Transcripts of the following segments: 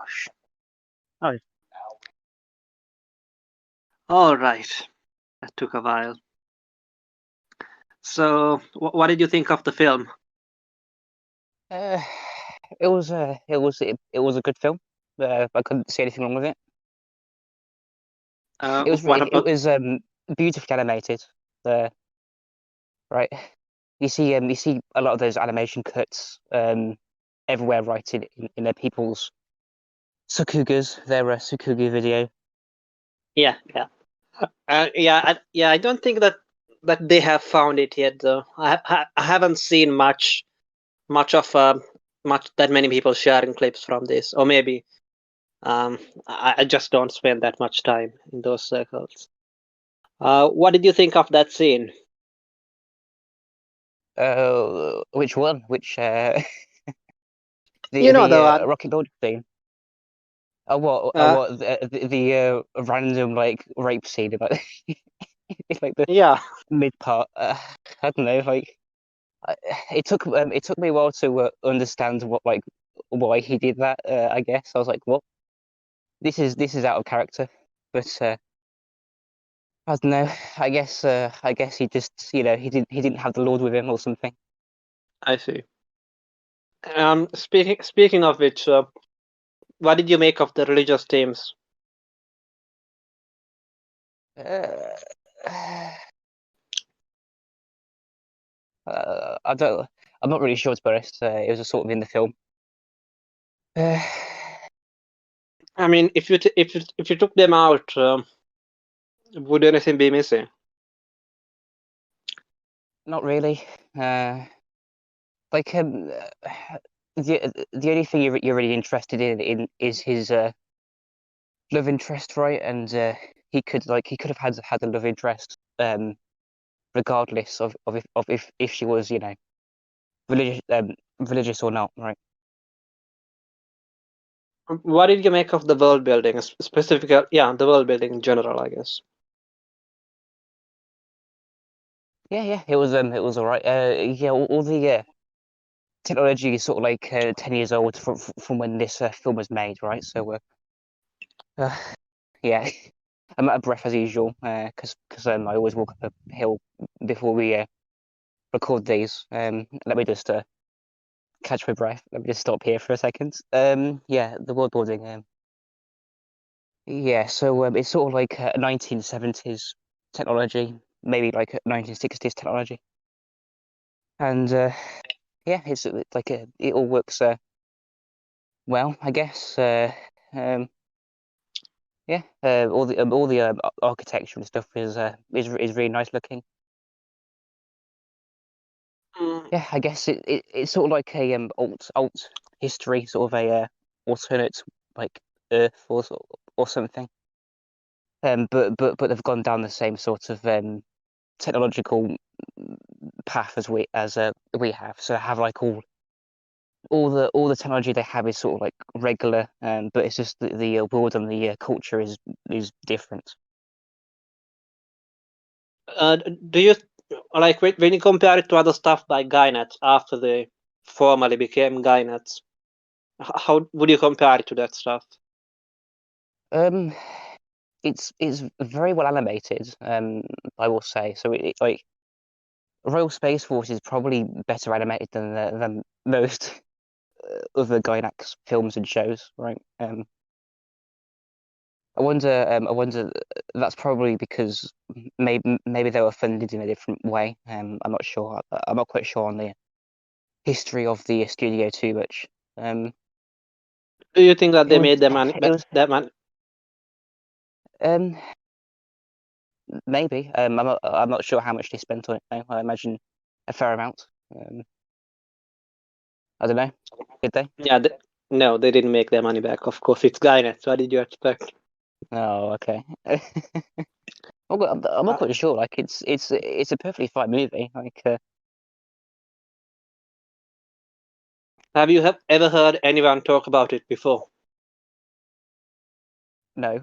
gosh. Oh, all right. That took a while. So, what did you think of the film? Uh, it was a good film. I couldn't see anything wrong with it. It was What it about? was beautifully animated. Uh, right. You see a lot of those animation cuts everywhere, right in their people's Sakugas, their Sakuga video. Yeah, yeah, yeah, yeah. I don't think that they have found it yet, though. I haven't seen much of much that many people sharing clips from this, or maybe I just don't spend that much time in those circles. What did you think of that scene? Which one? Which You the know the the one. rocket launch scene? Oh what? Oh Uh, what? The random like rape scene about it's like the yeah, mid part. I don't know. Like I- it took me a while to understand what like why he did that. I guess I was like, what? This is out of character. But I don't know. I guess he just he didn't have the Lord with him or something. I see. Speaking of which, what did you make of the religious themes? Uh, I don't. I'm not really sure to be honest. It was a sort of in the film. Uh, I mean, if you took them out, would anything be missing? Not really. Like the only thing you're really interested in is his love interest, right? And he could have had a love interest regardless of if she was religious or not, right? What did you make of the world building, specifically? Yeah, the world building in general, I guess. Yeah, it was all right. Yeah, all the technology is sort of like 10 years old from when this film was made, right? So uh, yeah, I'm out of breath as usual because I always walk up a hill before we record these. Let me just catch my breath. Let me just stop here for a second. Yeah, the world building. Yeah, so it's sort of like 1970s technology, maybe like 1960s technology, and yeah, it's like it all works well, I guess. Yeah, all the architecture and stuff is really nice looking. Mm, Yeah, I guess it's sort of like a alt history, sort of a alternate like Earth or something. But they've gone down the same sort of technological path as we have. So have like all the technology they have is sort of like regular, but it's just the world and the culture is different. do you like when you compare it to other stuff like Gynet after they formally became Gynet? How would you compare it to that stuff? Um, it's very well animated, I will say. So like Royal Space Force is probably better animated than most other Gainax films and shows, right? I wonder that's probably because maybe they were funded in a different way. I'm not sure. I'm not quite sure on the history of the studio too much. Um, Do you think that it they was made them money? it was That man, um maybe I'm not sure how much they spent on it though. I imagine a fair amount. I don't know. Did they? yeah. No, they didn't make their money back. Of course, it's Gynet. What did you expect? Oh, okay. I'm not Uh, quite sure. Like it's a perfectly fine movie. Like have you ever heard anyone talk about it before? no.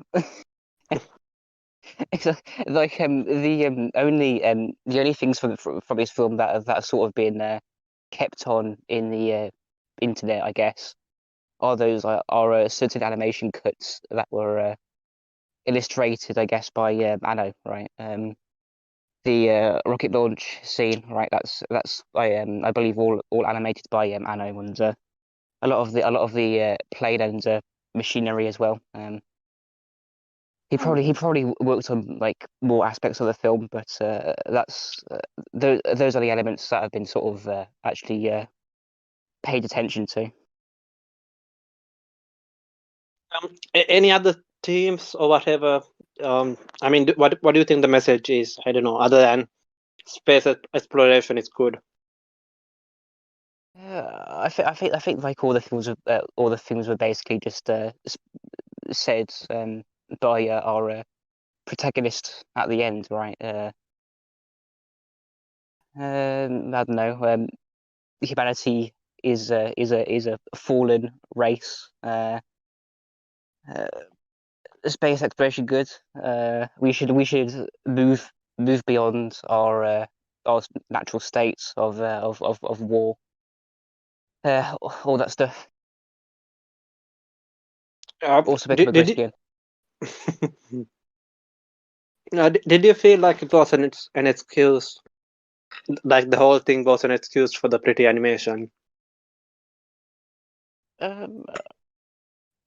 It's like the only things from this film that have sort of been kept on in the internet, I guess, those are certain animation cuts that were illustrated, I guess, by Anno, right? The rocket launch scene, right? That's I believe all animated by Anno, and a lot of the plane and machinery as well. He probably worked on like more aspects of the film, but that's those are the elements that have been sort of actually paid attention to. Any other teams or whatever? I mean, what do you think the message is? I don't know. Other than space exploration is good. I think like all the things were basically just said by our protagonist at the end, right? I don't know. Humanity is a fallen race. Uh, Space exploration good. We should move beyond our natural states of war. All that stuff. Also a bit of a Did Christian. did you feel like it was an excuse, like the whole thing was an excuse for the pretty animation? Um,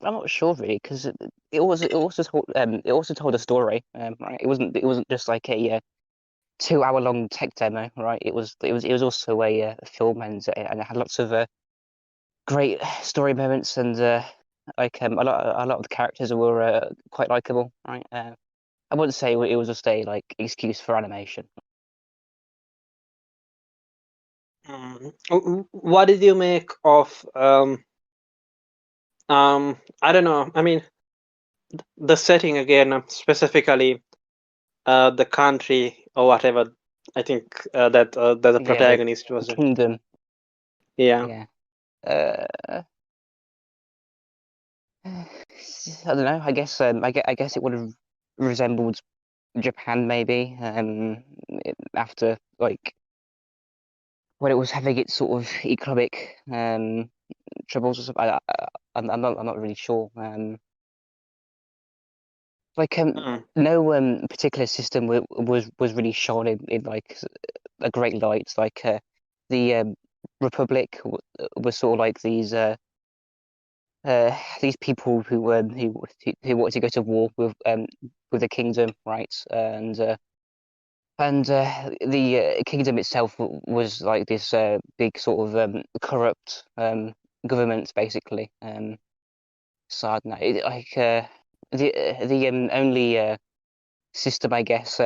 I'm not sure really because it also told a story. Right. It wasn't just like a 2 hour long tech demo. Right. It was also a film and it had lots of great story moments and like a lot of the characters were quite likable. Right. I wouldn't say it was just a like excuse for animation. What did you make of I don't know. I mean, the setting again, specifically the country or whatever. I think that the Yeah, protagonist the was. kingdom. Yeah. Yeah. Uh, I don't know. I guess it would have resembled Japan maybe. After like when it was having its sort of economic troubles or something. I'm not really sure. Like Mm. no particular system was really shown in like a great light. Like the Republic was sort of like these people who wanted to go to war with the kingdom, right? And the kingdom itself was like this big sort of corrupt government, basically. So I don't know, like the only system, I guess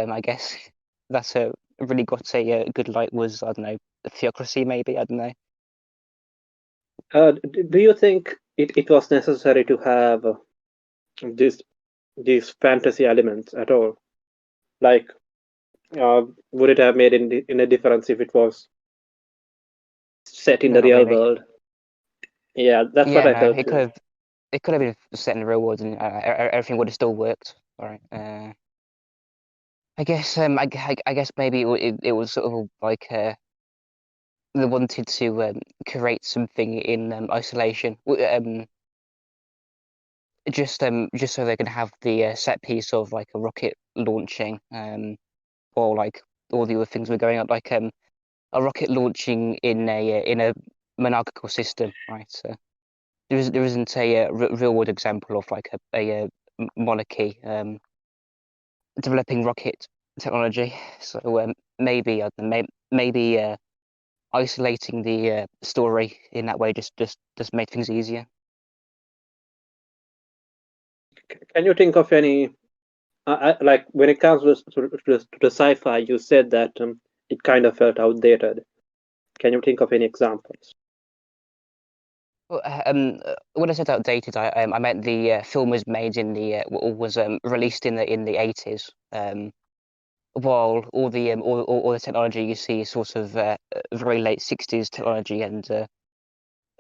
that's really got a good light was I don't know theocracy, maybe I don't know. Do you think it was necessary to have this these fantasy elements at all? Like, would it have made in a difference if it was set in No, the not real really. world? Yeah, that's what Yeah, I no, felt too. it could have been set in the real world and everything would have still worked. All right. I guess I guess maybe it was sort of like they wanted to create something in isolation, just so they can have the set piece of like a rocket launching, while like all the other things were going on, like a rocket launching in a monarchical system, right? So there isn't a real world example of like monarchy developing rocket technology. So maybe maybe isolating the story in that way just made things easier. Can you think of any like when it comes to the sci-fi? You said that it kind of felt outdated. Can you think of any examples? Well, when I said outdated, I meant the film was made in the was released in the 80s. While all the technology you see is sort of very late 60s technology and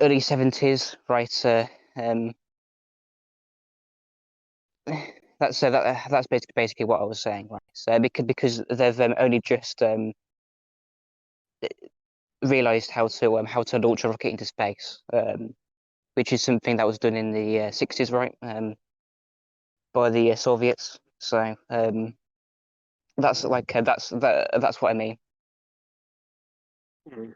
early 70s, right? Um, that's basically what I was saying, right? So because they've only just realized how to launch a rocket into space. which is something that was done in the 60s, right? By the Soviets. So that's like that's what I mean. Mm.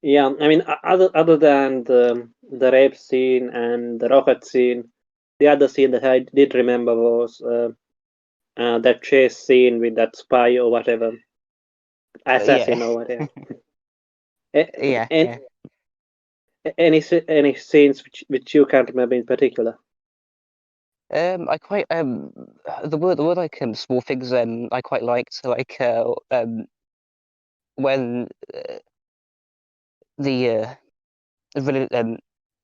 Yeah, I mean, other than the rape scene and the rocket scene, the other scene that I did remember was that chase scene with that spy or whatever, Yeah, assassin or whatever. yeah, And yeah. any scenes which you can't remember in particular? I quite the word like small things I quite liked like when the reli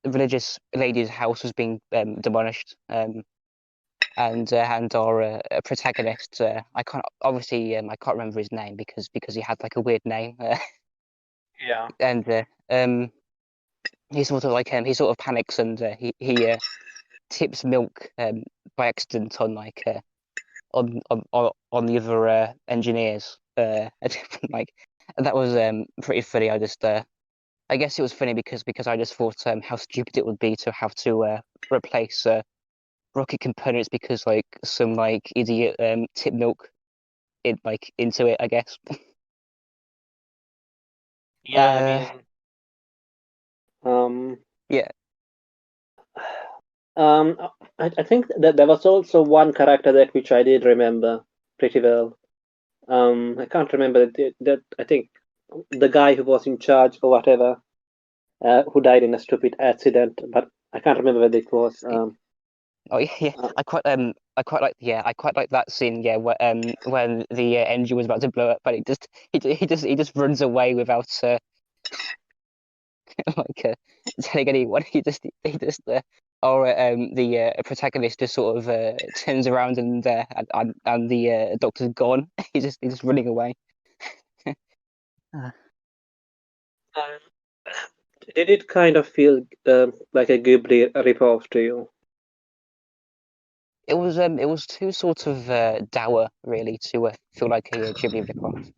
religious lady's house was being demolished and our protagonist I can't obviously I can't remember his name because he had like a weird name Yeah. and he sort of like he sort of panics and he tips milk by accident on like on the other engineers like that was pretty funny. I guess it was funny because I just thought how stupid it would be to have to replace rocket components because like some like idiot tip milk into it, I guess. Yeah, I Uh, mean, um, yeah, um, I think that there was also one character that which I did remember pretty well. I can't remember that. I think the guy who was in charge or whatever, who died in a stupid accident, but I can't remember whether it was. oh yeah, yeah. Uh, I quite like that scene. Yeah, when the engine was about to blow up, but he just runs away without like telling anyone. The protagonist just sort of turns around and the doctor's gone. He's just running away. Uh, uh, did it kind of feel like a Ghibli ripoff to you? it was too sort of dour really to feel like a Ghibli ripoff.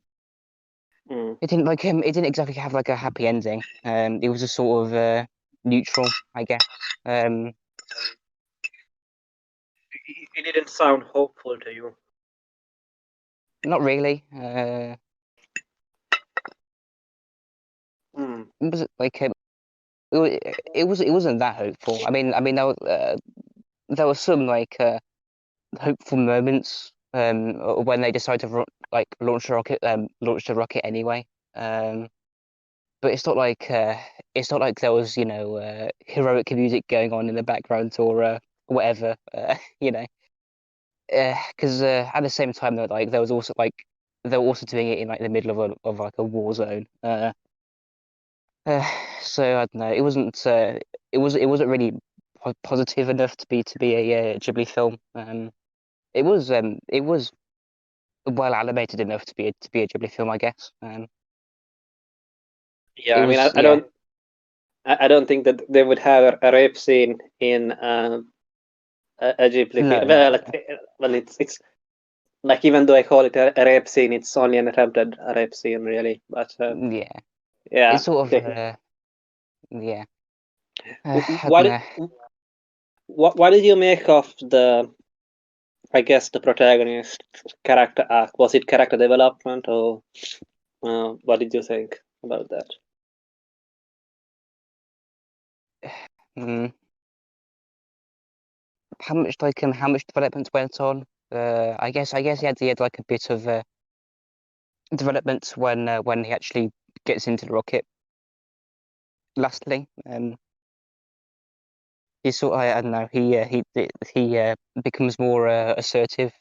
Mm. It didn't exactly have like a happy ending. It was just sort of neutral, I guess. Um, It didn't sound hopeful to you. Not really. Mm. It was like it wasn't that hopeful. I mean there were some like hopeful moments when they decided to like launch the rocket anyway. Um, but it's not like there was heroic music going on in the background or whatever. Because at the same time though, like there was also like they were also doing it in like the middle of like a war zone. Uh, so I don't know. It wasn't really positive enough to be a Ghibli film. It was well animated enough to be a Ghibli film, I guess. Yeah, It I mean, was I yeah. don't, I don't think that they would have a rape scene in a Ghibli No, film. no, Well, it's like even though I call it a rape scene, it's only an attempted rape scene, really. But yeah. yeah, It's sort of okay. yeah. I What don't know. what did you make of I guess the protagonist character arc? Was it character development, or what did you think about that? Mm, how much development went on? I guess he had like a bit of development when he actually gets into the rocket. Lastly, he sort I don't know he becomes more assertive,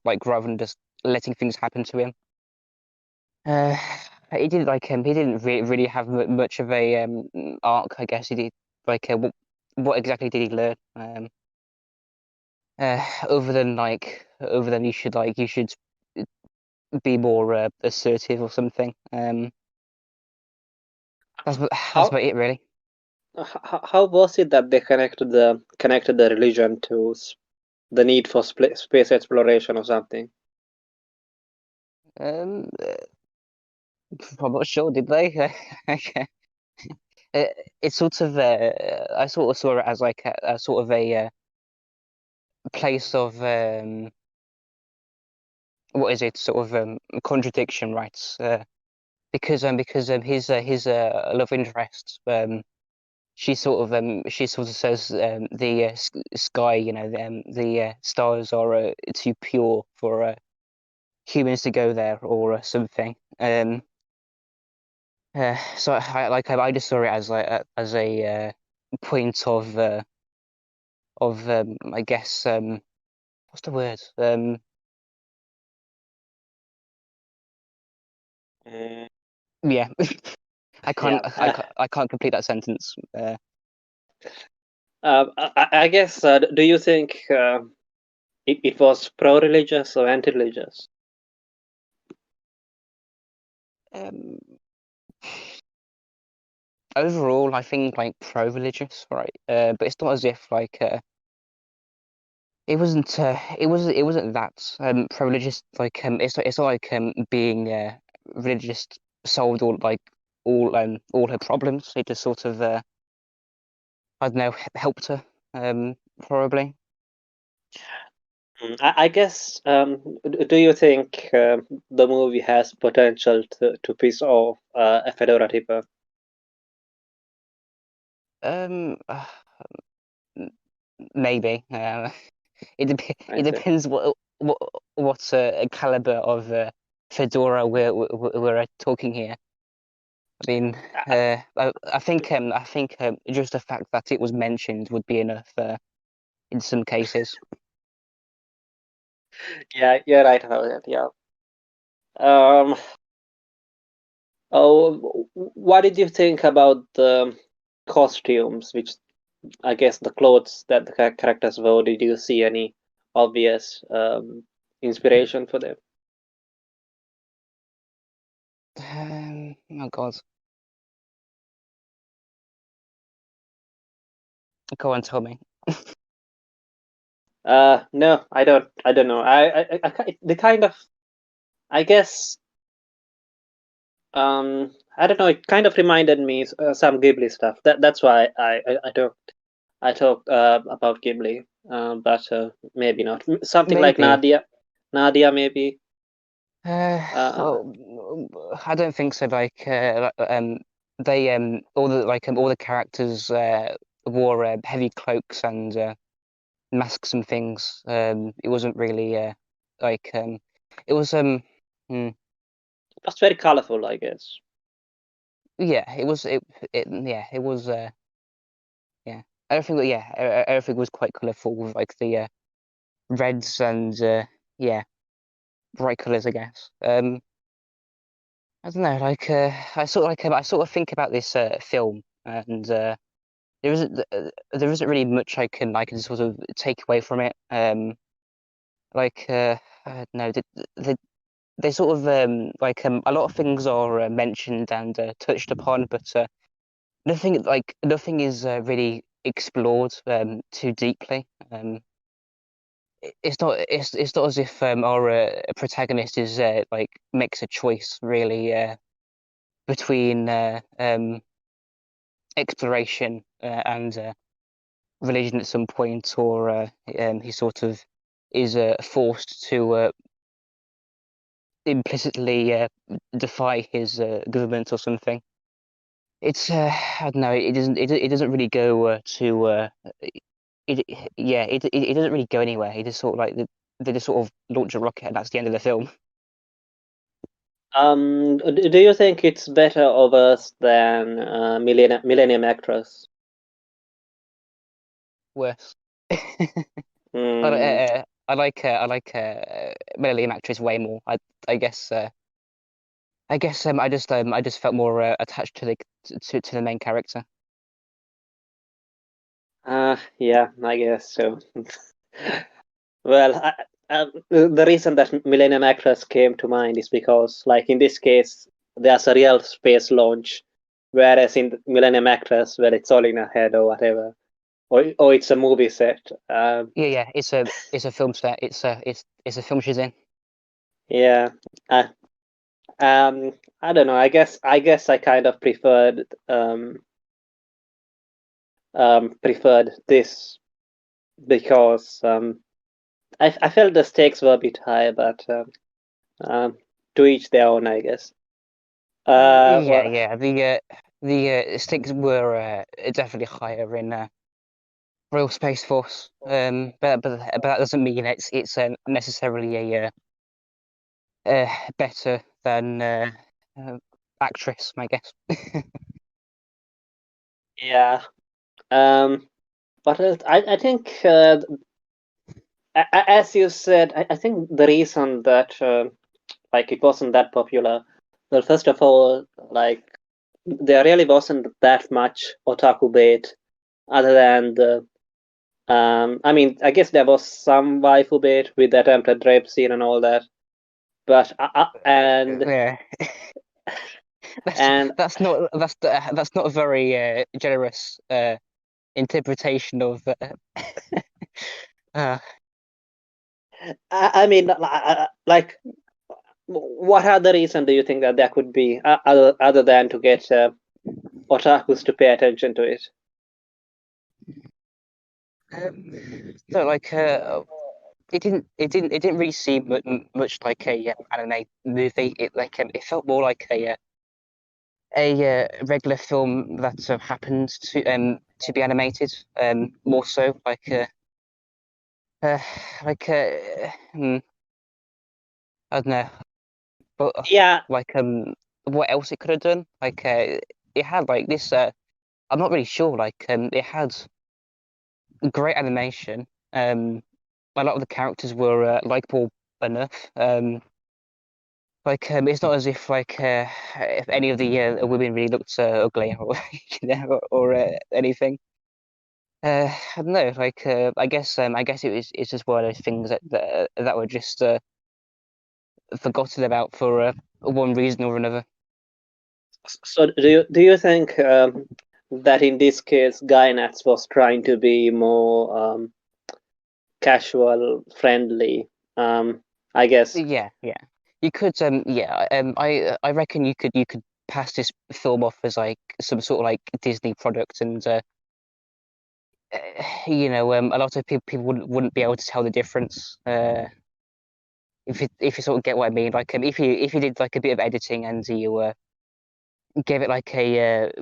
like rather than just letting things happen to him. Uh, he didn't he didn't really have much of a arc, I guess. He did like what exactly did he learn? Other than you should be more assertive or something. That's How about it really. how was it that they connected the religion to the need for space exploration or something? Um, I'm not sure. Did they? Okay. it's sort of I sort of saw it as like a sort of a place of what is it, sort of contradiction, right? Because his love interest, she sort of says the sky, the stars are too pure for humans to go there, or something. So I just saw it as like as a point of I guess what's the word? Mm, Yeah, yeah. I can't complete that sentence. I guess. Do you think it was pro-religious or anti-religious? Um, Overall, I think like pro-religious, right? But it's not as if like it wasn't that pro-religious. Like it's not like being religious solved all her problems. It just sort of I don't know, helped her probably. I guess. Do you think the movie has potential to piss off a fedora tipper? Um, m- Maybe. I It see. depends what caliber of fedora we're talking here. I mean, Uh, I think just the fact that it was mentioned would be enough in some cases. yeah, you're right about that. Yeah. Um. Oh, what did you think about the costumes, which I guess the clothes that the characters wore? Did you see any obvious inspiration for them? Oh God, go on, tell me. No, I don't. I don't know. The kind of, I guess, I don't know. It kind of reminded me some Ghibli stuff. That's why I talked about Ghibli, but maybe not. Something like Maybe. Nadia maybe. Uh, I don't think so. They all the characters wore heavy cloaks and masks and things. It wasn't really like it was hmm, that's very colorful, I guess. yeah, it was yeah. Everything was quite colorful with like the reds and yeah, bright colors, I guess. I don't know, like I sort of think about this film, and there isn't really much I can sort of take away from it. I don't know, they sort of a lot of things are mentioned and touched upon, but nothing is really explored too deeply. It's not as if our protagonist is like makes a choice really between exploration and religion at some point, or he sort of is forced to implicitly defy his government or something. It's I don't know. It doesn't really go to it. Yeah, it doesn't really go anywhere. It just sort of like they just sort of launch a rocket, and that's the end of the film. Do you think it's better or worse than Millennium Actress? Worse. Mm, I like Millennium Actress way more. I guess I just felt more attached to to the main character. yeah, I guess so. Well, the reason that Millennium Actress came to mind is because, like in this case, there's a real space launch, whereas in Millennium Actress, well, it's all in her head or whatever, or it's a movie set. Yeah, it's a film set. It's a film she's in. Yeah, uh, I don't know. I guess I kind of preferred preferred this because I felt the stakes were a bit high, but to each their own, I guess. Yeah, Well, yeah. The stakes were definitely higher in Royal Space Force. But that doesn't mean it's necessarily a better than uh, actress, I guess. yeah. What else? I think, as you said, I think the reason that like it wasn't that popular. Well, first of all, like there really wasn't that much otaku bait other than the I mean, I guess there was some waifu bait with the attempted rape scene and all that, but Yeah. That's and that's not a very generous interpretation of uh, I mean, like, what other reason do you think that there could be other than to get otakus to pay attention to it? so like it didn't really seem much like a anime movie. It felt more like a regular film that happened to be animated. More so uh like hmm, I don't know, but Yeah, like what else it could have done? It had like this. I'm not really sure. It had great animation. A lot of the characters were likable enough. It's not as if if any of the women really looked ugly or or anything. I don't know. I guess it's just one of those things that were just forgotten about for one reason or another. so do you think that in this case, Gainax was trying to be more casual, friendly? I guess. Yeah, yeah. You could yeah, I reckon you could pass this film off as like some sort of like Disney product and a lot of people wouldn't be able to tell the difference if you sort of get what I mean. If you did like a bit of editing and you gave it like a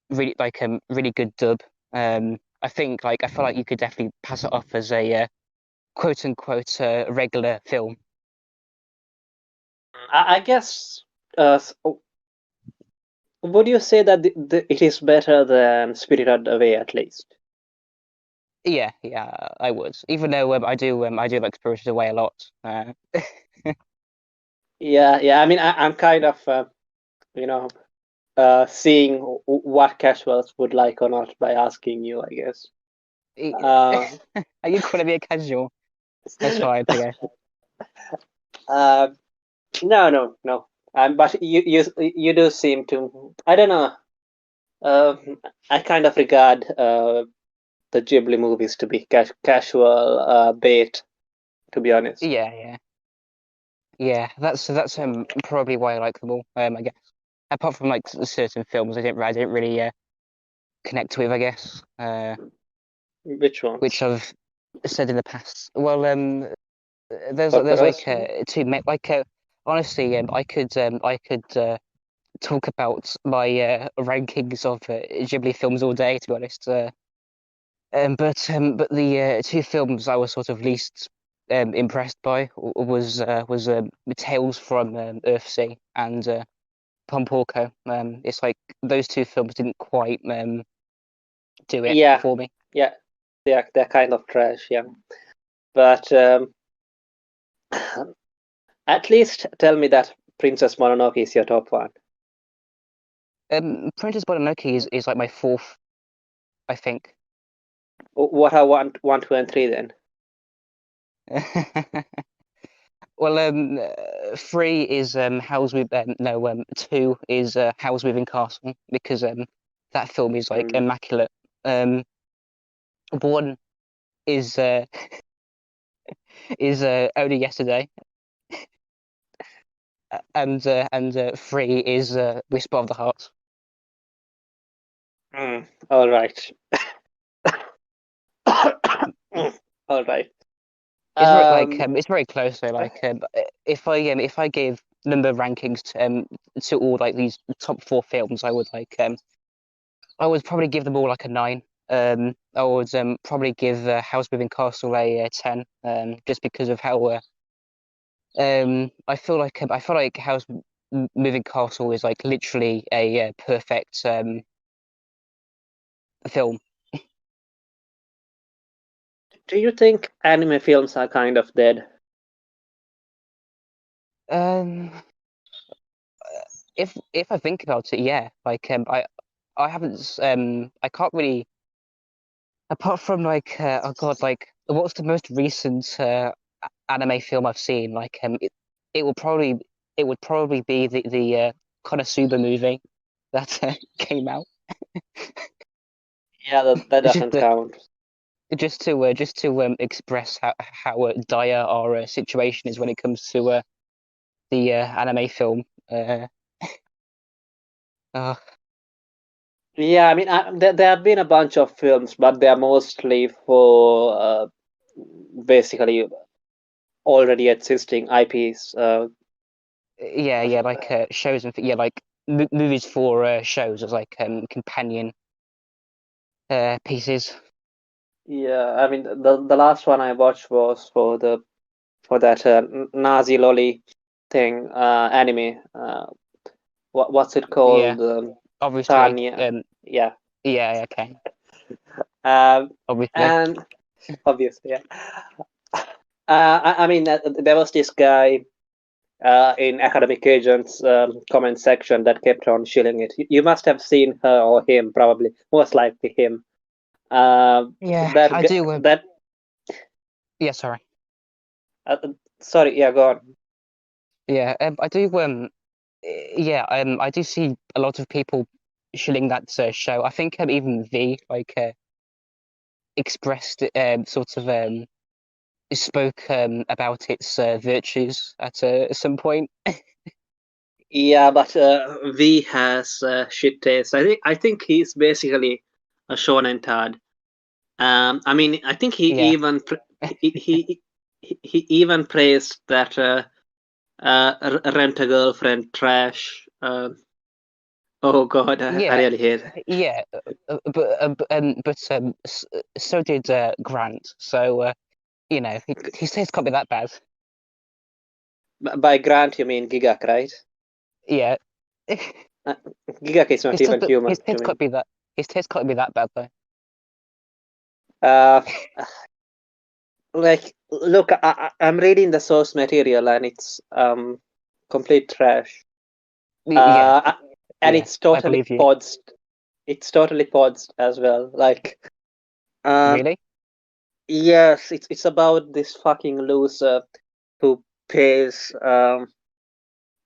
really good dub, I feel like you could definitely pass it off as a quote unquote regular film. I guess. Would you say that it is better than Spirited Away at least? Yeah, yeah, I would. Even though I do like Spirited Away a lot. Yeah, yeah. I mean, I'm kind of you know seeing what casuals would like or not by asking you, I guess. Uh, Are you gonna be a casual? That's fine, I guess. uh, no, no, no. But you do seem to. I don't know. Uh, I kind of regard the Ghibli movies to be casual bait, to be honest. Yeah, yeah, yeah. That's probably why I like them all. I guess apart from like certain films, I didn't really connect with. I guess Which which ones? I've said in the past. Well, there's Porco like two honestly, I could talk about my rankings of Ghibli films all day, to be honest. But the two films I was sort of least impressed by was Tales from Earthsea and Pomporco. It's like those two films didn't quite do it Yeah, for me. yeah. They're kind of trash. Yeah, but at least tell me that Princess Mononoke is your top one. Princess Mononoke is like my fourth, I think. What are one, two, and three then? Well, three is Howl's with no two is Howl's Moving Castle because that film is like Mm. immaculate. Um, one is only yesterday, and three is Whisper of the Heart. All right. All right. It's very like Um, it's very close though. Like if I gave number rankings to all like these top four films, I would probably give them all like a 9. I would probably give House Moving Castle a 10. Just because of how I feel like Moving Castle is like literally a perfect film. do you think anime films are kind of dead? Um, if I think about it, yeah. Like I haven't I can't really, apart from like oh god, like what's the most recent anime film I've seen? Like it will probably it would probably be the Konosuba movie that came out. Yeah, that It's just doesn't count. just to express how dire our situation is when it comes to the anime film. Uh, Yeah, I mean, there have been a bunch of films, but they're mostly for basically already existing IPs. yeah, like shows and yeah, like movies for shows as like companion pieces. Yeah, I mean, the last one I watched was for that Nazi lolly thing anime. What's it Yeah, called? obviously. Tanya. Yeah. Yeah, okay, Um, obviously. and obviously, yeah. I mean, there was this guy in Academic Agent's comment section that kept on shilling it. You must have seen her or him, probably, most likely him. Yeah, That I do. that Yeah, sorry. uh, sorry, yeah, go on. Yeah, I do. Yeah, I do see a lot of people shilling that show. I think even V like expressed sort of spoke about its virtues at some point. Yeah, but V has shit taste. I think he's basically a shonen tad. I mean, I think he Yeah, even he even praised that rent a girlfriend trash. Oh God, I yeah, really hate it. yeah. So did Grant. So you know, his taste can't be that bad. By Grant, you mean Gigak, right? Yeah. Uh, Gigak is not even His human to taste me. can't be that. His taste can't be that bad though. Uh, like, look, I'm reading the source material and it's complete trash. Yeah, Uh, and yeah. it's I totally believe you. podsed. It's totally podsed as well. Like, um, Really? yes, it's about this fucking loser who pays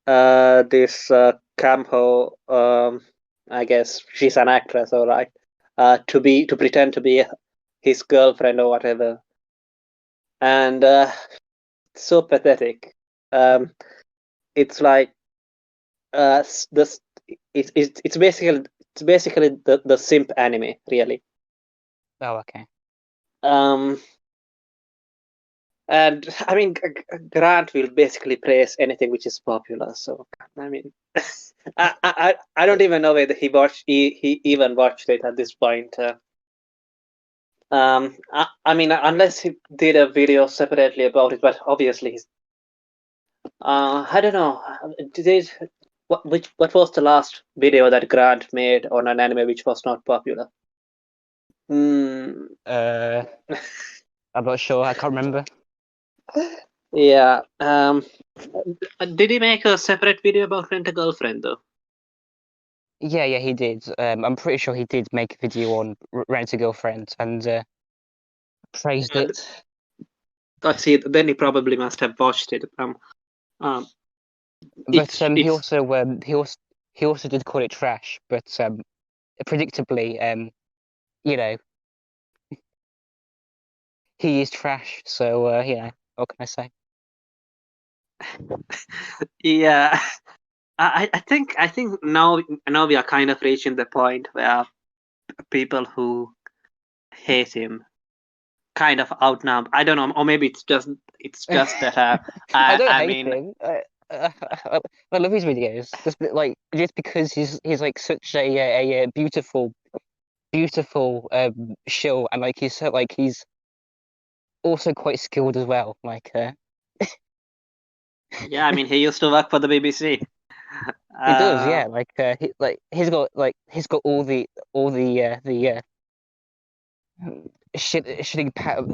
this Camho, I guess she's an actress, all right, to pretend to be his girlfriend or whatever, and so pathetic. Um, it's like this. It's basically the simp anime, really. Oh, okay. Um, and I mean, Grant will basically praise anything which is popular. So I mean, I don't even know whether he even watched it at this point. I mean, unless he did a video separately about it, but obviously he's. I don't know. Did what was the last video that Grant made on an anime which was not popular? Hmm. Uh, I'm not sure. I can't remember. Yeah. Did he make a separate video about Rent a Girlfriend though? Yeah, yeah, he did. I'm pretty sure he did make a video on Rent a Girlfriend and praised And it. I see. Then he probably must have watched it. Um, But it's he also did call it trash. But predictably, you know, he is trash. So you know, what can I say? yeah. I think now we are kind of reaching the point where people who hate him kind of outnumber. I don't know, or maybe it's just that I don't I hate mean, him. I love his videos. Just because he's like such a beautiful shill, and like he's so like he's also quite skilled as well. yeah, I mean, he used to work for the BBC. He does, Uh, yeah. He's got all the shilling power,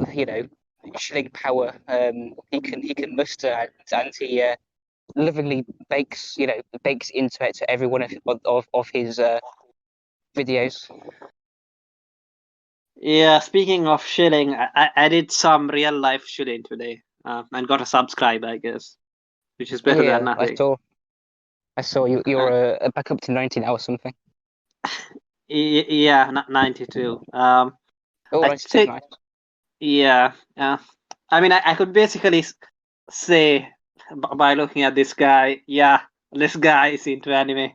shilling power. He can muster, and he lovingly bakes into it to every one of his videos. yeah, speaking of shilling, I did some real life shilling today, and got a subscribe, I guess, which is better than Yeah, nothing. I saw you. Uh, You're back up to 90 now or something. yeah, 92. Oh, I right, too think, nice. yeah, I mean, I could basically say by looking at this guy, yeah, this guy is into anime.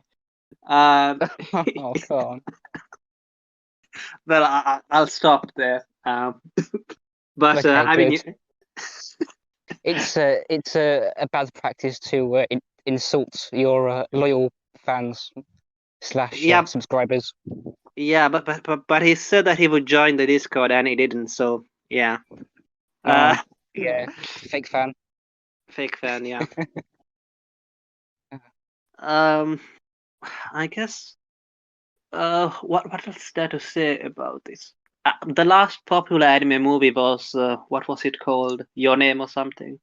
Um, Oh, come on. well, I'll stop there. But Okay, I mean, good. It's a bad practice to insult your loyal fans slash yeah, subscribers. yeah, but he said that he would join the Discord and he didn't. So yeah, uh, Oh, yeah, fake fan. fake fan. Yeah. Um, I guess. What else is there to say about this? The last popular anime movie was what was it called? Your Name or something?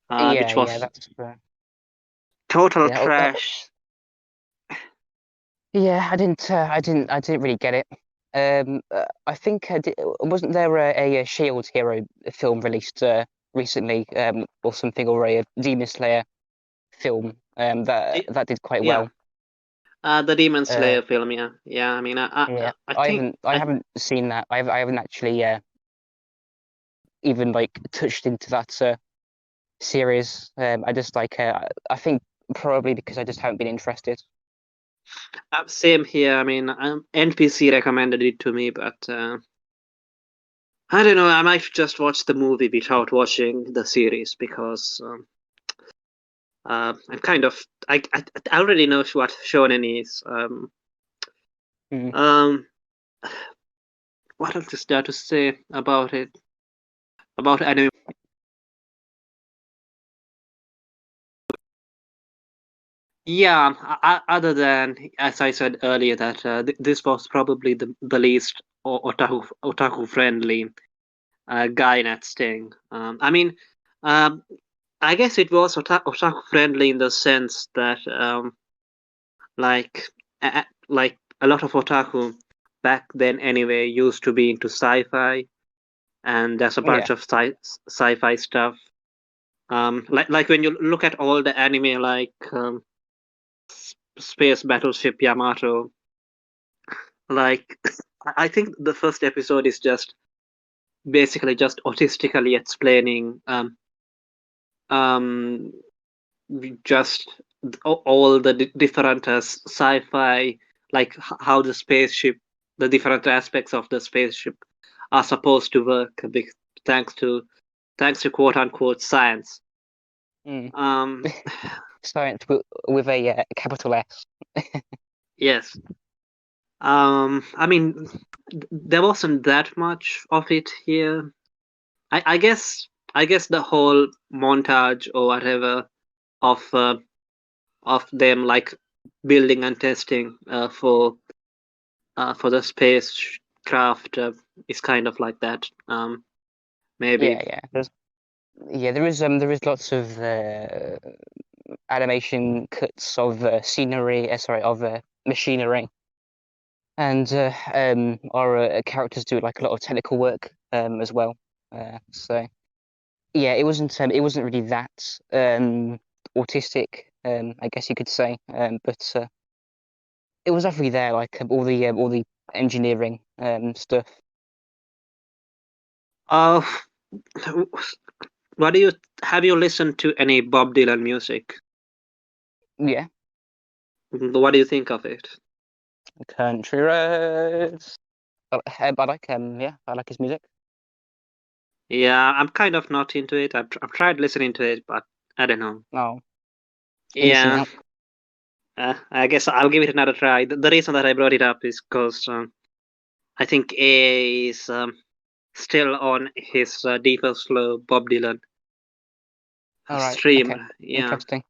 Yeah, Which yeah, was that's total yeah. trash. Yeah, I didn't really get it. I think wasn't there a Shield Hero film released recently, or something, or a Demon Slayer film It, that did quite yeah, well. the Demon Uh, Slayer film. Yeah, yeah. I mean, yeah, I think I haven't seen that. I haven't actually even like touched into that series. I just I think probably because I just haven't been interested. same here. I mean, NPC recommended it to me, but I don't know. I might just watch the movie without watching the series because I'm kind of I already know what shonen is. Mm. Um, what else is there to say about it? About anime? Yeah. Other than as I said earlier that this was probably the least otaku friendly Skynet thing. I mean, um, I guess it was otaku friendly in the sense that, like, like a lot of otaku back then anyway used to be into sci-fi, and there's a Yeah, bunch of sci-fi stuff. Like when you look at all the anime, like Space Battleship Yamato, like I think the first episode is just basically just autistically explaining um just all the different sci-fi, like how the spaceship, the different aspects of the spaceship are supposed to work, thanks to quote unquote science. mm. Um, Science with a capital S. yes. I mean, there wasn't that much of it here. I guess the whole montage or whatever of them like building and testing for the spacecraft is kind of like that. Maybe. Yeah, yeah. There is lots of animation cuts of scenery, sorry, of machinery, and our characters do like a lot of technical work as well. So yeah, it wasn't really that autistic, I guess you could say, but it was definitely there, like all the engineering stuff. Uh, what do you have you listened to any Bob Dylan music? Yeah. What do you think of it? Country roads. I like yeah, I like his music. Yeah, I'm kind of not into it. I've tried listening to it, but I don't know. Oh, you're missing Yeah, out. I guess I'll give it another try. The reason that I brought it up is because I think A is still on his deeper slow Bob Dylan All right, stream. okay, Yeah. interesting.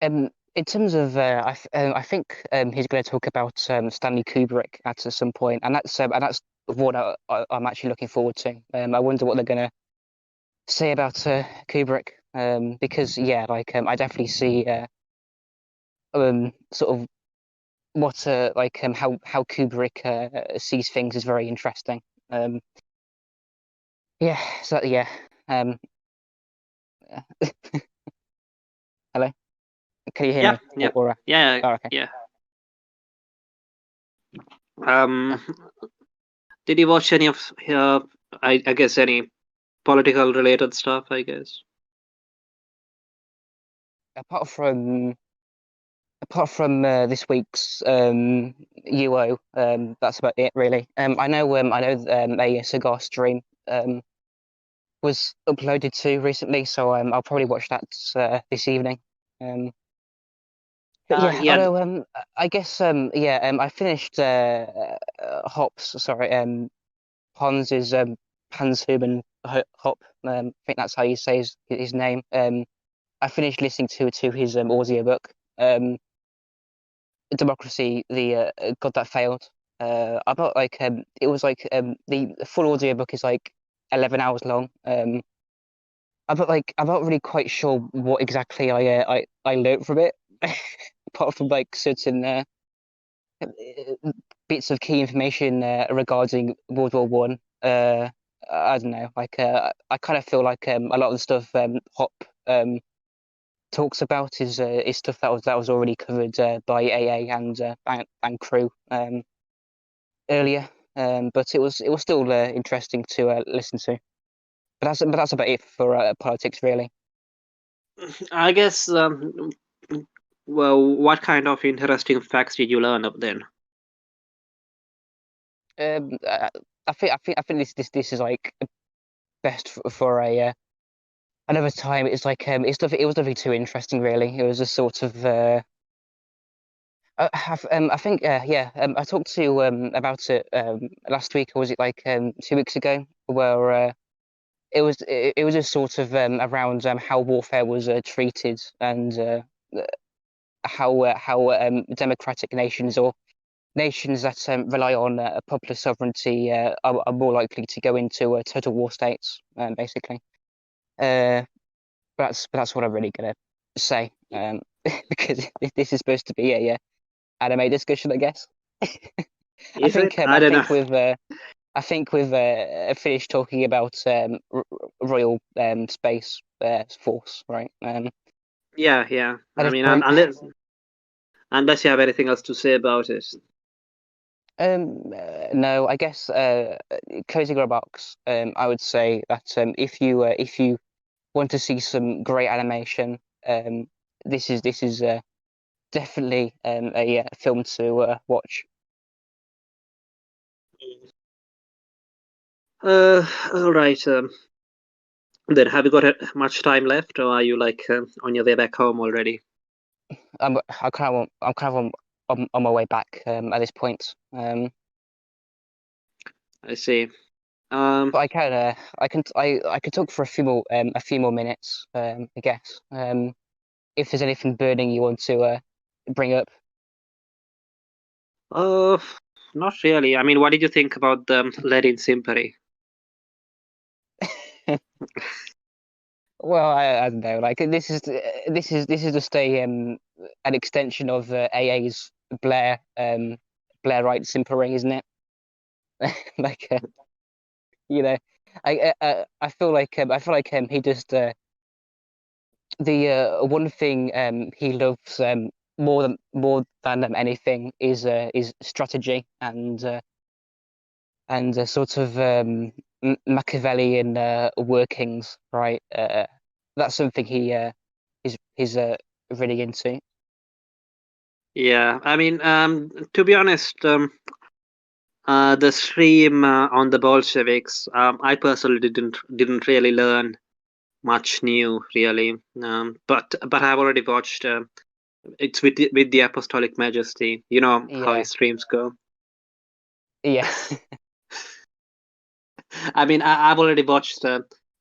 In terms of, I think he's going to talk about Stanley Kubrick at some point, and that's what I'm actually looking forward to. I wonder what they're going to say about Kubrick, because yeah, like I definitely see sort of what like how Kubrick sees things is very interesting. Um, yeah, so yeah. Um, hello, can you hear Yeah, me? yeah, yeah, Oh, okay. yeah. Uh, Did you watch any of I guess any political related stuff, I guess. apart from this week's UO, that's about it really. I know a cigar stream was uploaded to recently, so I'll probably watch that this evening. Um, but yeah, Yeah, although I guess yeah, I finished Hops. Sorry, Hans Hans-Human Hop. I think that's how you say his name. I finished listening to his audiobook. Democracy, the God That Failed. About like it was like the full audiobook is like 11 hours long. I'm not really quite sure what exactly I learned from it, apart from like certain bits of key information regarding World War One. I don't know, like I kind of feel like a lot of the stuff Hop talks about is stuff that was already covered by AA and crew earlier. But it was still interesting to listen to. But that's about it for politics, really. I guess. Well, what kind of interesting facts did you learn up then? Um, I, I think this is like best for a another time. It's like it was nothing too interesting, really. It was a sort of I think yeah, I talked to about it last week, or was it like 2 weeks ago, where it was just sort of around how warfare was treated, and how democratic nations or nations that rely on popular sovereignty are more likely to go into total war states, basically. Uh, but that's what I'm really gonna say, because this is supposed to be a anime discussion, I guess. Is it? I don't know. I think we've finished talking about Royal Space Force, right? Yeah, yeah. At I this mean, point, unless you have anything else to say about it. no, I guess closing remarks. I would say that if you want to see some great animation, this is definitely a film to watch. All right. Then have you got much time left, or are you like on your way back home already? I'm kind of on my way back at this point. I see. But I can talk for a few more minutes, I guess. If there's anything burning you want to bring up. Uh, Not really. I mean, what did you think about the lead in Simperi? Well, I don't know. Like this is just a an extension of AA's Blairite simpering, isn't it? Like you know, I feel like he just the one thing he loves more than anything is strategy and sort of Machiavellian workings, right? That's something he is really into. Yeah, I mean, to be honest, the stream on the Bolsheviks, I personally didn't really learn much new, really. But I've already watched. It's with the Apostolic Majesty. You know how Yeah, his streams go. yeah, I mean, I've already watched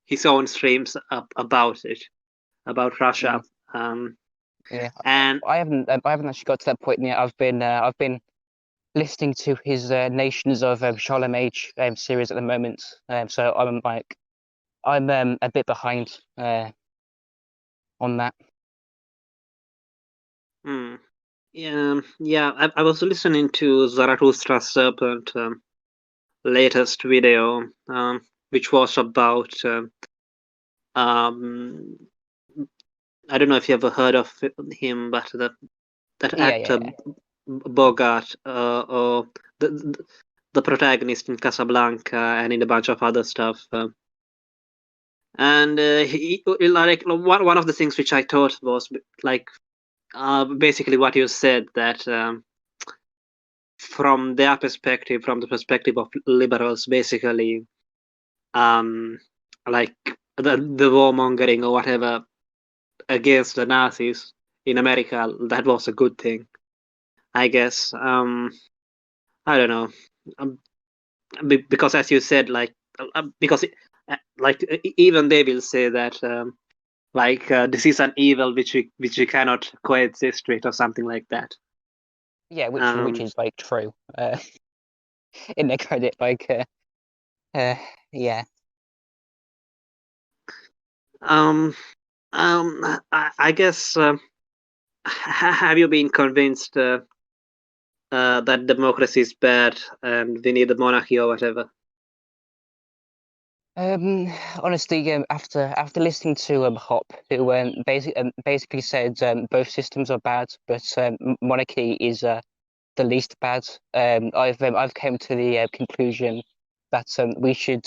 his own streams about it, about Russia. mm, Um, yeah. and I haven't actually got to that point yet. I've been listening to his Nations of Shalom Age series at the moment. So I'm a bit behind on that. mm, yeah, I was listening to Zarathustra's Serpent latest video, which was about. Um, I don't know if you ever heard of him, but that Yeah, actor yeah, Bogart, or the protagonist in Casablanca and in a bunch of other stuff. And like one of the things which I thought was like basically what you said, that from their perspective, from the perspective of liberals, basically, um, like the warmongering or whatever against the Nazis in America, that was a good thing, I guess. I don't know, um, because as you said, like because like even they will say that like this is an evil which we cannot coexist with or something like that. yeah. Which Um, is like true. In their credit, uh, yeah. um, I guess have you been convinced that democracy is bad and we need a monarchy or whatever? Um, Honestly, after listening to Hop, who basically said both systems are bad, but monarchy is the least bad. I've come to the conclusion that we should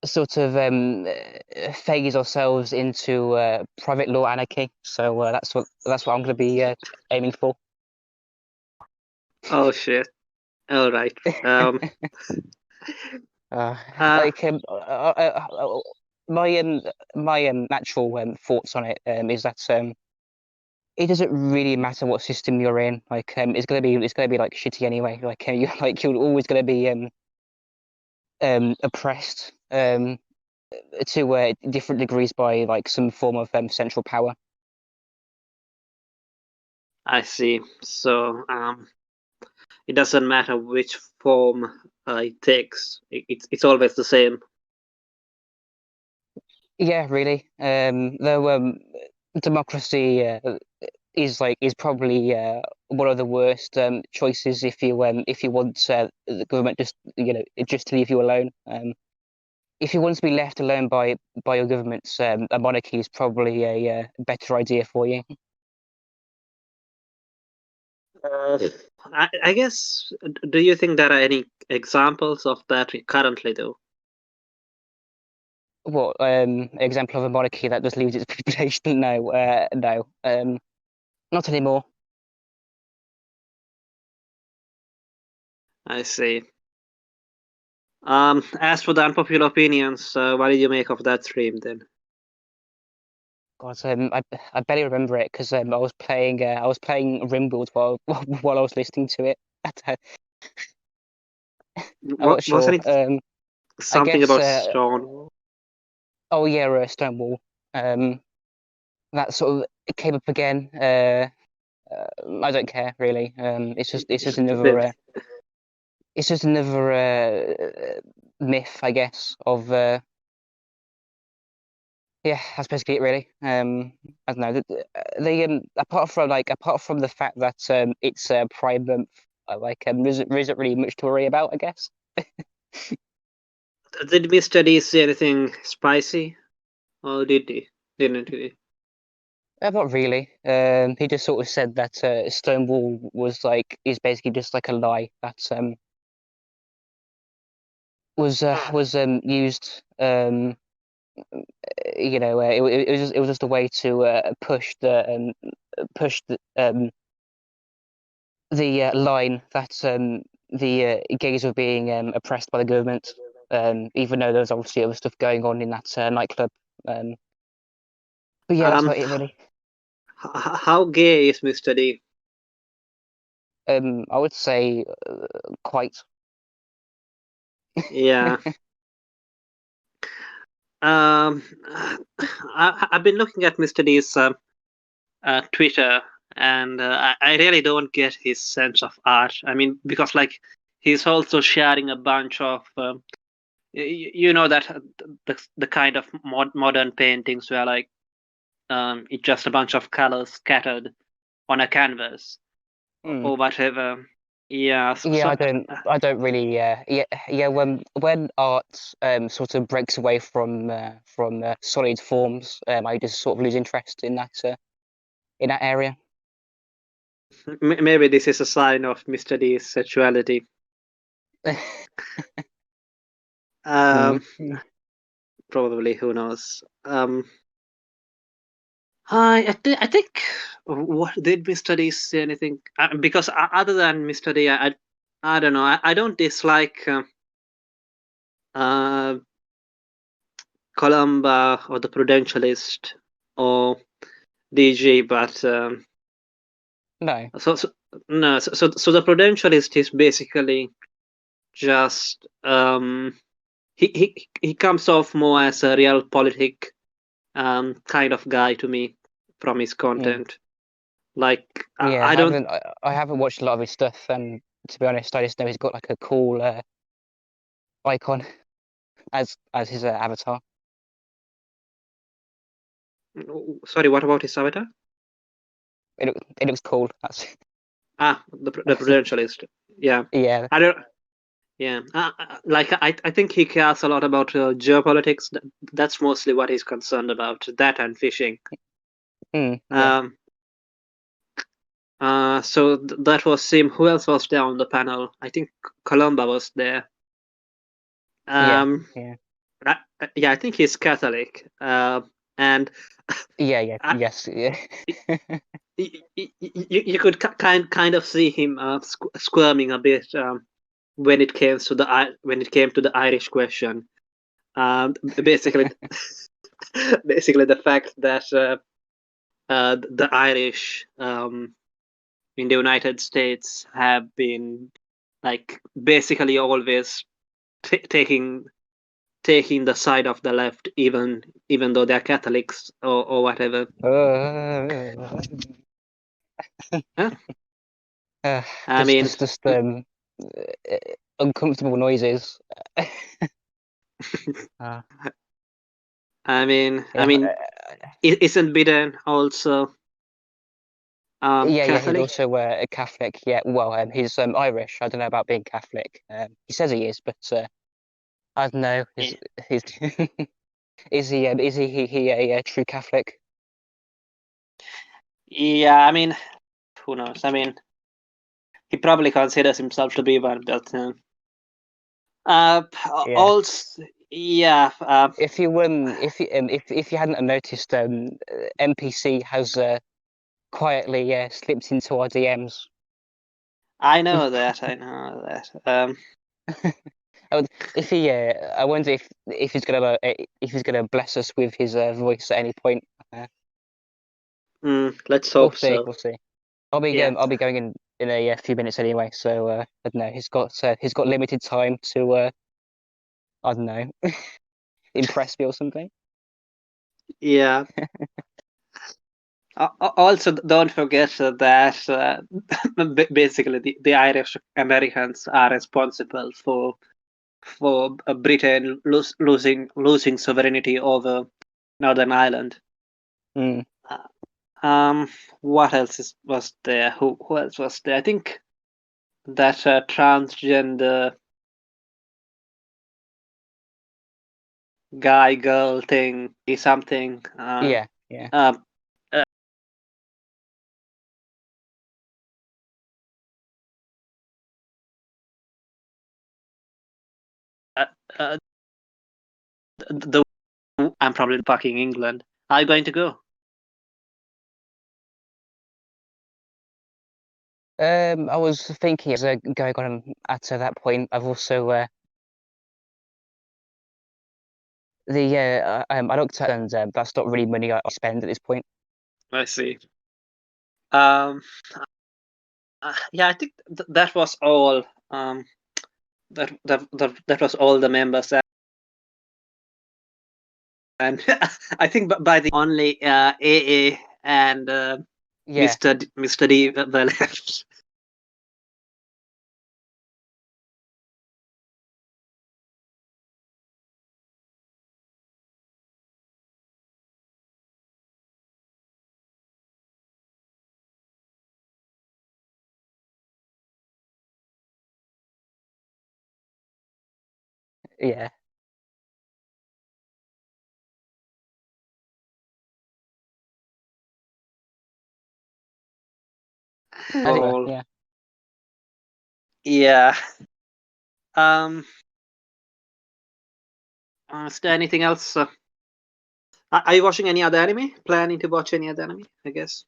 sort of phase ourselves into private law anarchy. So that's what I'm going to be aiming for. Oh shit! All right. Um, Uh, uh, like my natural thoughts on it is that it doesn't really matter what system you're in. Like it's gonna be like shitty anyway. Like you like you're always gonna be oppressed to different degrees by like some form of central power. I see. So it doesn't matter which form it takes. It's always the same. Yeah, really. Though democracy is probably one of the worst choices if you want the government just to leave you alone. If you want to be left alone by your governments, a monarchy is probably a better idea for you. Uh, I guess. Do you think there are any examples of that currently, though? What example of a monarchy that just leaves its population? No, no, not anymore. I see. As for the unpopular opinions, what did you make of that stream then? God, I barely remember it because I was playing Rimworld while while I was listening to it. I'm not Wasn't sure. it I something guess. about Stone? Oh yeah, Stonewall. Um, that sort of it came up again. I don't care really. It's just another myth, I guess. Of yeah, that's basically it really. I don't know. Apart from the fact that it's Pride Month, there isn't really much to worry about, I guess. Did Mr. D say anything spicy, or did he? Didn't he? Not really. He just sort of said that Stonewall is basically just like a lie that was used it was just a way to push the pushed the line that the gays were being oppressed by the government, even though there was obviously other stuff going on in that nightclub. But yeah, that's Um, about it really. how gay is Mr. D? I would say quite. Yeah. Um, I've been looking at Mr. D's Twitter, and I really don't get his sense of art. I mean, because like he's also sharing a bunch of you know that the kind of modern paintings where like it's just a bunch of colors scattered on a canvas Hmm. or whatever. Yeah, Yeah, I don't really. Yeah. When art sort of breaks away from solid forms, I just sort of lose interest in that area. maybe this is a sign of Mr. D's sexuality. Mm. Um, probably, who knows? I think what did Mr. D say anything? Because other than Mr. D, I don't know. I don't dislike uh, Columba or the Prudentialist or DG, but No. so no. So the Prudentialist is basically just he comes off more as a realpolitik kind of guy to me from his Mm. content. Like Yeah, I don't. I haven't watched a lot of his stuff, and to be honest, I just know he's got like a cool icon as his avatar. Sorry, what about his avatar? It looks cool. That's Ah, the Prudentialist. Yeah, yeah. I don't. Yeah, like I think he cares a lot about geopolitics. That's mostly what he's concerned about. That and fishing. Yeah. Um. So that was him. Who else was there on the panel? I think Columba was there. Yeah. Um. Yeah. Yeah, I think he's Catholic. And Yeah. Yeah. I, Yes. Yeah. you could kind of see him squirming a bit when it came to the Irish question. Basically, basically the fact that the Irish in the United States have been like basically always taking the side of the left, even though they're Catholics or whatever. Uh, Huh? uh, I mean, just uncomfortable noises. Uh, I yeah. mean, isn't Biden also Yeah. He's Catholic? also a Catholic. Yeah. Well, he's Irish. I don't know about being Catholic. He says he is, but I don't know. Yeah, His is he a true Catholic? yeah. I mean, who knows? I mean, he probably considers himself to be one, but uh, Yeah. also, yeah. If you hadn't noticed, NPC has quietly slipped into our DMs. I know that. I know that. If he, I wonder if he's gonna bless us with his voice at any point. Uh, Let's we'll hope see. so. We'll see. Yeah. I'll be going in a few minutes anyway. So I don't know. He's got limited time to I don't know, impress me or something. Yeah. Also, don't forget that basically the Irish Americans are responsible for Britain losing sovereignty over Northern Ireland. Mm. Uh, what else was there? Who else was there? I think that transgender guy girl thing is something. Yeah. Yeah. Um, uh, uh, uh, the I'm probably fucking England. Are you going to go? I was thinking as going on at that point, I've also I looked at and that's not really money I spend at this point. I see. Um, yeah, I think that was all. That was all the members, and I think by the only AA and Yeah, Mr. D were left. yeah. Anyway, All. yeah. Yeah. Um. Is there anything else? Are you watching any other anime? Planning to watch any other anime? I guess.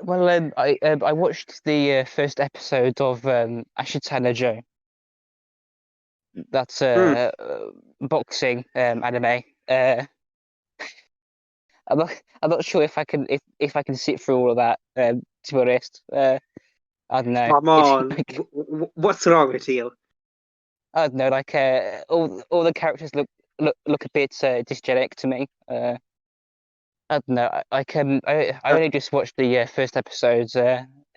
Well, I watched the first episode of Ashitana Joe. That's Hmm. boxing anime. I'm not sure if I can if I can sit through all of that. To be honest, I don't know. Come It's on. like What's wrong with you? I don't know. Like all the characters look a bit dysgenic to me. I don't know. I can I Uh, only just watched the first episodes.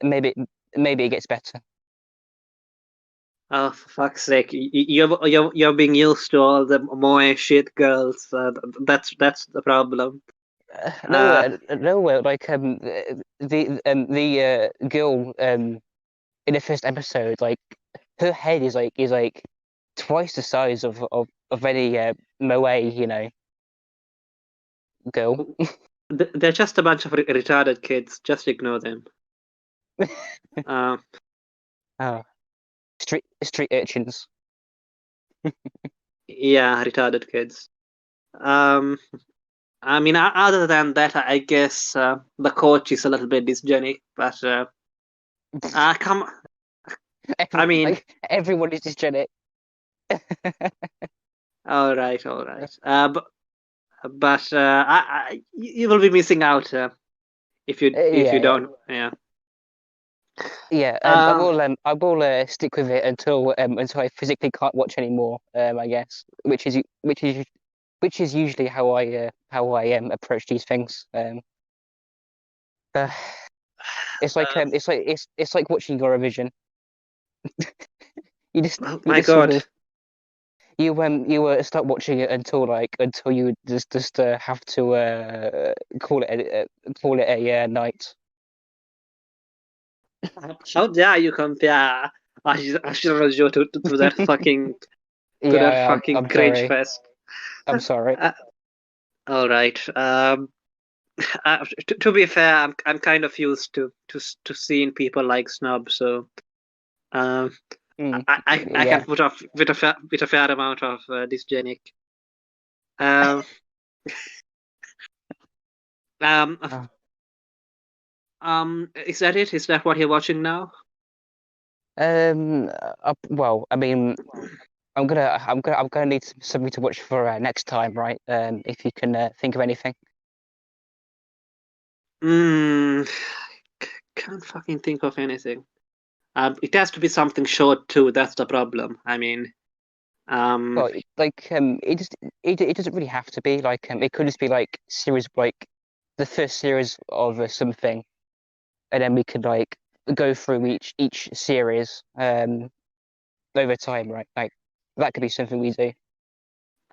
Maybe maybe it gets better. Oh, for fuck's sake! You're being used to all the moe shit girls. That's the problem. No, Uh, no, like the girl in the first episode, like her head is like twice the size of any moe, you know, girl. they're just a bunch of retarded kids. Just ignore them. Uh, Oh, street urchins. yeah, retarded kids. Um, I mean, other than that, I guess the coach is a little bit dysgenic, but come. I mean, Everyone is dysgenic. all right. But you will be missing out if you Yeah, don't. Yeah. yeah. Um. I will stick with it until I physically can't watch anymore. I guess, which is usually how I approach these things. Uh, Uh, it's like watching Eurovision. oh You my just sort God. of you start watching it until you just have to call it a night. How dare you compare Ashura to that Yeah, fucking cringe fest? I'm sorry. Uh, all right. To be fair, I'm kind of used to seeing people like Snob, so um, Mm, I can yeah. put off with a fair amount of dysgenic. Um, um, Uh, is that it? Is that what you're watching now? well, I mean, I'm gonna need something to watch for next time, right? If you can think of anything. Hmm, can't fucking think of anything. It has to be something short too. That's the problem. I mean, um, Well, it doesn't really have to be like it could just be like series like the first series of something, and then we could like go through each series over time, right? Like that could be something we do.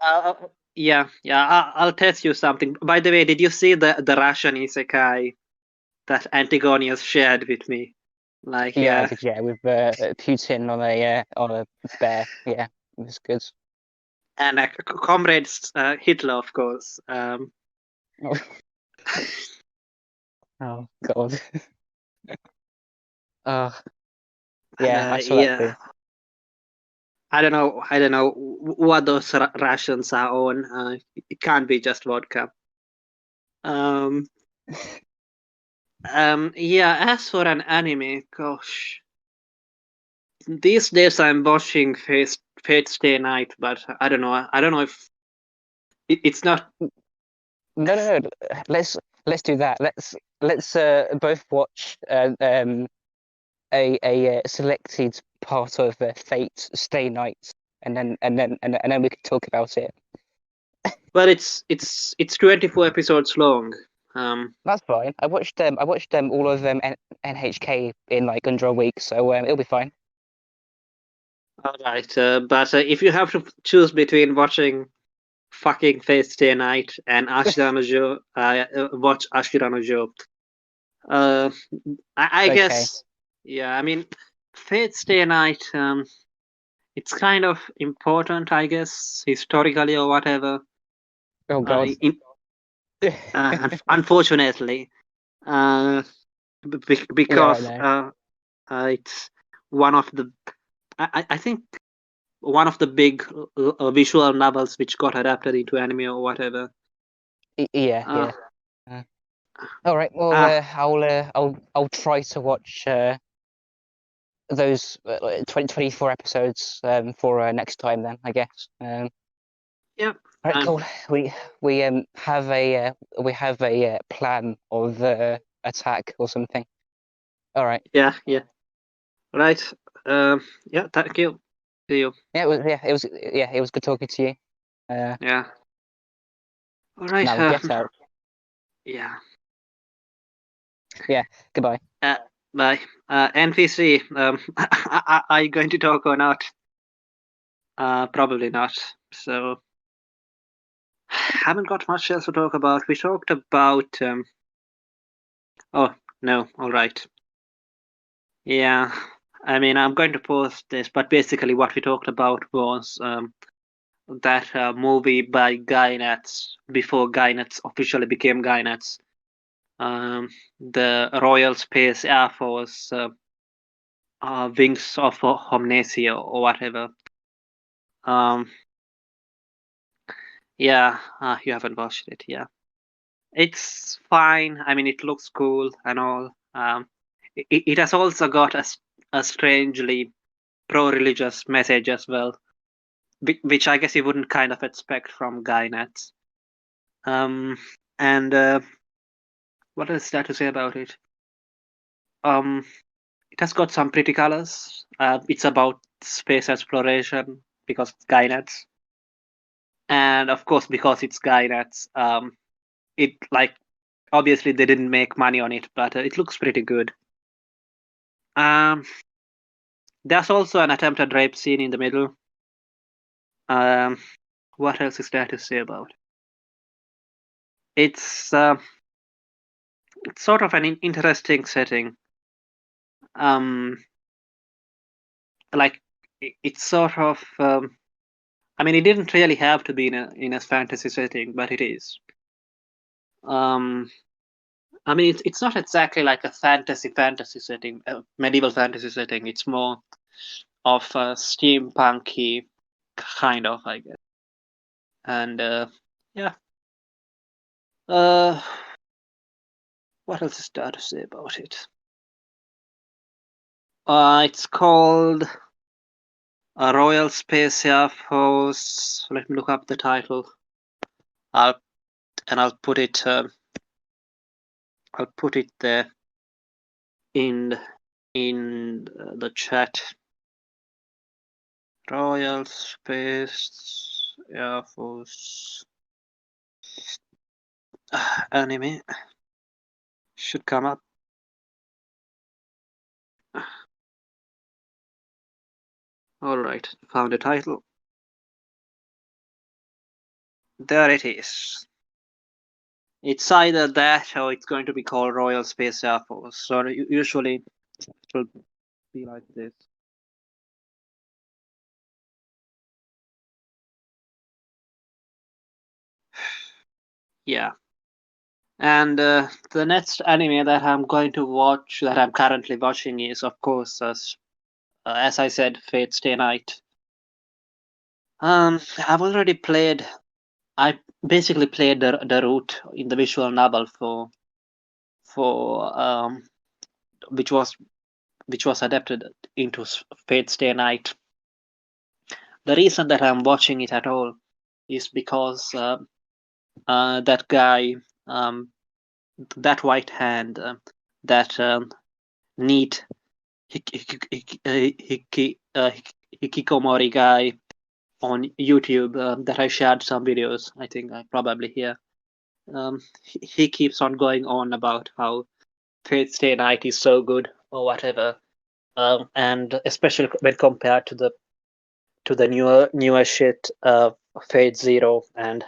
uh, yeah. I'll test you something. By the way, did you see the Russian isekai that Antigonius shared with me? Like, Yeah, I did. Yeah, with Putin on a bear. Yeah, it was good. and comrades Hitler, of course. Oh God. Uh, And yeah, I saw that too. yeah, I don't know what those rations are on. It can't be just vodka. Um, Yeah, as for an anime, gosh, these days I'm watching Fate Stay Night, but I don't know. I don't know if it's not. No, no, no. Let's do that. Let's both watch a selected part of Fate Stay Night, and then we can talk about it. Well, it's 24 episodes long. That's fine. I watched all of NHK in like under a week, so it'll be fine. All right, but if you have to choose between watching fucking Fate Stay Night and Ashira no Jo, watch Ashira no Jo. Uh, I Okay. guess, yeah. I mean, Fate Stay Night. It's kind of important, I guess, historically or whatever. Oh Uh, God. in, Unfortunately, uh, Yeah, I because know. it's one of the. I think one of the big visual novels which got adapted into anime or whatever. Yeah, Uh, yeah. Uh, all right. Well, uh, I'll try to watch those 24 episodes for next time then, I guess. yeah. All right, Um, cool. We have a plan of attack or something. All right. yeah. Right. Yeah. Thank you. See you. It was good talking to you. Uh, Yeah. All right. Now get out. Yeah. Yeah. Goodbye. Uh, Bye. NPC. Are you going to talk or not? Probably not. So, haven't got much else to talk about. We talked about. Oh no. All right. Yeah. I mean, I'm going to post this, but basically, what we talked about was that movie by Gynets before Gynets officially became Gynets. The Royal Space Air Force Wings of Omnesia or whatever. Um, yeah, you haven't watched it, yeah. It's fine. I mean, it looks cool and all. It has also got a strangely pro-religious message as well, which I guess you wouldn't kind of expect from Gynets. Um, and what else is there to say about it? Um, it has got some pretty colors. It's about space exploration because it's Gynets, and of course because it's Gynets, it like obviously they didn't make money on it, but it looks pretty good. Um, there's also an attempted rape scene in the middle. Um, what else is there to say about it? It's sort of an interesting setting. Um, like it's sort of. I mean, it didn't really have to be in a fantasy setting, but it is. Um, I mean, it's not exactly like a fantasy setting, a medieval fantasy setting. It's more of a steampunky kind of, I guess. And yeah, uh, what else is there to say about it? It's called a Royal Space Air Force. Let me look up the title. I'll I'll put it. I'll put it there in the chat. Royal Space Air Force anime should come up. All right, found the title. There it is. It's either that or it's going to be called Royal Space Air Force. So usually it will be like this. Yeah. And the next anime that I'm going to watch, that I'm currently watching, is of course, as I said, Fate Stay Night. I've already played. I basically played the route in the visual novel for which was adapted into Fate Stay Night. The reason that I'm watching it at all is because that guy, that white hand, that neat hikikomori guy on YouTube that I shared some videos. I think I probably here. He keeps on going on about how Fate Stay Night is so good or whatever, and especially when compared to the newer shit, Fate Zero, and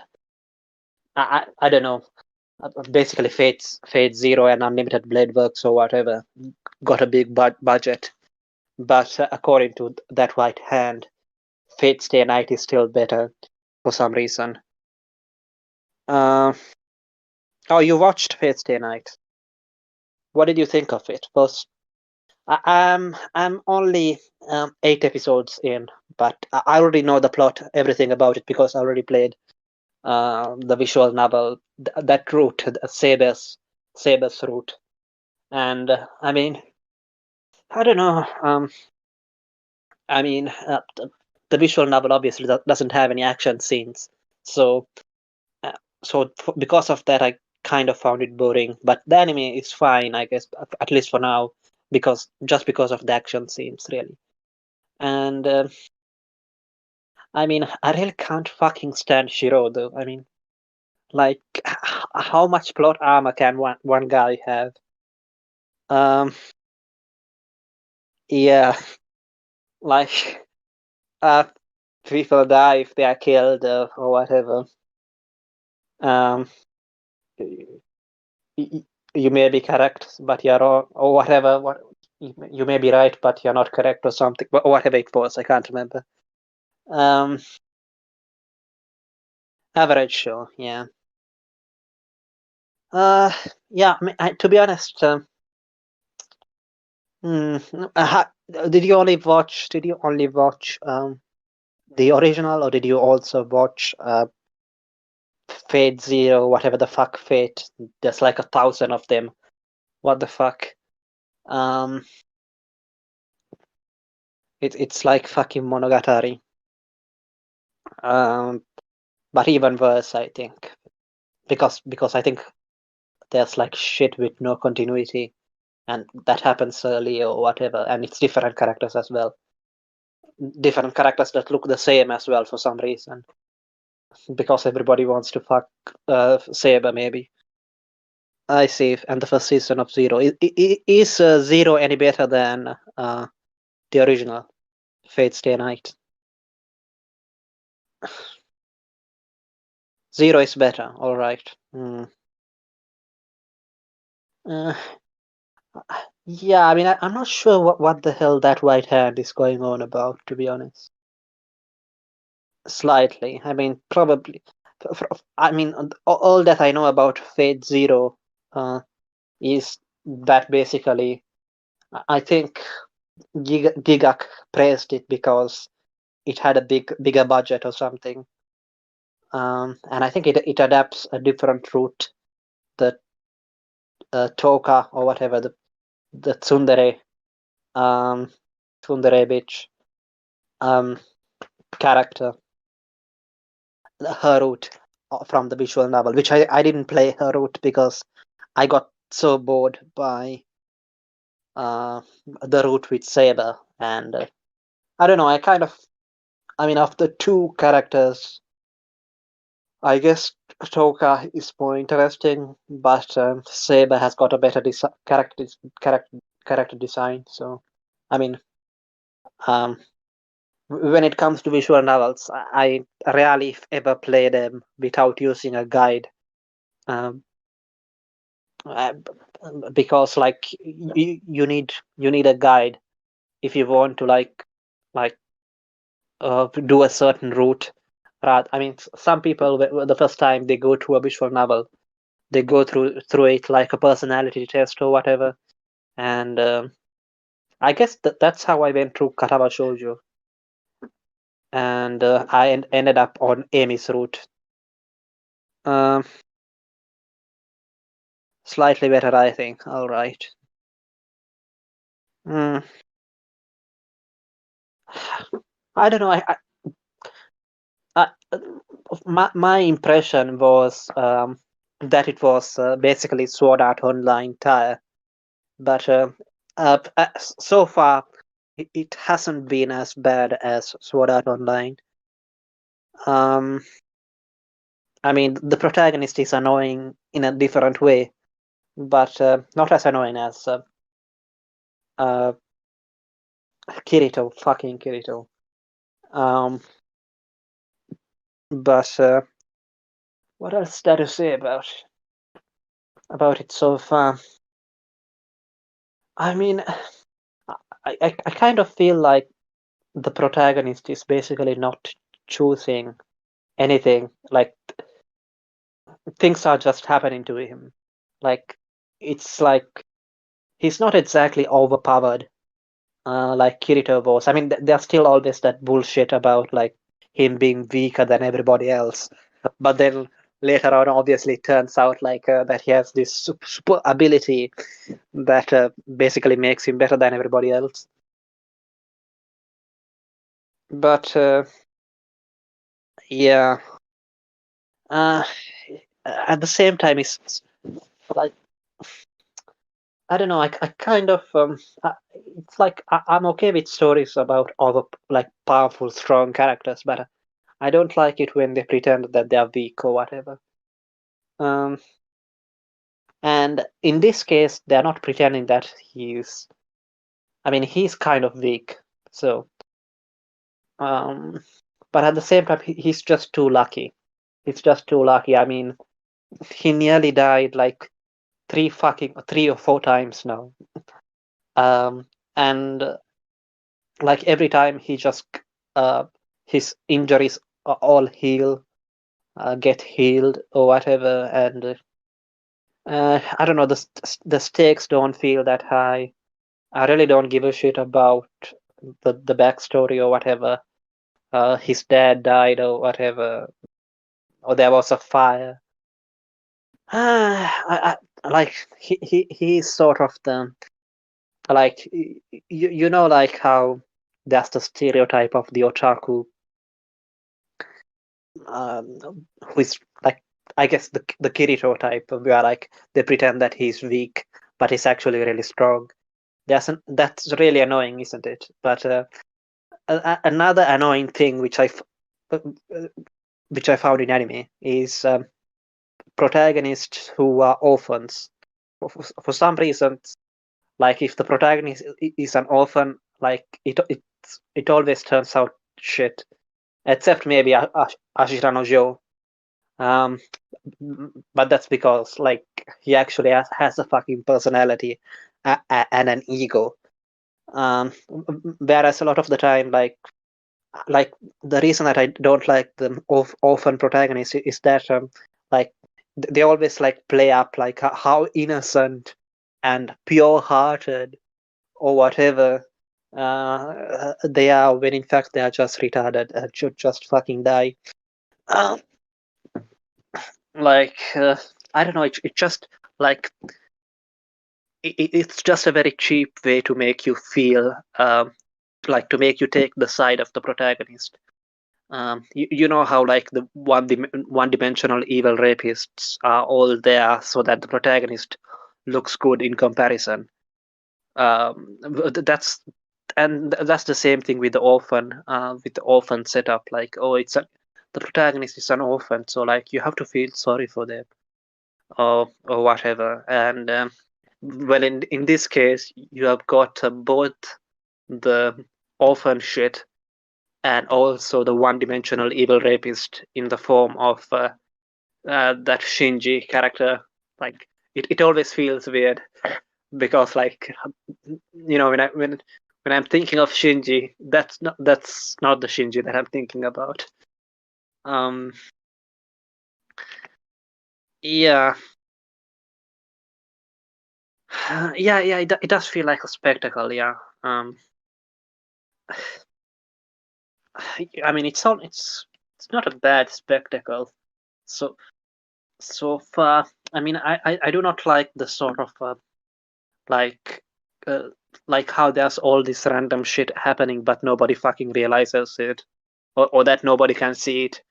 I don't know. Basically, Fate Zero and Unlimited Blade Works or whatever got a big budget, but according to that white hand, Fate Stay Night is still better for some reason. Oh, you watched Fate Stay Night. What did you think of it? First, I'm only 8 episodes in, but I already know the plot, everything about it because I already played the visual novel, that route, Saber's route, and I mean, I don't know. I mean, the visual novel obviously doesn't have any action scenes, so uh, because of that, I kind of found it boring. But the anime is fine, I guess, at least for now, because of the action scenes, really. And I mean, I really can't fucking stand Shiro, though. I mean, like, how much plot armor can one guy have? Um, yeah, like, uh, people die if they are killed or whatever. Um, you may be correct, but you're wrong, or whatever. What you may be right, but you're not correct, or something. Whatever it was, I can't remember. Um, Average show, yeah. Uh, yeah. To be honest, did you only watch? The original, or did you also watch Fate Zero, whatever the fuck Fate? There's like 1,000 of them. What the fuck? Um, it's like fucking Monogatari. But even worse, I think, because I think there's like shit with no continuity, and that happens early or whatever, and it's different characters as well, different characters that look the same as well for some reason, because everybody wants to fuck Saber maybe. I see. And the first season of Zero is Zero any better than the original Fate Stay Night? Zero is better. All right. Uh, yeah, I mean, I'm not sure what the hell that white hand is going on about, to be honest. Slightly. I mean, probably. I mean, all that I know about Fate Zero is that basically, I think Gigak praised it because it had a bigger budget or something. And I think it adapts a different route. The Toka or whatever, the Tsundere, um, Tsundere bitch, character, her route from the visual novel, which I didn't play her route because I got so bored by the route with Saber, and I don't know. I mean, of the two characters, I guess Toka is more interesting, but Saber has got a better character design. So, I mean, um, when it comes to visual novels, I rarely ever play them without using a guide, um, uh, because like you need a guide if you want to like do a certain route. I mean, some people the first time they go to a visual novel, they go through it like a personality test or whatever, and I guess that's how I went through Katawa Shoujo, and I ended up on Amy's route. Um, Slightly better, I think. All right. Mm. I don't know. I, my impression was that it was basically Sword Art Online tire, but so far it hasn't been as bad as Sword Art Online. Um, I mean, the protagonist is annoying in a different way, but not as annoying as uh, Kirito, fucking Kirito. Um, but what else did to say about it so far? I mean, I kind of feel like the protagonist is basically not choosing anything. Like things are just happening to him. Like it's like he's not exactly overpowered like Kirito was. I mean, there's still always that bullshit about like him being weaker than everybody else. But then later on, obviously, it turns out like that he has this super ability that basically makes him better than everybody else. But yeah, uh, at the same time, it's like I don't know. I kind of it's like I'm okay with stories about other like powerful, strong characters, but I don't like it when they pretend that they are weak or whatever. Um, and in this case, they're not pretending that he's. I mean, he's kind of weak. So, um, but at the same time, he's just too lucky. He's just too lucky. I mean, he nearly died like three or four times now. Um, and like every time he just uh his injuries all heal, get healed or whatever, and I don't know, the stakes don't feel that high. I really don't give a shit about the backstory or whatever. His dad died or whatever, or there was a fire. Like he's sort of the like you know like how that's the stereotype of the otaku, who is like I guess the Kirito type, where like they pretend that he's weak but he's actually really strong. That's really annoying, isn't it? But another annoying thing uh, which I found in anime is protagonists who are orphans. For some reason, like if the protagonist is an orphan, like it always turns out shit. Except maybe Ashira no Jo. Um, but that's because like he actually has a fucking personality and an ego. Whereas a lot of the time, like the reason that I don't like the orphan protagonist is that like they always like play up like how innocent and pure-hearted or whatever they are, when in fact they are just retarded and should just fucking die. Um, like I don't know, it just like it's just a very cheap way to make you feel like to make you take the side of the protagonist. You know how like the one-dimensional evil rapists are all there so that the protagonist looks good in comparison. That's and that's the same thing with the orphan setup. Like, oh, the protagonist is an orphan, so like you have to feel sorry for them or whatever. And well, in this case, you have got both the orphan shit and also the one-dimensional evil rapist in the form of that Shinji character. Like it always feels weird because like when I'm thinking of Shinji, that's not the Shinji that I'm thinking about. Um, yeah, yeah, it does feel like a spectacle. Yeah. Um, I mean, it's not a bad spectacle. So so far. I mean, I do not like the sort of like uh, like how there's all this random shit happening, but nobody fucking realizes it, or that nobody can see it.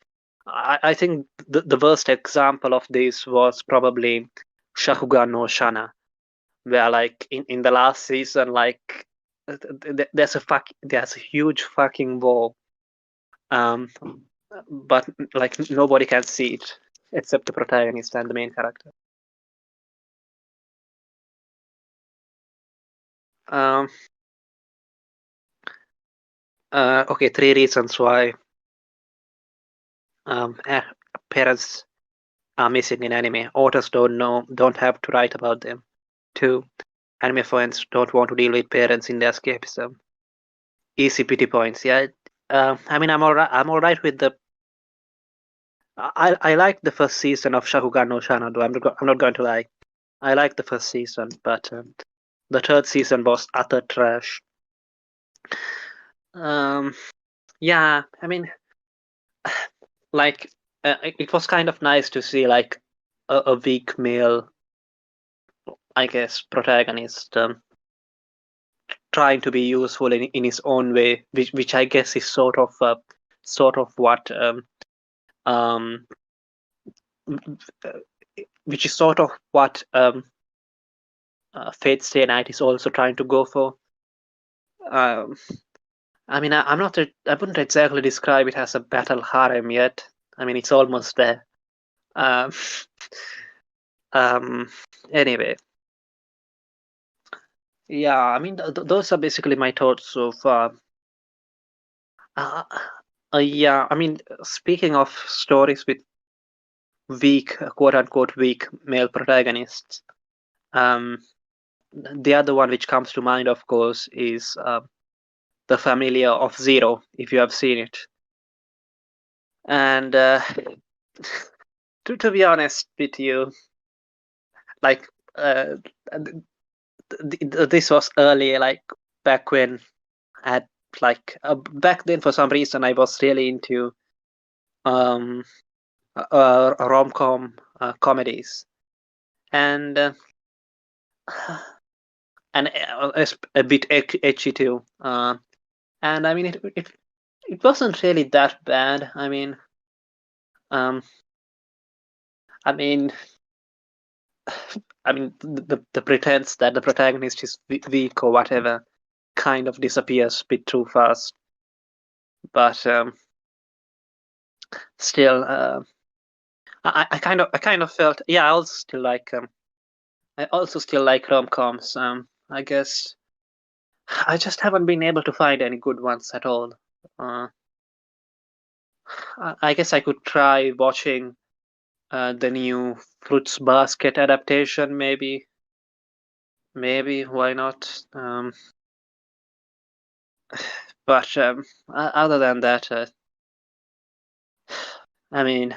I think the worst example of this was probably Shakugan no Shana, where like in the last season, like there's a huge fucking war, um, but like nobody can see it except the protagonist and the main character. Um, okay, three reasons why um, eh, parents are missing in anime. Authors don't know, don't have to write about them. Two, anime fans don't want to deal with parents in their escapism. Easy pity points. Yeah, I mean, I'm alright. I'm alright with the. I like the first season of Shakugan no Shana. Though I'm not going to lie. I like the first season, but the third season was utter trash. Um, yeah, I mean, like it was kind of nice to see like a weak male, I guess, protagonist trying to be useful in his own way, which I guess is sort of what um which is sort of what Fate Stay Night is also trying to go for. Um, I mean, I'm not. I wouldn't exactly describe it as a battle harem yet. I mean, it's almost there. Um, um, anyway, yeah. I mean, those are basically my thoughts so far. Uh, yeah. I mean, speaking of stories with weak, quote unquote, weak male protagonists, um, the other one which comes to mind, of course, is the Familia of Zero, if you have seen it. And to be honest with you, like this was early, like back when I had back then for some reason I was really into um rom-com comedies and and a bit etchy too. And I mean it wasn't really that bad. Um, I mean, the pretense that the protagonist is weak or whatever kind of disappears a bit too fast. But still, I kind of felt yeah. I also still like rom-coms. I guess I just haven't been able to find any good ones at all. Uh, I guess I could try watching the new Fruits Basket adaptation, maybe. Maybe why not? But other than that, I mean,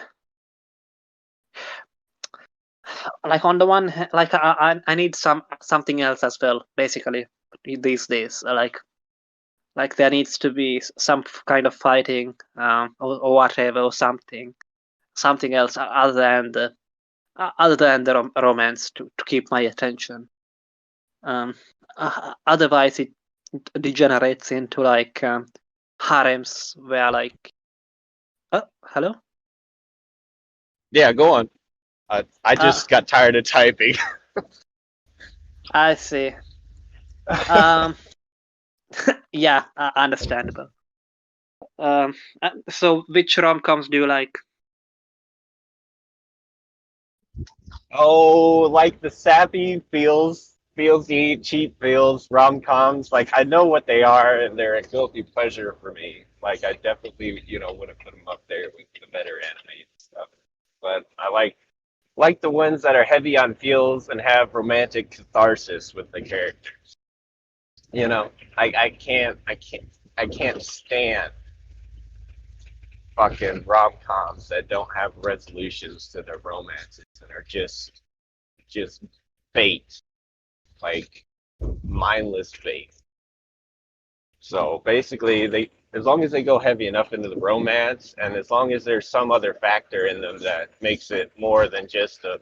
like on the one, like I need something else as well. Basically, these days, like there needs to be some kind of fighting, or whatever, or something else other than the romance to keep my attention. Um, otherwise, it degenerates into like harems where like, oh, hello. Yeah, go on. I Uh, just got tired of typing. I see. Um, yeah, understandable. So which rom-coms do you like? Oh, like the sappy feelsy, cheap feels, rom-coms. Like I know what they are, and they're a guilty pleasure for me. Like I definitely, would have put them up there with the better anime and stuff. But I like the ones that are heavy on feels and have romantic catharsis with the characters. I can't stand fucking rom-coms that don't have resolutions to their romances and are just bait, like mindless bait. So basically, they as long as they go heavy enough into the romance, and as long as there's some other factor in them that makes it more than just a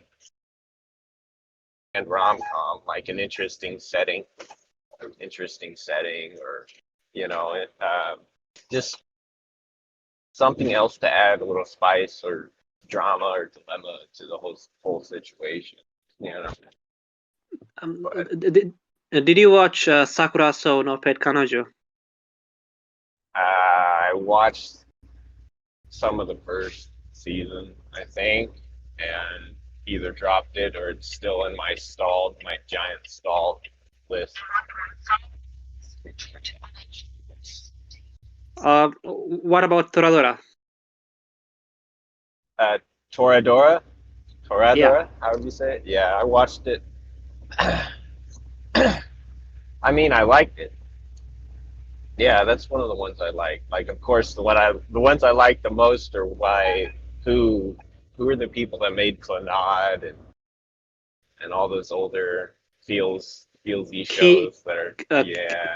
rom-com, like an interesting setting, or just something else to add a little spice or drama or dilemma to the whole situation. You know, but Did you watch Sakura So no Pet Kanojo? I watched some of the first season, I think, and either dropped it or it's still in my giant stalled list. What about Toradora? Uh, Toradora, Yeah. Toradora, how would you say it? Yeah, I watched it. I mean, I liked it. Yeah, that's one of the ones I like. Like, of course, the ones I like the most are who who are the people that made Clannad and all those older feelsy Key, shows that are, uh, yeah.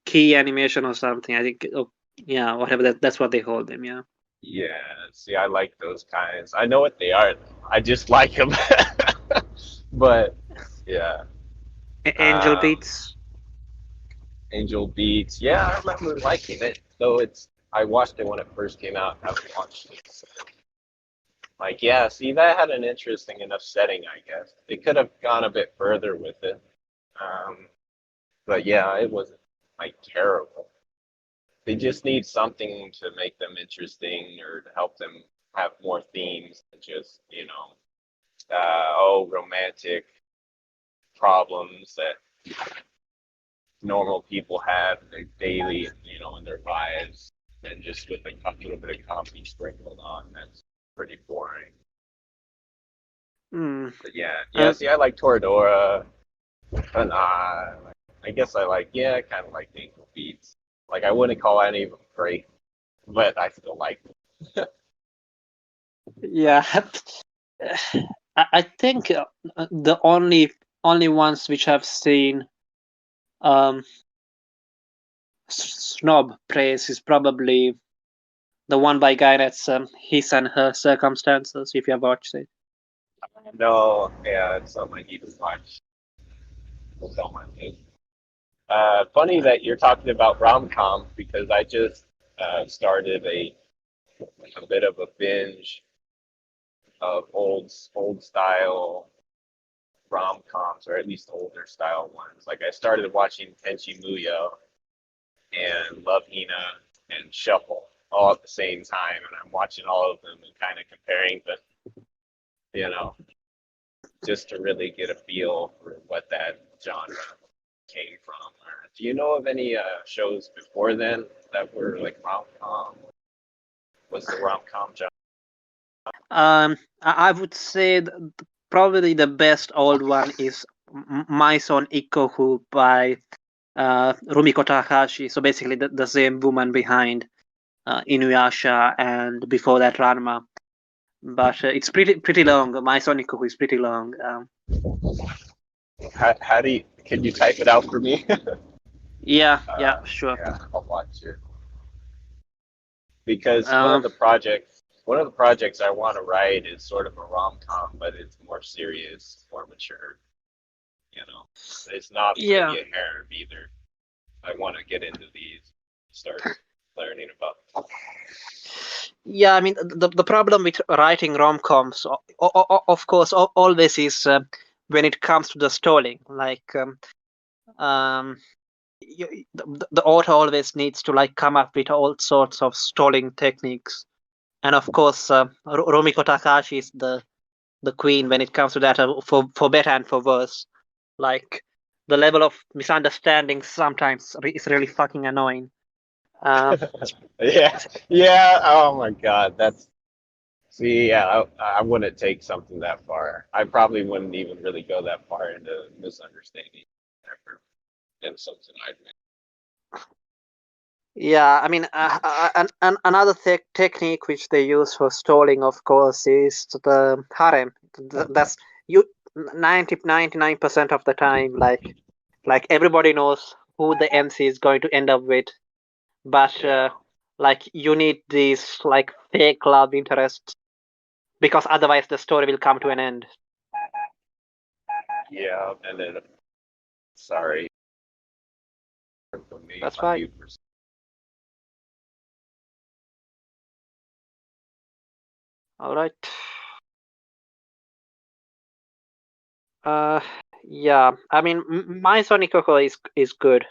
key animation or something. I think. Oh, yeah, whatever. That's what they call them. Yeah. Yeah, see, I like those kinds. I know what they are. I just like them. But yeah, Angel um, Beats. Angel Beats. Yeah, I remember liking it. Though I watched it when it first came out. I haven't watched it. So, like, yeah, see, that had an interesting enough setting, I guess. They could have gone a bit further with it. Um, but yeah, it wasn't like terrible. They just need something to make them interesting or to help them have more themes than just, romantic problems that normal people have in their daily, in their lives, and just with a little bit of comedy sprinkled on. That's pretty boring. Mm. But yeah, Uh, see, I like Toradora, and I guess I kind of like Angel Beats. Like, I wouldn't call any of them great, but I still like them. yeah. I think the only ones which I've seen um snob praise is probably the one by guy that's His and Her Circumstances. If you have watched it. No, yeah, it's something I need to watch. It's on my list. Funny that you're talking about rom-com because I just started a bit of a binge of old style rom-coms, or at least older style ones. Like, I started watching Tenchi Muyo and Love Hina and Shuffle all at the same time, and I'm watching all of them and kind of comparing them, you know, just to really get a feel for what that genre came from. Do you know of any shows before then that were like rom-com? Was the rom-com genre? I would say probably the best old one is My Son Ikoku by Rumiko Takahashi. So basically, the same woman behind Inuyasha and before that Ranma. But it's pretty long. My Son Ikoku is pretty long. How do you, can you type it out for me? Yeah, sure. Yeah, I'll watch it. Because Um, one of the projects I want to write is sort of a rom-com, but it's more serious, more mature. You know, it's not going to yeah, be a harem either. I want to get into these, start learning about them. yeah. I mean, the problem with writing rom-coms, of course, always is when it comes to the stalling. Like, um, the author always needs to like come up with all sorts of stalling techniques. And of course, Rumiko Takahashi is the queen when it comes to that, for better and for worse. Like, the level of misunderstanding sometimes is really fucking annoying. Uh, Yeah, yeah. Oh my God, that's see. Yeah, I wouldn't take something that far. I probably wouldn't even really go that far into misunderstanding and something I'd make. yeah, I mean, another technique which they use for stalling, of course, is the harem. That's you 99% of the time. Like everybody knows who the MC is going to end up with, but Yeah. like you need these like fake love interests because otherwise the story will come to an end. Yeah, and then sorry for me That's on fine. mute for All right. Uh, yeah. I mean, my Sonic Coco is good.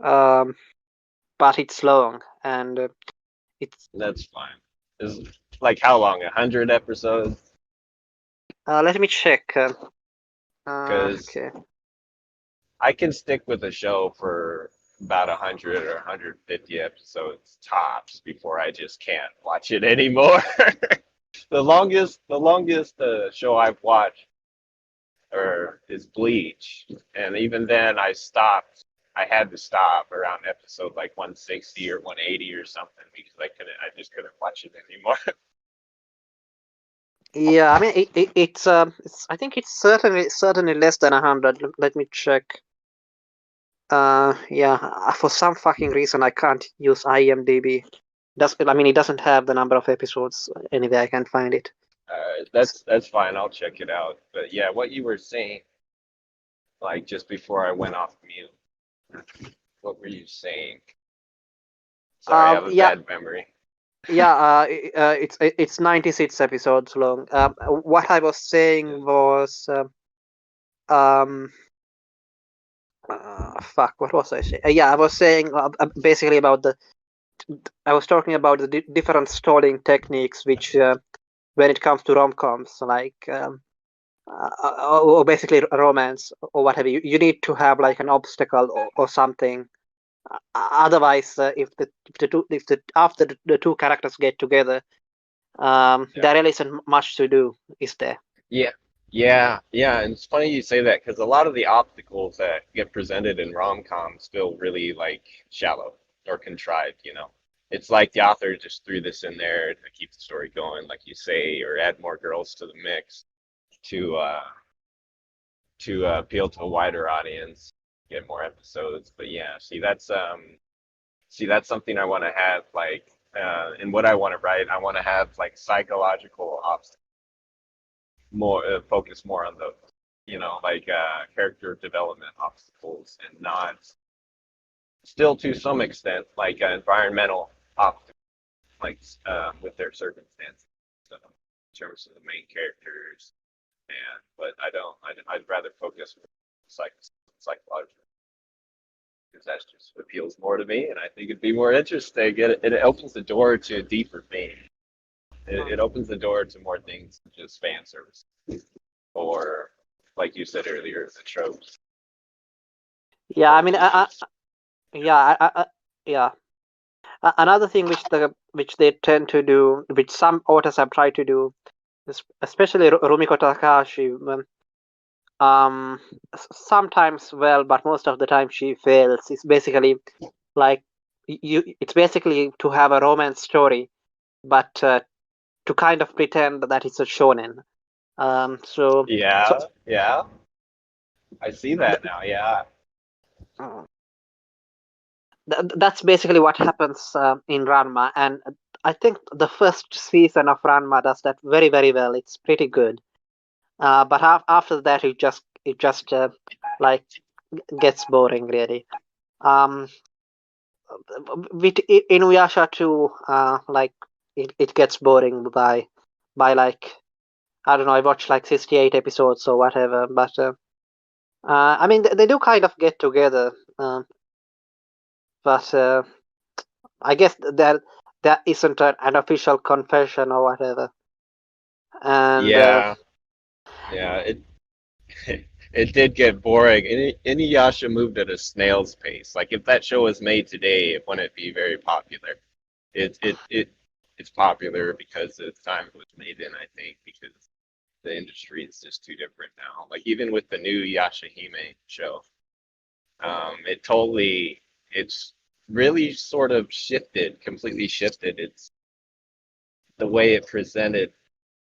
Um, but it's long and it's. that's fine. Is like how long? 100 episodes? Let me check. Because Okay. I can stick with a show for about 100 or 150 episodes tops before I just can't watch it anymore. The longest show I've watched or is Bleach, and even then I stopped. I had to stop around episode like 160 or 180 or something because I just couldn't watch it anymore. Yeah, I mean it's I think it's certainly less than 100. Let me check. Yeah, for some fucking reason I can't use IMDb. I mean it doesn't have the number of episodes anyway. I can't find it. That's fine. I'll check it out. But yeah, what you were saying, like just before I went off mute, what were you saying? Sorry, I have a Yeah, bad memory. yeah. It's 96 episodes long. What I was Yeah. saying was um fuck. What was I saying? Yeah, I was saying basically about the. I was talking about the different stalling techniques, which when it comes to rom-coms, like or basically romance or whatever, you need to have like an obstacle or something. Otherwise, if the after the two characters get together, Yeah. there really isn't much to do, is there? Yeah, yeah, and it's funny you say that because a lot of the obstacles that get presented in rom-coms feel really like shallow or contrived, you know. It's like the author just threw this in there to keep the story going, like you say, or add more girls to the mix to appeal to a wider audience, get more episodes. But yeah, see that's something I want to have like in what I want to write. I want to have like psychological obstacles more focus more on the like character development obstacles and not still to some extent like environmental obstacles like with their circumstances in terms of the main characters and but I don't I'd rather focus on psych psychological because that just appeals more to me and I think it'd be more interesting it opens the door to deeper themes it opens the door to more things than just fan service or like you said earlier, the tropes, Yeah, I or mean, cliches. yeah, yeah. Another thing which they tend to do, which some authors have tried to do, especially Rumiko Takahashi, um, sometimes well, but most of the time she fails. It's basically like it's basically to have a romance story, but to kind of pretend that it's a shonen. So so Yeah, yeah, I see that now. Yeah, uh, that's basically what happens in Ranma, and I think the first season of Ranma does that very very well. It's pretty good. But after that, it just like gets boring really. Um, with Inuyasha too, like it gets boring by like I don't know. I watched like 68 episodes or whatever, but I mean they do kind of get together, but I guess there isn't an official confession or whatever, and yeah, yeah. It did get boring. Inuyasha moved at a snail's pace. Like if that show was made today, it wouldn't be very popular. It's popular because of the time it was made in, I think, because the industry is just too different now. Like even with the new Yashahime show, it's really sort of shifted, completely shifted. It's the way it presented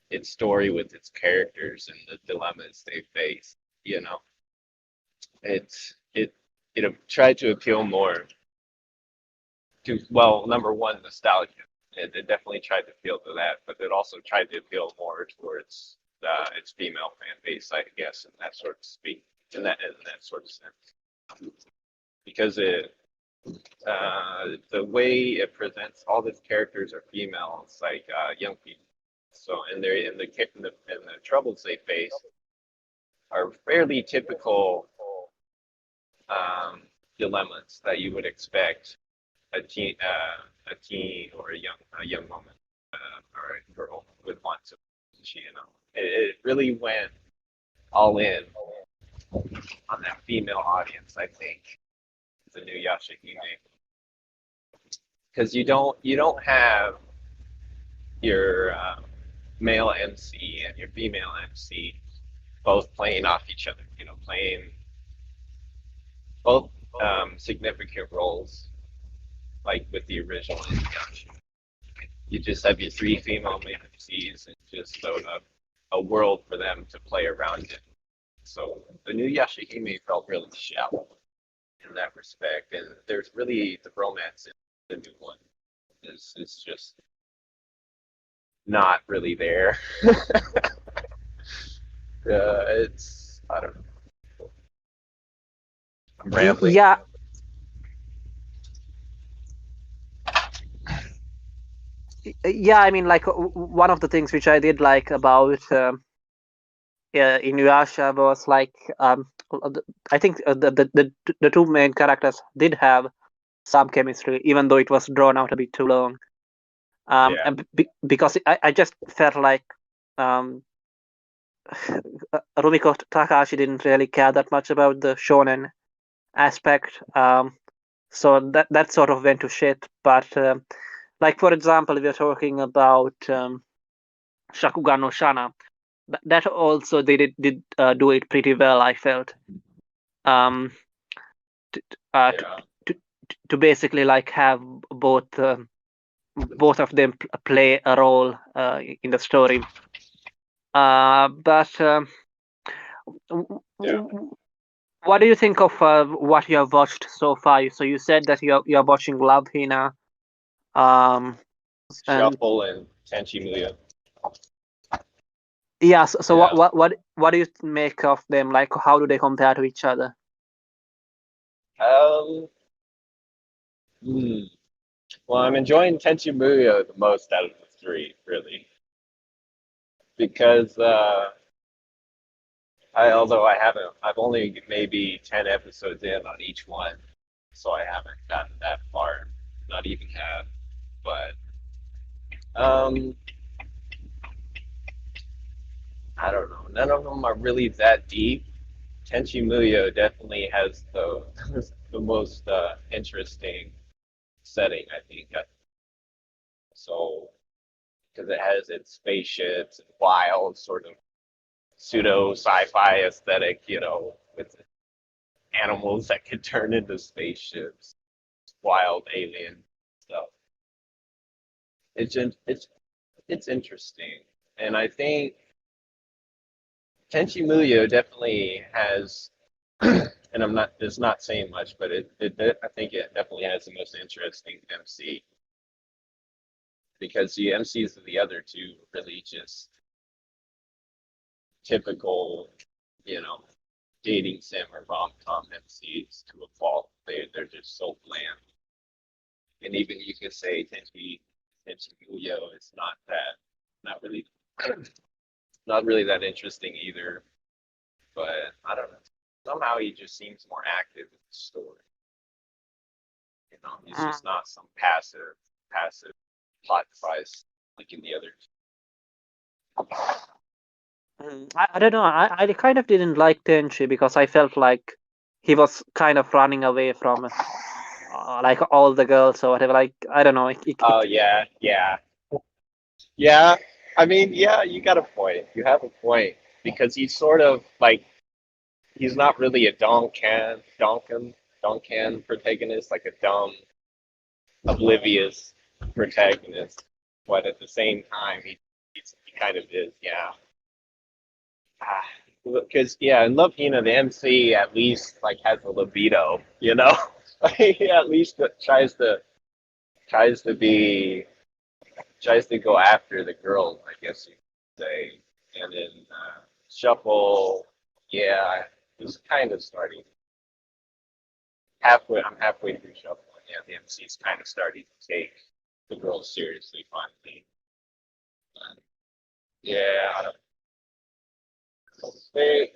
its story with its characters and the dilemmas they face. You know, it's it tried to appeal more to well, number one, nostalgia. It definitely tried to appeal to that, but it also tried to appeal more towards its female fan base, I guess, in that sort of sort of sense, because the way it presents all these characters are females, like young people. So, and they're in the troubles they face are fairly typical dilemmas that you would expect a teen or a young woman or a girl would want to. It really went all in on that female audience, I think, the new Yashahime, because you don't have your male MC and your female MC both playing off each other, playing both significant roles, like with the original Inuyasha. You just have your three female main MCs and just a world for them to play around in. So the new Yashahime felt really shallow in that respect, and there's really the romance in the new one is just not really there. It's I don't know. I'm rambling. Yeah, yeah. I mean, like one of the things which I did like about Inuyasha was like I think the two main characters did have some chemistry, even though it was drawn out a bit too long. Yeah, And because I just felt like um, Rumiko Takahashi didn't really care that much about the shonen aspect. So that sort of went to shit. But like for example, we are talking about Shakugan no Shana. That also they did do it pretty well. I felt um, to, yeah, to to basically like have both of them play a role in the story. But yeah. what do you think of what you have watched so far? So you said that you're watching Love Hina, um, and Shuffle and Tenchi Muyo. yeah. So Yeah. what do you make of them? Like, how do they compare to each other? Um. Well, I'm enjoying Tenchi Muyo the most out of the three, really, because although I've only maybe 10 episodes in on each one, so I haven't gotten that far, not even half. But um, I don't know. None of them are really that deep. Tenchi Muyo definitely has the the most interesting setting, I think. So, because it has its spaceships and wild sort of pseudo sci-fi aesthetic, with animals that can turn into spaceships, wild alien stuff. It's interesting, and I think Tenchi Muyo definitely has, and I'm not it's not saying much, but I think it definitely has the most interesting MC, because the MCs of the other two really just typical, you know, dating sim or rom-com MCs to a fault. They're just so bland. And even you could say Tenchi Muyo is not really not really that interesting either. But I don't know. Somehow he just seems more active in the story. He's Mm. just not some passive plot device like in the others. I don't know. I kind of didn't like Tenchi because I felt like he was kind of running away from like all the girls or whatever. Like I don't know. Oh yeah, yeah, yeah. I mean, yeah, you got a point. You have a point, because he's sort of like, he's not really a Donkan protagonist, like a dumb, oblivious protagonist. But at the same time, he kind of is, yeah. Because yeah, in Love Hina, the MC at least like has a libido, he at least tries to be tries to go after the girl, I guess you could say. and then Shuffle, yeah, it was kind of starting halfway. I'm halfway through Shuffle, and yeah, the MC's kind of starting to take the girls seriously finally. Yeah, I don't, they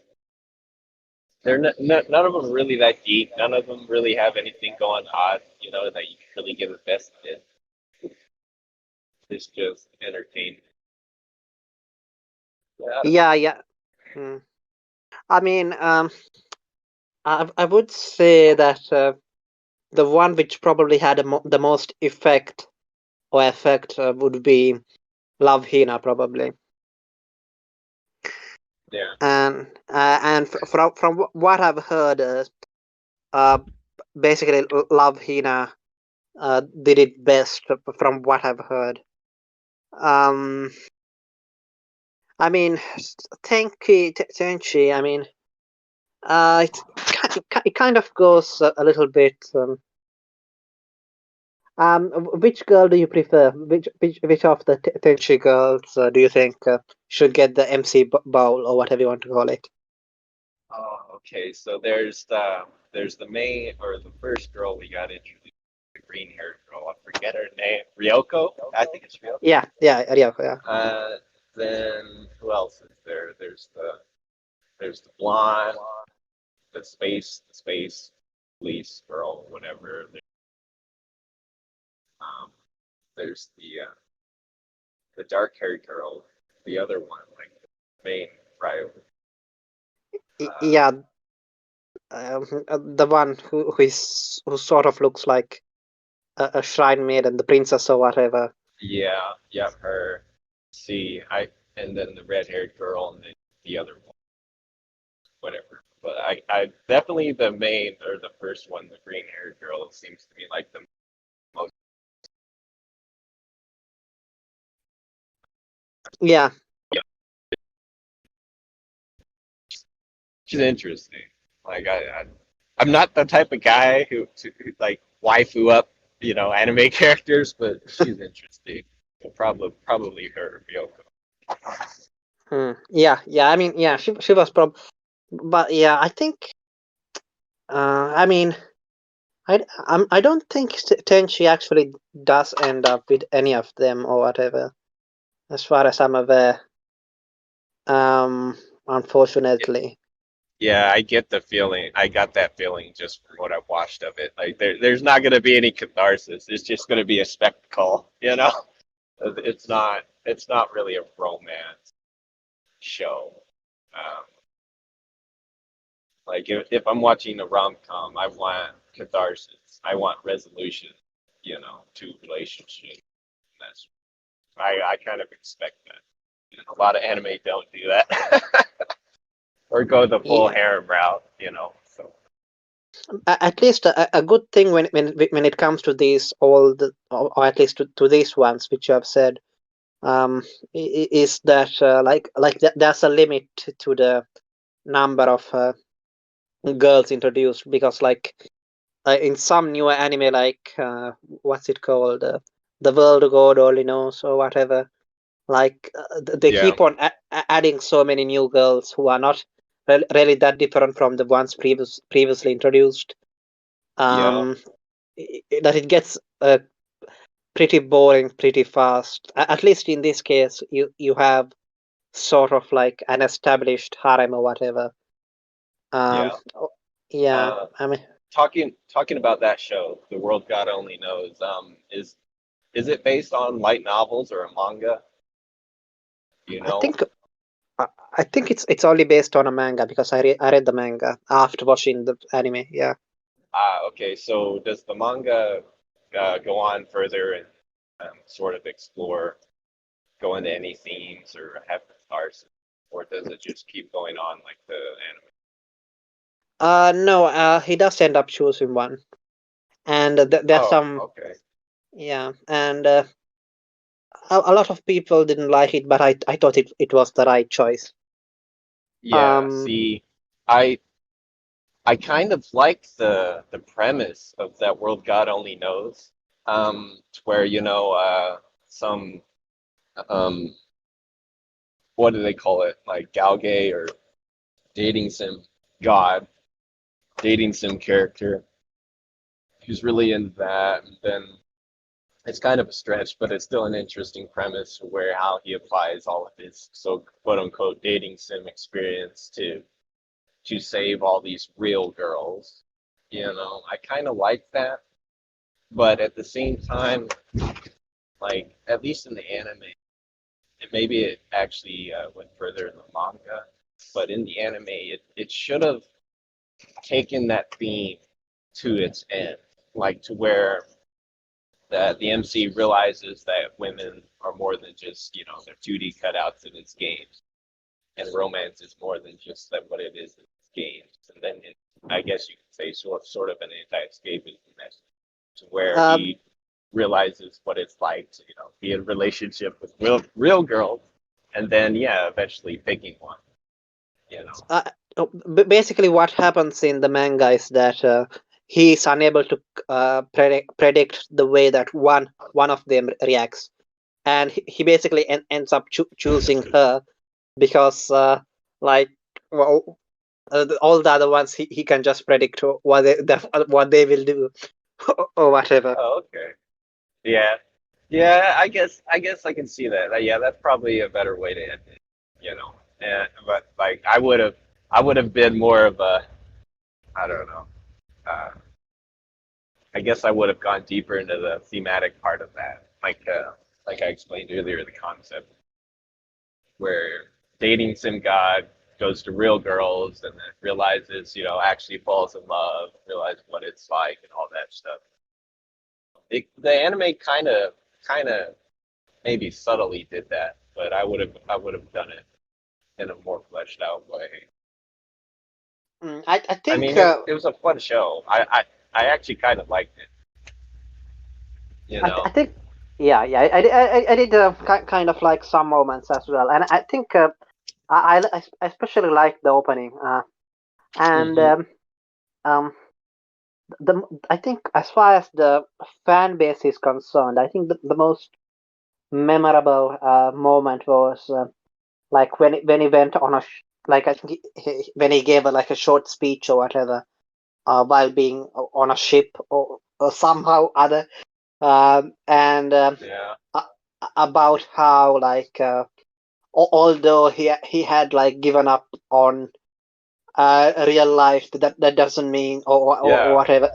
none of them really that deep. None of them really have anything going on, that you can really get invested in. It's just entertainment. Yeah, Yeah, yeah. Hmm. I mean, I would say that the one which probably had the most effect would be Love Hina probably, yeah, and from what I've heard, uh, basically Love Hina did it best from what I've heard. Um, I mean, Tenchi. I mean, it kind of goes a little bit. Which girl do you prefer? Which of the Tenchi girls do you think should get the MC bowl or whatever you want to call it? oh, okay. So there's the main or the first girl we got introduced, the green haired girl. I forget her name. Ryoko? I think it's Ryoko. Yeah, Ryoko, yeah. Then who else is there? There's the blonde, the space police girl, whatever. Um, there's the dark haired girl, the other one, like the main rival. Uh, Yeah, the one who sort of looks like a shrine maiden, the princess or whatever. yeah, yeah, her. See, and then the red haired girl and the other one, whatever. But I definitely the main or the first one, the green haired girl, seems to me like the most. Yeah, Yeah, she's interesting. Like I'm not the type of guy who like waifu up, anime characters, but she's interesting. Probably her, Ryoko. yeah. I mean, yeah, she was but yeah, I think. I mean, I don't think Tenchi actually does end up with any of them or whatever, as far as I'm aware. Um, Unfortunately. Yeah, I get the feeling. I got that feeling just from what I've watched of it. Like there's not going to be any catharsis. It's just going to be a spectacle, you know? It's not really a romance show. Um, like if I'm watching a rom-com, I want catharsis. I want resolution, to relationship. That's I kind of expect that. A lot of anime don't do that. Or go the full Yeah, harem route, So at least a good thing when it comes to these or at least to these ones which you have said, is that there's a limit to the number of girls introduced, because like in some newer anime like what's it called, the world god only knows or whatever, like they yeah, keep on adding so many new girls who are not really that different from the ones previously introduced, yeah, um that it gets pretty boring pretty fast. At least in this case, you have sort of like an established harem or whatever. um yeah. o- yeah, Uh, I mean, talking about that show, The World God Only Knows. Is it based on light novels or a manga? You i know? think i I think it's only based on a manga, because I read the manga after watching the anime. Yeah. Okay. So does the manga go on further and sort of go into any themes or have catharsis, or does it just keep going on like the anime? No, he does end up choosing one, and there's Oh, some. okay. Yeah, and a lot of people didn't like it, but I thought it was the right choice. Yeah. Um, See, I I kind of like the premise of that world God only knows. To where some um what do they call it? Like Galgay or dating sim god, dating sim character who's really into that. And then it's kind of a stretch, but it's still an interesting premise where how he applies all of his so quote unquote dating sim experience to save all these real girls. I kind of like that, but at the same time, like at least in the anime, and maybe it actually went further in the manga, but in the anime, it should have taken that theme to its end, like to where the MC realizes that women are more than just their 2D cutouts in its games, and romance is more than just that what it is in its games. And then I guess you could say sort of an anti-escapism message, to where Um, he realizes what it's like to be in a relationship with real girls, and then eventually picking one. You know. uh, Basically, what happens in the manga is that he is unable to predict the way that one of them reacts, and he basically ends up choosing her because, like, well, all the other ones he can just predict what they will do or whatever. Oh, okay. Yeah. Yeah, I guess I can see that. Yeah, that's probably a better way to end it, you know. But like I would have been more of a I don't know. Uh, I guess I would have gone deeper into the thematic part of that, like I explained earlier, the concept where dating sim god goes to real girls and then realizes, actually falls in love, realizes what it's like and all that stuff. The anime kind of maybe subtly did that, but I would have done it in a more fleshed out way. I I think mean, it was a fun show. I actually kind of liked it. You I know. think yeah, I did kind of like some moments as well, and I think I especially like the opening, and Hmm. um the I think as far as the fan base is concerned, I think the most memorable moment was like when he went on like I think when he gave like a short speech or whatever while being on a ship or somehow other and Yeah. a- about how like although he had like given up on real life, that doesn't mean or Yeah. whatever,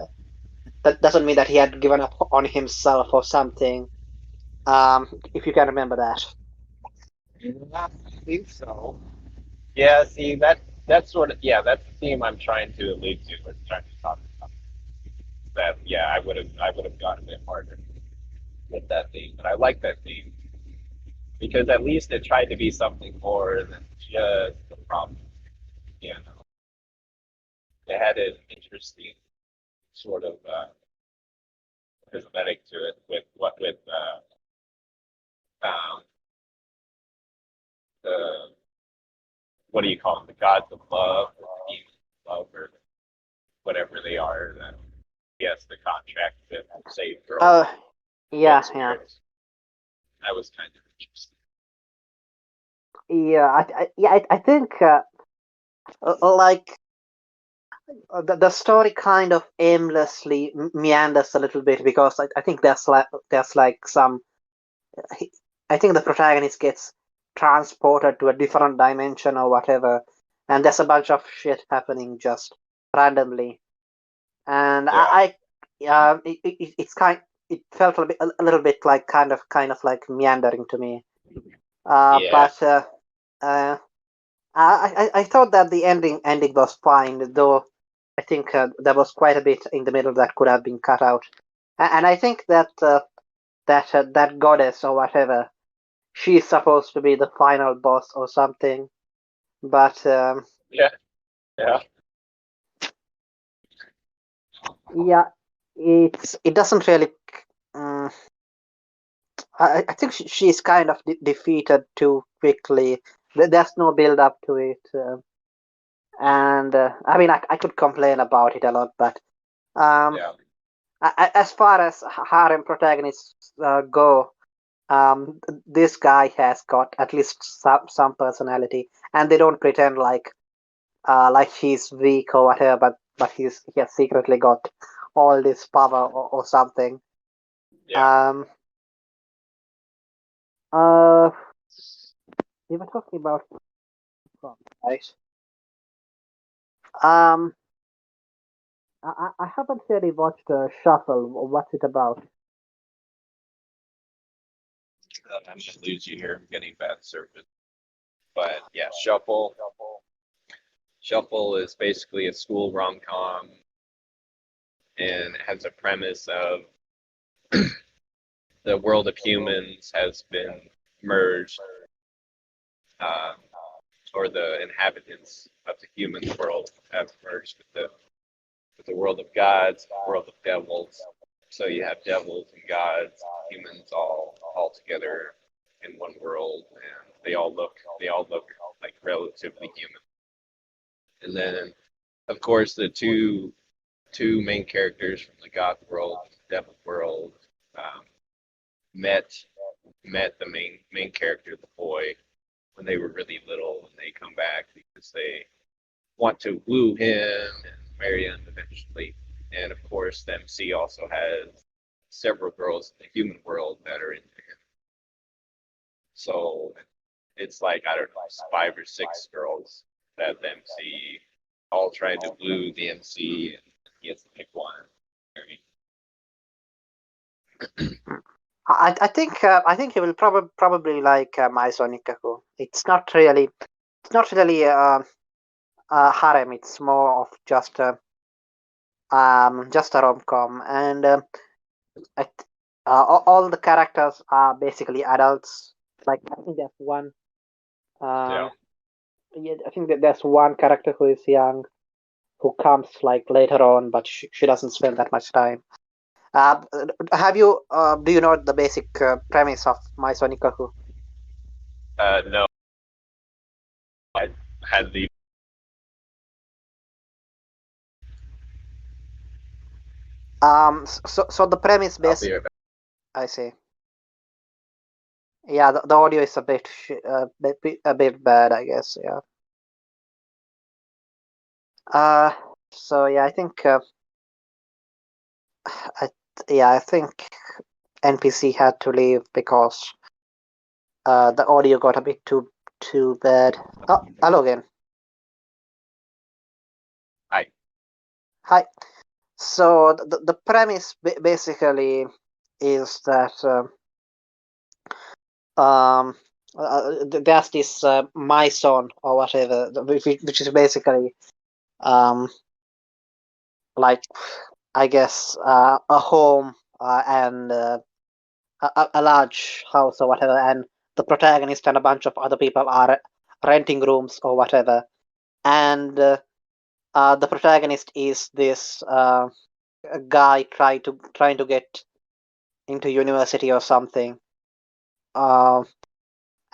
that doesn't mean that he had given up on himself or something. If you can remember that. I think so. Yeah. See, that's sort of that's the theme I'm trying to allude to. Or trying to talk about that. Yeah, I would have gone a bit harder with that theme, but I like that theme because at least it tried to be something more than just the problem. You know, it had an interesting sort of aesthetic to it with um, the what do you call them, the gods of love or the demons of love or whatever they are. That yes, the contract to save girls, uh good yeah spirits. That was kind of interesting. yeah I think like the story kind of aimlessly meanders a little bit because I think there's like some I think the protagonist gets transported to a different dimension or whatever, and there's a bunch of shit happening just randomly, and Yeah, it's it felt a little bit like kind of like meandering to me, yeah, but uh, I thought that the ending was fine, though I think there was quite a bit in the middle that could have been cut out, and I think that that goddess or whatever, she's supposed to be the final boss or something, but yeah, yeah, yeah, it doesn't really. Um, I think she's kind of defeated too quickly. There's no build up to it, and I mean I could complain about it a lot, but um, yeah. as far as harem protagonists go, this guy has got at least some personality, and they don't pretend like he's weak or whatever, but he has secretly got all this power or something. Yeah. Um, uh, we were talking about right? Um, I haven't really watched Shuffle. What's it about? I'm gonna lose you here. I'm getting bad service. But yeah, Shuffle. Shuffle is basically a school rom-com, and it has a premise of the world of humans has been merged, uh, or the inhabitants of the human world have merged with the world of gods, world of devils. So you have devils and gods, humans all together in one world, and they all look like relatively human. And then, of course, the two main characters from the God world, the devil world, um, met met the main character, the boy, when they were really little, and they come back because they want to woo him and marry him eventually. And of course, the MC also has several girls in the human world that are into him. So it's like, I don't know, 5 or 6 girls that the MC all trying to woo the MC, and he has to pick one. I think you will probably like My Sonic Kaku. It's not really harem. It's more of just a rom-com, and I, all the characters are basically adults. Like I think there's one. Yeah. Yeah, I think that there's one character who is young, who comes like later on, but she doesn't spend that much time. Uh, do you know the basic premise of My Sonic Kaku? No, I had the. So the premise I'll be basic, right back. I see. Yeah, the audio is a bit bad, I guess. Yeah. Uh, so yeah, I, I think NPC had to leave because the audio got a bit too bad. Oh, hello again. Hi. Hi. So the premise basically is that um there's this my son or whatever, which is basically um like I guess a home and a large house or whatever, and the protagonist and a bunch of other people are renting rooms or whatever, and the protagonist is this guy trying to get into university or something, uh,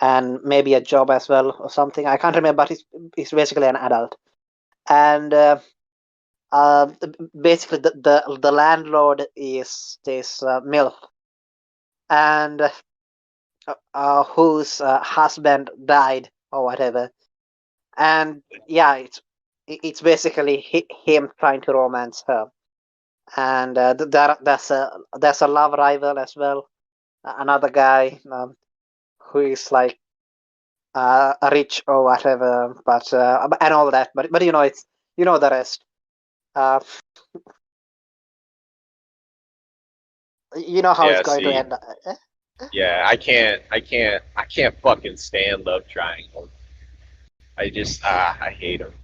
and maybe a job as well or something. I can't remember, but he's basically an adult, and uh, basically the landlord is this MILF, and whose husband died or whatever, and yeah, it's basically him trying to romance her, and there's a love rival as well, another guy who is like rich or whatever, but and all that, but it's the rest. Uh, you know how it's Yeah. going to See. end. Yeah. I can't fucking stand love triangles. I hate them.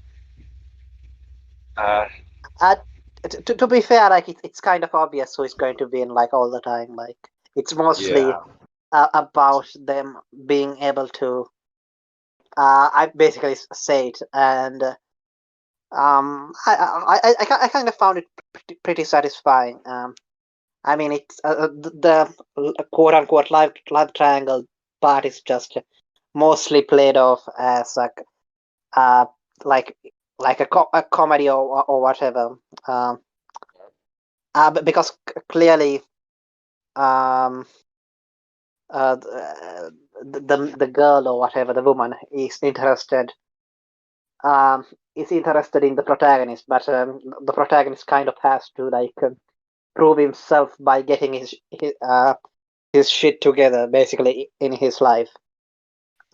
Uh, Uh, to be fair, like it's kind of obvious who is going to win, like all the time. Like it's mostly yeah. about them being able to. I basically say it, and I kind of found it pretty satisfying. I mean, it's the quote unquote love triangle part is just mostly played off as uh like a comedy or whatever. Um, because clearly um the girl or whatever, the woman um, is interested in the protagonist, but the protagonist kind of has to prove himself by getting his shit together, basically in his life.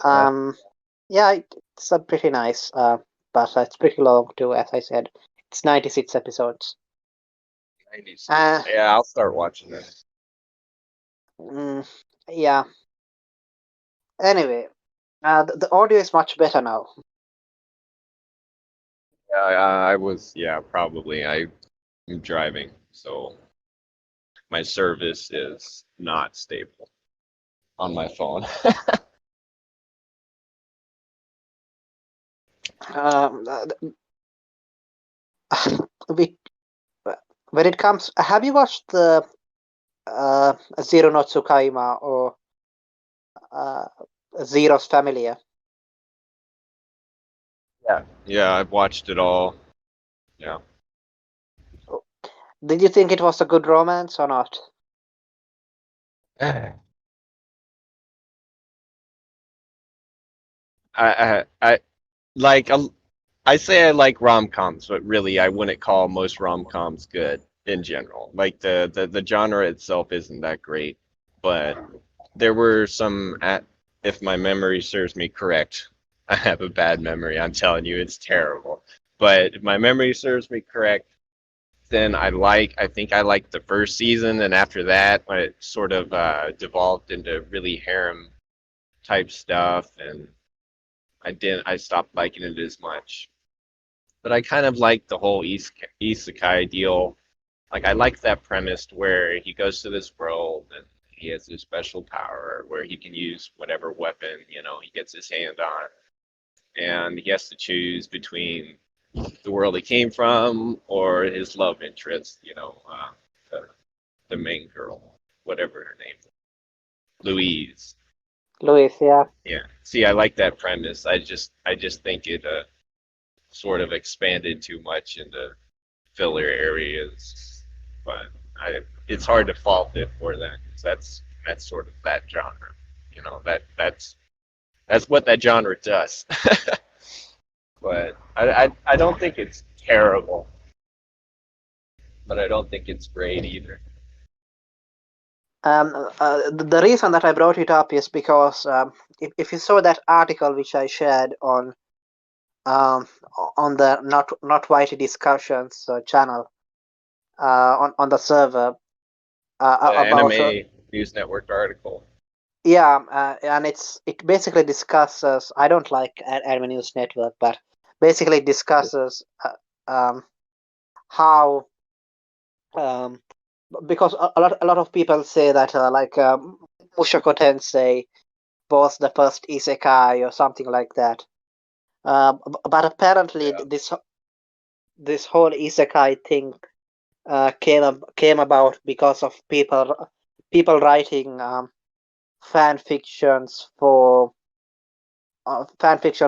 Yeah. Yeah, it's a pretty nice, but it's pretty long too, as I said. It's 96 episodes. 96. Uh, Yeah, I'll start watching that. mm, yeah. Anyway, the audio is much better now. Yeah, I was. Yeah, probably. I'm driving, so my service is not stable on my phone. Um, we, when it comes, have you watched the Zero no Tsukaima or uh, Zero's Familia? Yeah. Yeah, I've watched it all. Yeah. Did you think it was a good romance or not? I like I say I like rom-coms, but really I wouldn't call most rom-coms good in general. Like the genre itself isn't that great, but there were some if my memory serves me correct. I have a bad memory, I'm telling you, it's terrible. But if my memory serves me correct, then I think I liked the first season, and after that, when it sort of devolved into really harem type stuff, and I stopped liking it as much. But I kind of like the whole isekai deal. Like I like that premise where he goes to this world and he has this special power where he can use whatever weapon, he gets his hand on, and he has to choose between the world he came from or his love interest, the, the main girl, whatever her name, Louise. Louis, yeah. Yeah. See, I like that premise. I just think it sort of expanded too much into filler areas, but it's hard to fault it for that because that's sort of that genre. That's what that genre does. But I don't think it's terrible, but I don't think it's great either. The reason that I brought it up is because if you saw that article which I shared um, on the not white discussions channel on the server The about Anime News Network article. yeah, and it basically discusses. I don't like Anime News Network, but basically discusses um, how um, because a lot of people say that Mushoku Tensei was the first isekai or something like that. But apparently Yeah. this whole isekai thing came about because of people writing fan fiction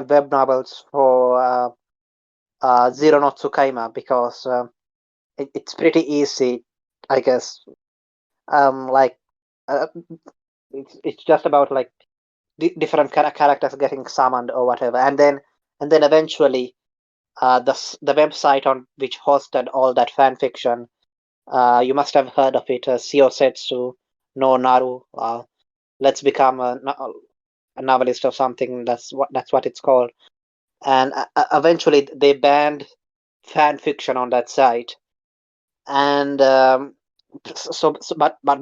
web novels for Zero no Tsukaima because it's pretty easy, I guess. Like uh, it's just about like different characters getting summoned or whatever, and then eventually the website on which hosted all that fan fiction. You must have heard of it, Shiosetsu no Naru. Let's become a novelist or something. That's what it's called. And eventually they banned fan fiction on that site. And but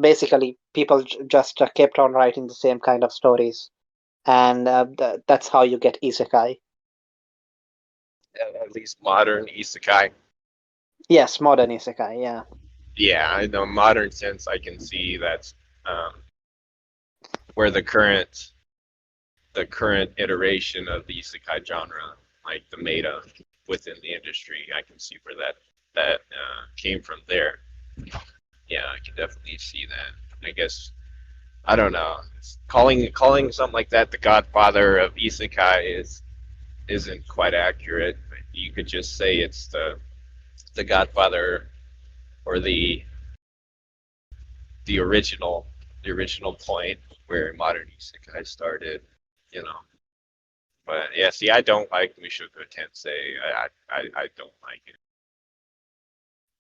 basically people just kept on writing the same kind of stories, and that's how you get isekai. At least modern isekai. Yes, modern isekai. Yeah. Yeah, in the modern sense, I can see that's um, where the current iteration of the isekai genre, like the meta within the industry, I can see where that came from there. Yeah, I can definitely see that. I guess I don't know. Calling something like that the Godfather of isekai isn't quite accurate. You could just say it's the Godfather or the original point where modern isekai started, you know. But yeah, see, I don't like Mushoku Tensei. I don't like it.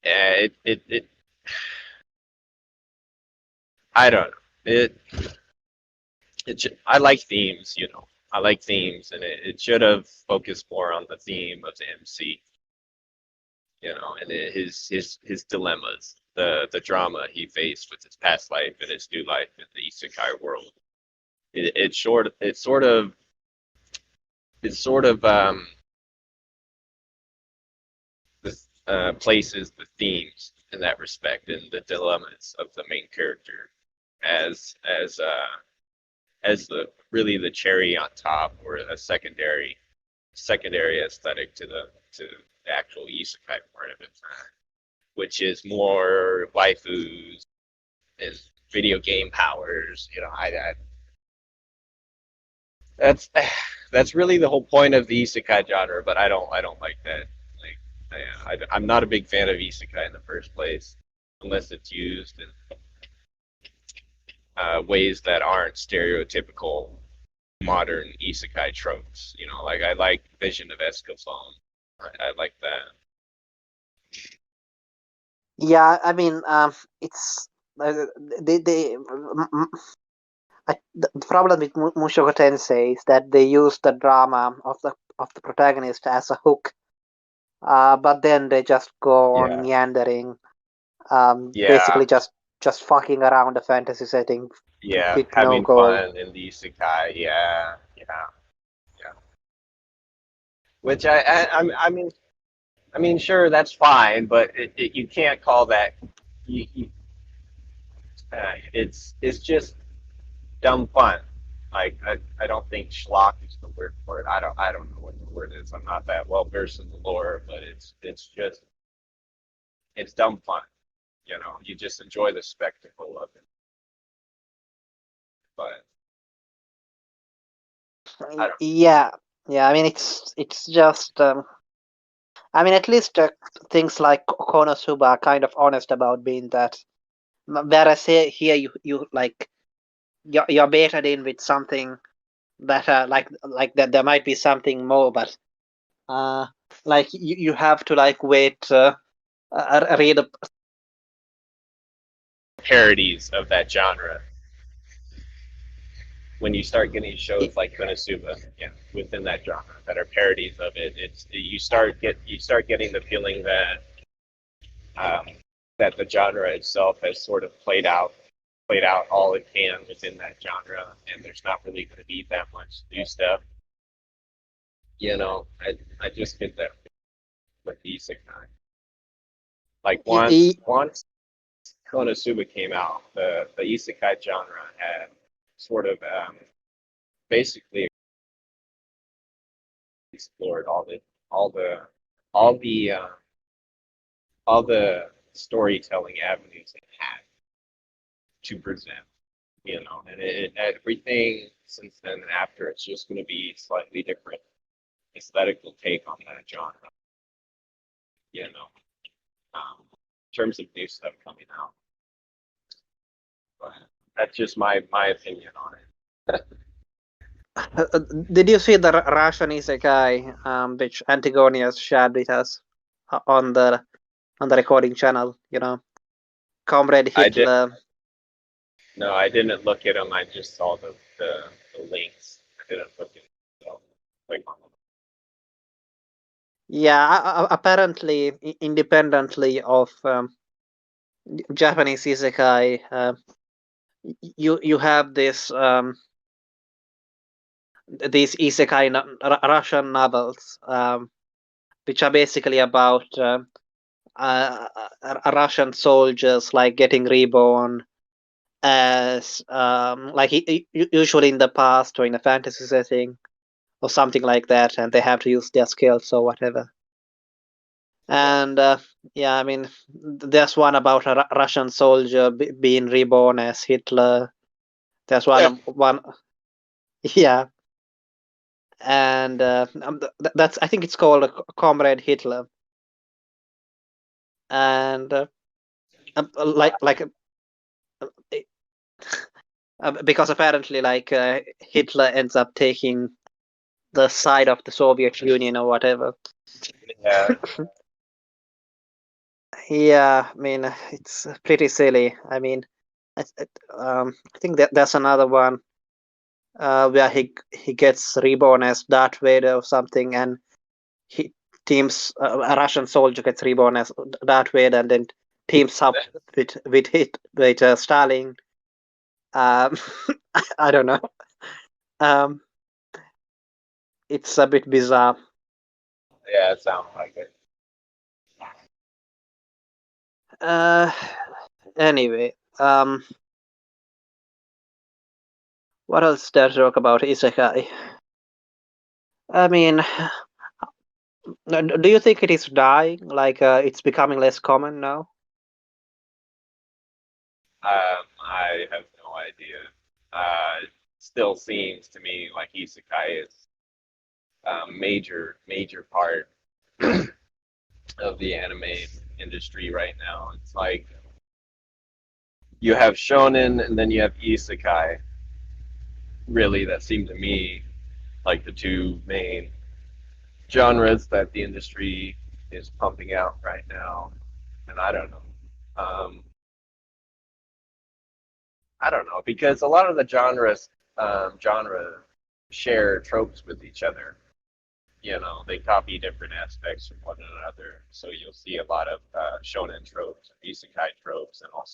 Yeah, it I don't know. I like themes, you know. I like themes, and it should have focused more on the theme of the MC, you know, and his dilemmas, the drama he faced with his past life and his new life in the isekai world. It sort of places the themes in that respect and the dilemmas of the main character as the really the cherry on top, or a secondary aesthetic to the actual isekai part of it, which is more waifus and video game powers. You know, that's that's really the whole point of the isekai genre. But I don't like that. Like, I'm not a big fan of isekai in the first place, unless it's used in ways that aren't stereotypical modern isekai tropes. You know, like I like Vision of Escaflowne. I like that. Yeah, I mean, it's they the problem with Mushoku Tensei is that they use the drama of the protagonist as a hook, but then they just go on Yeah, meandering, yeah, basically just fucking around the fantasy setting yeah. with no Having goal. fun in the isekai. Yeah, yeah, yeah. Which I mean, sure, that's fine, but you can't call that. It's just dumb fun. Like I don't think schlock is the word for it. I don't know what the word is. I'm not that well versed in the lore, but it's just it's dumb fun. You know, you just enjoy the spectacle of it. But I don't. Yeah, yeah. I mean, it's just. I mean, at least things like Konosuba are kind of honest about being that. Whereas here you like you're baited in with something that like that there might be something more, but uh like you have to like wait read a, Parodies of that genre. When you start getting shows like Konosuba, yeah, within that genre that are parodies of it, it's you start getting the feeling um, that the genre itself has sort of played out all it can within that genre, and there's not really going to be that much new stuff. You know, I just get that with the isekai. Like once Konosuba came out, the isekai genre had sort of basically explored all the all the uh, all the storytelling avenues it had to present. You know, and everything since then and after, it's just going to be slightly different aesthetical take on that genre. You know, in terms of new stuff coming out. But that's just my opinion on it. did you see the Russian isekai which Antigonius shared with us on the recording channel? You know, Comrade I did Hitler. no, I didn't look at them. I just saw the links. I didn't look at them. Like, Yeah, apparently independently of Japanese isekai, you have this these isekai Russian novels, which are basically about Russian soldiers like getting reborn as like usually in the past or in a fantasy setting or something like that, and they have to use their skills or whatever. yeah, And yeah, I mean, there's one about a Russian soldier being reborn as Hitler. There's yeah. one, yeah, and that's I think it's called Comrade Hitler, and like because apparently, like Hitler ends up taking the side of the Soviet Union or whatever. Yeah. Yeah, I mean, it's pretty silly. I mean, I think that there's another one where he gets reborn as Darth Vader or something, and he teams a Russian soldier gets reborn as Darth Vader, and then teams up with Stalin. Um, I don't know. Um, it's a bit bizarre. Yeah, it sounds like it. Uh, anyway, what else there to talk about isekai? I mean, do you think it is dying? Like it's becoming less common now? I have no idea. Still seems to me like isekai is a major part of the anime industry right now. It's like you have shonen and then you have isekai. Really, that seem to me like the two main genres that the industry is pumping out right now. And I don't know. Um, I don't know because a lot of the genre share tropes with each other. They copy different aspects from one another. So you'll see a lot of shonen tropes, isekai tropes, and all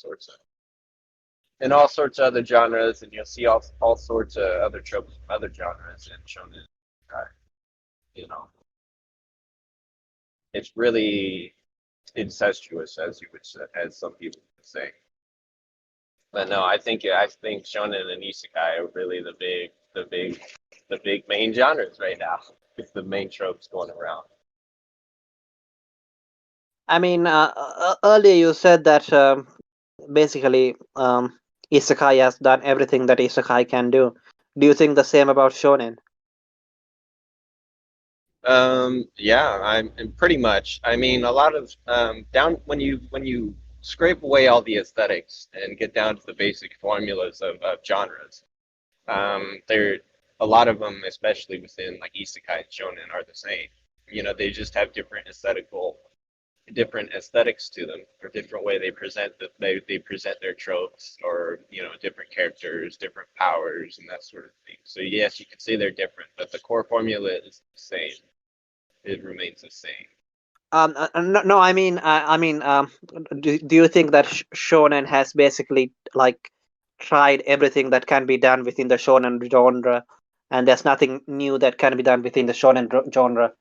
sorts of other genres, and you'll see all sorts of other tropes from other genres in shonen. You know, it's really incestuous, as you would say, as some people would say. But no, I think shonen and isekai are really the big main genres right now. It's the main tropes going around. I mean, earlier you said that basically isekai has done everything that isekai can do. Do you think the same about shonen? Yeah, I'm pretty much. I mean, a lot of down when you scrape away all the aesthetics and get down to the basic formulas of genres. There a lot of them, especially within like isekai and shonen, are the same. They just have different aesthetics to them, or different way they present their tropes, or different characters, different powers, and that sort of thing. So yes, you could say they're different, but the core formula is the same. It remains the same. No, no, do you think that shonen has basically like tried everything that can be done within the shonen genre, and there's nothing new that can be done within the shonen genre,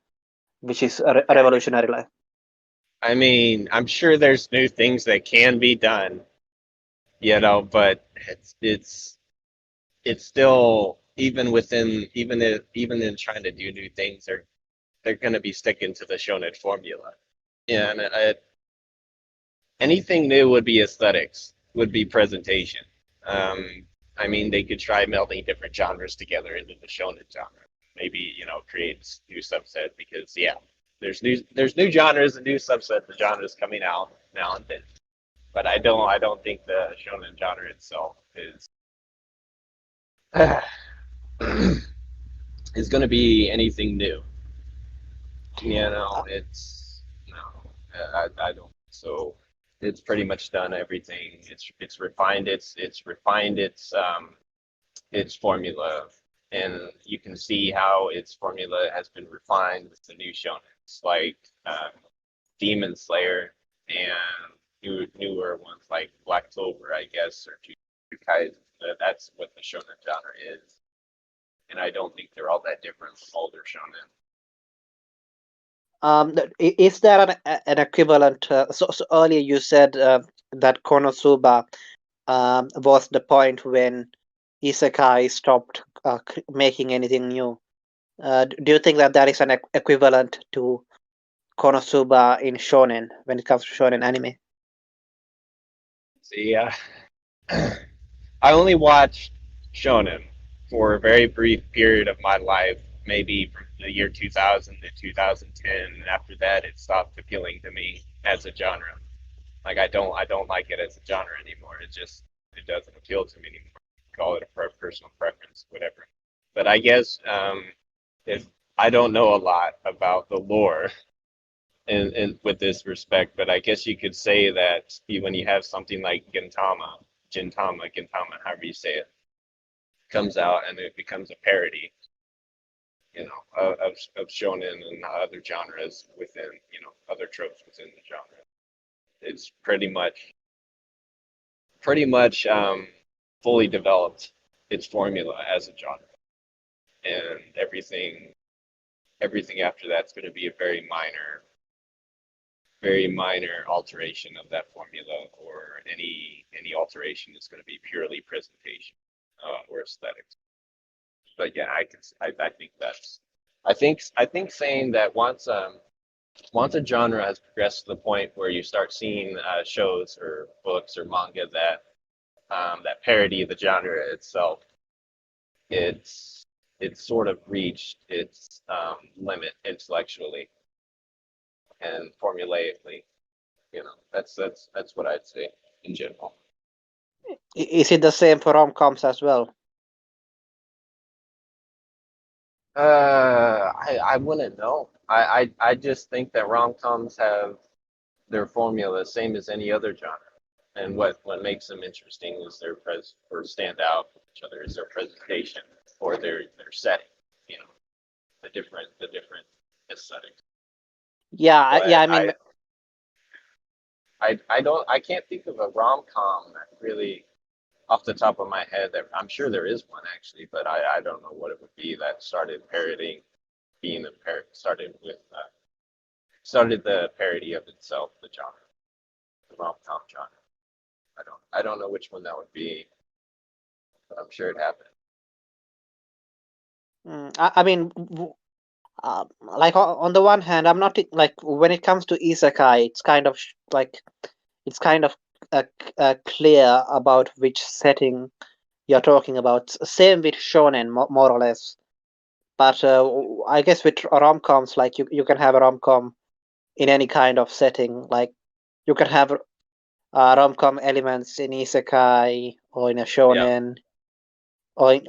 which is a revolutionary? Like, I mean, I'm sure there's new things that can be done, but it's still even in trying to do new things, they're going to be sticking to the shonen formula. Yeah, and anything new would be aesthetics, would be presentation. I mean, they could try melding different genres together into the shonen genre. Maybe create new subset because yeah, there's new genres and new subsets of genres coming out now and then. But I don't think the shonen genre itself is going to be anything new. It's no, I don't. So it's pretty much done everything. It's refined. Its formula, and you can see how its formula has been refined with the new shonens like Demon Slayer and newer ones like Black Clover, I guess, or Jujutsu Kaisen. That's what the shonen genre is, and I don't think they're all that different from older shonen. is there an equivalent? So earlier you said that Konosuba was the point when isekai stopped making anything new. Do you think that there is an equivalent to Konosuba in shonen when it comes to shonen anime? See, I only watched shonen for a very brief period of my life, maybe from the year 2000 to 2010. And after that, it stopped appealing to me as a genre. Like I don't like it as a genre anymore. It doesn't appeal to me anymore. call it a personal preference, whatever. But I guess if I don't know a lot about the lore in with this respect, but I guess you could say that when you have something like Gintama, however you say it, comes out and it becomes a parody, of shonen and other genres within, other tropes within the genre. It's pretty much fully developed its formula as a genre, and everything after that's going to be a very minor alteration of that formula, or any alteration is going to be purely presentation or aesthetics. But yeah, I think that's I think saying that once a genre has progressed to the point where you start seeing shows or books or manga that parody the genre itself, it's sort of reached its limit intellectually and formulaically. That's what I'd say in general. Is it the same for rom-coms as well? I wouldn't know. I just think that rom-coms have their formula the same as any other genre. And what makes them interesting is or stand out from each other is their presentation or their setting, you know, the different aesthetics. Yeah, But yeah. I mean, I can't think of a rom-com that really off the top of my head. That I'm sure there is one actually, but I don't know what it would be that started parodying, being a started the parody of itself, the genre, the rom-com genre. I don't know which one that would be, but I'm sure it happened. I mean, like on the one hand, I'm not like when it comes to isekai, it's kind of like it's kind of clear about which setting you're talking about. Same with shonen, more or less. But I guess with rom-coms, like you can have a rom-com in any kind of setting. Like you can have rom-com elements in isekai or in a Yeah, shonen, or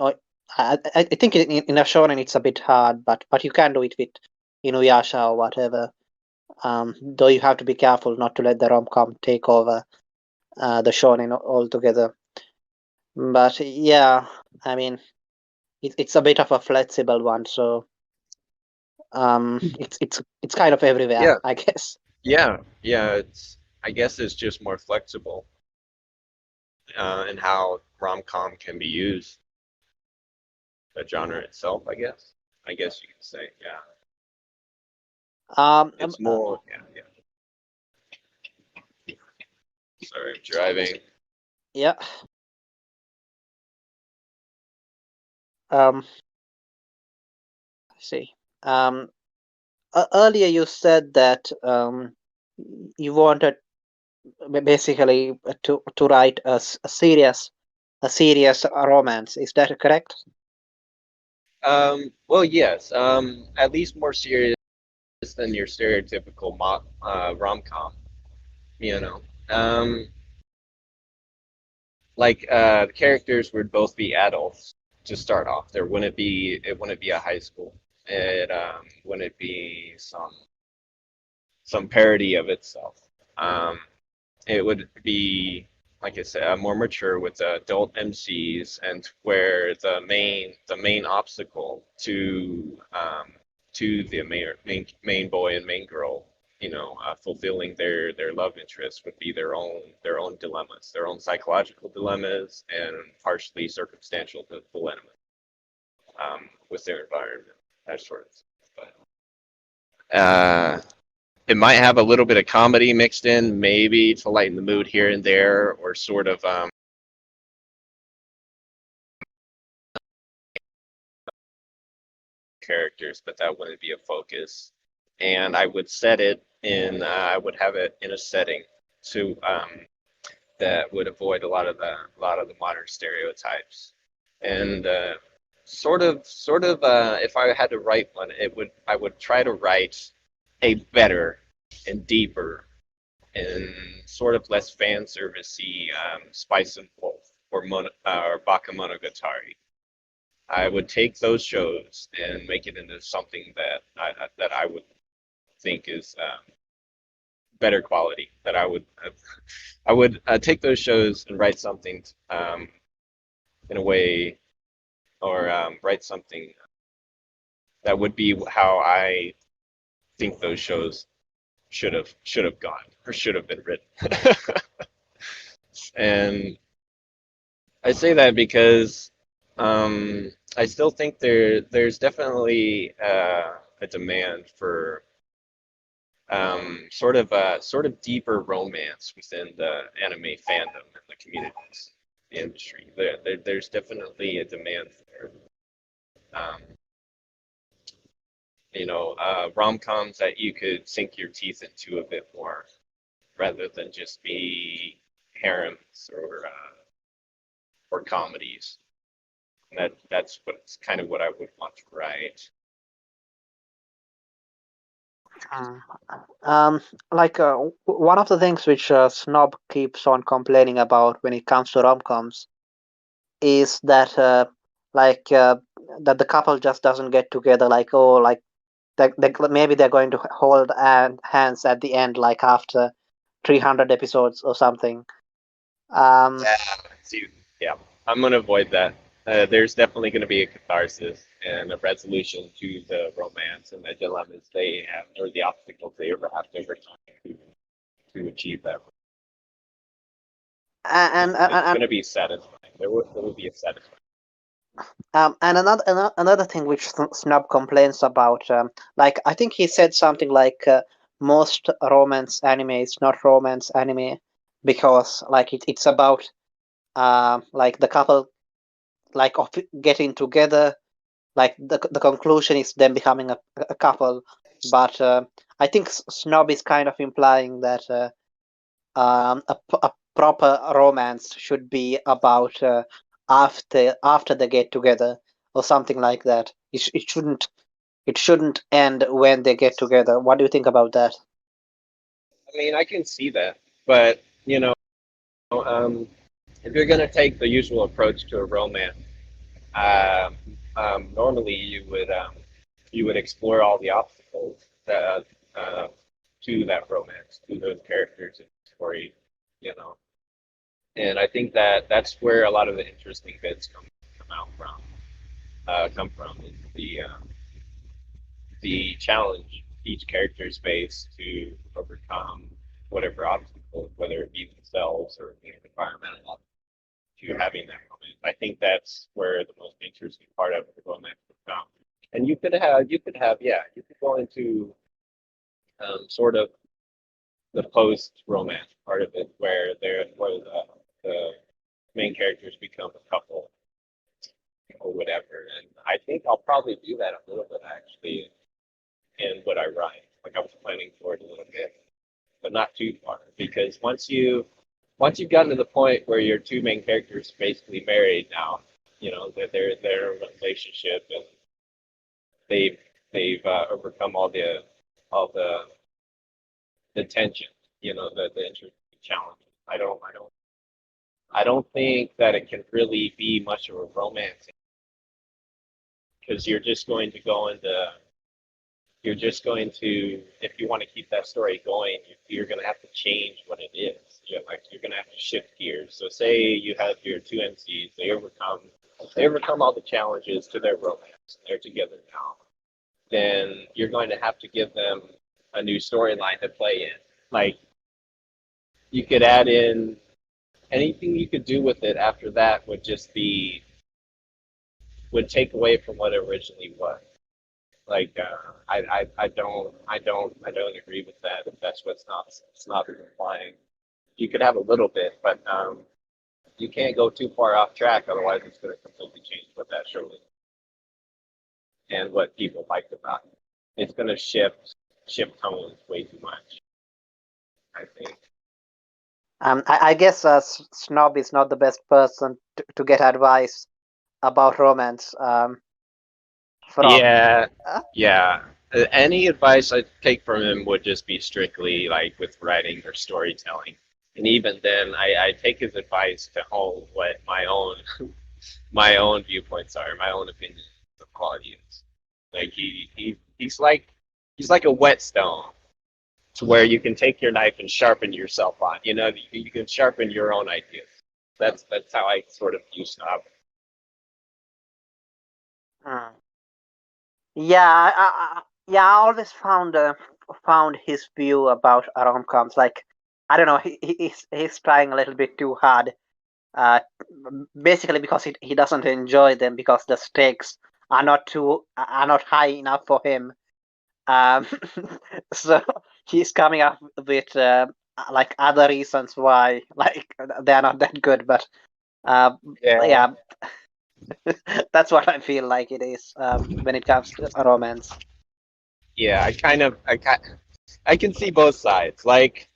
I think in a shonen it's a bit hard, but you can do it with Inuyasha or whatever. Though you have to be careful not to let the rom-com take over the shonen altogether. But yeah, I mean it's a bit of a flexible one, so it's kind of everywhere, yeah, I guess. yeah. I guess it's just more flexible in how rom-com can be used, the genre itself. I guess you could say, yeah. Um, um, It's uh, more, yeah, yeah. Sorry, I'm driving. yeah. Um, let's see. Um, Earlier you said that you wanted basically to write a serious romance. Is that correct? Well, yes. At least more serious than your stereotypical rom-com. You know, um, the characters would both be adults to start off. It wouldn't be a high school. It wouldn't be some parody of itself. Um, it would be, like I said, more mature with adult MCs, and where the main obstacle to the main boy and main girl, fulfilling their love interest would be their own dilemmas, their own psychological dilemmas, and partially circumstantial dilemmas with their environment, that sort of thing. But it might have a little bit of comedy mixed in, maybe to lighten the mood here and there, or sort of characters, but that wouldn't be a focus. And I would have it in a setting to that would avoid a lot of the modern stereotypes. And if I had to write one, I would try to write a better and deeper and sort of less fan servicey spice and pulp or Bakemonogatari. I would take those shows and make it into something that I would think is better quality. That I would take those shows and write something in a way, or write something that would be how I think those shows should have gone or should have been written. And I say that because I still think there's definitely a demand for sort of deeper romance within the anime fandom and the communities, the industry. There's definitely a demand for um, rom-coms that you could sink your teeth into a bit more, rather than just be harems or comedies. And that's what's kind of what I would want to write. Mm. Um, one of the things which Snob keeps on complaining about when it comes to rom-coms is that like that the couple just doesn't get together. Like, oh, like maybe they're going to hold hands at the end, like after 300 episodes or something. Um, Yeah, see, yeah, I'm gonna avoid that. There's definitely gonna be a catharsis and a resolution to the romance and the dilemmas they have, or the obstacles they ever have to overcome to achieve that. and It's and gonna be satisfying. There will be a satisfying. and another thing which Snub complains about, like I think he said something like most romance anime is not romance anime because like it's about like the couple like of getting together, like the conclusion is them becoming a couple, but I think Snob is kind of implying that a proper romance should be about after they get together or something like that. It shouldn't end when they get together. What do you think about that? I mean, I can see that, but if you're gonna take the usual approach to a romance, um, normally you would explore all the obstacles to that romance, to those characters and story, you know. And I think that that's where a lot of the interesting bits come from is the challenge each characters face to overcome whatever obstacles, whether it be themselves or environmental, to having that moment. I think that's where the most interesting part of the romance would come. And you could go into sort of the post romance part of it, where the main characters become a couple or whatever. And I think I'll probably do that a little bit actually in what I write. Like I was planning for it a little bit, but not too far, because once you've gotten to the point where your two main characters basically married now, they're in a relationship and they've they've overcome all the tension, the interesting challenges. I don't think that it can really be much of a romance, because you're just going to, if you want to keep that story going, you're going to have to change what it is. You're going to have to shift gears. So say you have your two MCs, they overcome all the challenges to their romance. They're together now. Then you're going to have to give them a new storyline to play in. Like you could add in anything you could do with it after that would take away from what it originally was. Like I don't agree with that. If that's what Snob is implying. You could have a little bit, but you can't go too far off track. Otherwise, it's going to completely change what that show is and what people liked about it. It's going to shift tones way too much, I think. I guess Snob is not the best person to get advice about romance from. Yeah, Uh, yeah. Any advice I take from him would just be strictly like with writing or storytelling. And even then, I take his advice to home what my own viewpoints are, my own opinions of quality is. Like he's like a whetstone to where you can take your knife and sharpen yourself on. You know, you can sharpen your own ideas. That's how I sort of view Snob. Hmm. Yeah, I always found his view about rom-coms like I don't know he's trying a little bit too hard. Uh, Basically because he doesn't enjoy them because the stakes are not high enough for him. Um, so he's coming up with like other reasons why like they are not that good. But uh, Yeah, yeah, that's what I feel like it is when it comes to romance. yeah. I can see both sides. Like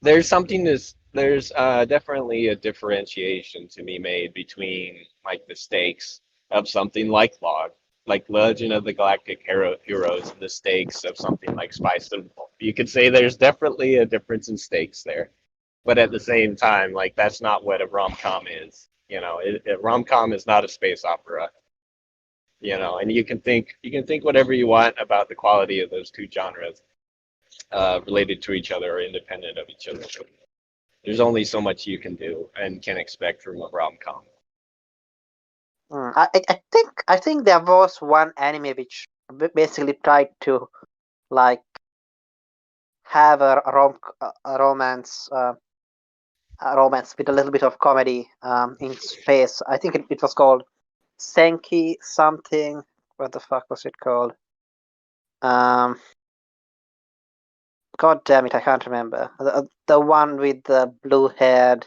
there's definitely a differentiation to be made between like the stakes of something like Log, like Legend of the Galactic Heroes, and the stakes of something like Spice and Wolf. You could say there's definitely a difference in stakes there, but at the same time, like that's not what a rom com is. You know, a rom com is not a space opera. You know, and you can think whatever you want about the quality of those two genres, related to each other or independent of each other. There's only so much you can do and can expect from a rom com. I think there was one anime which basically tried to like have a romance a romance with a little bit of comedy in space. I think it was called Senki something. What the fuck was it called? Um, God damn it, I can't remember. The one with the blue-haired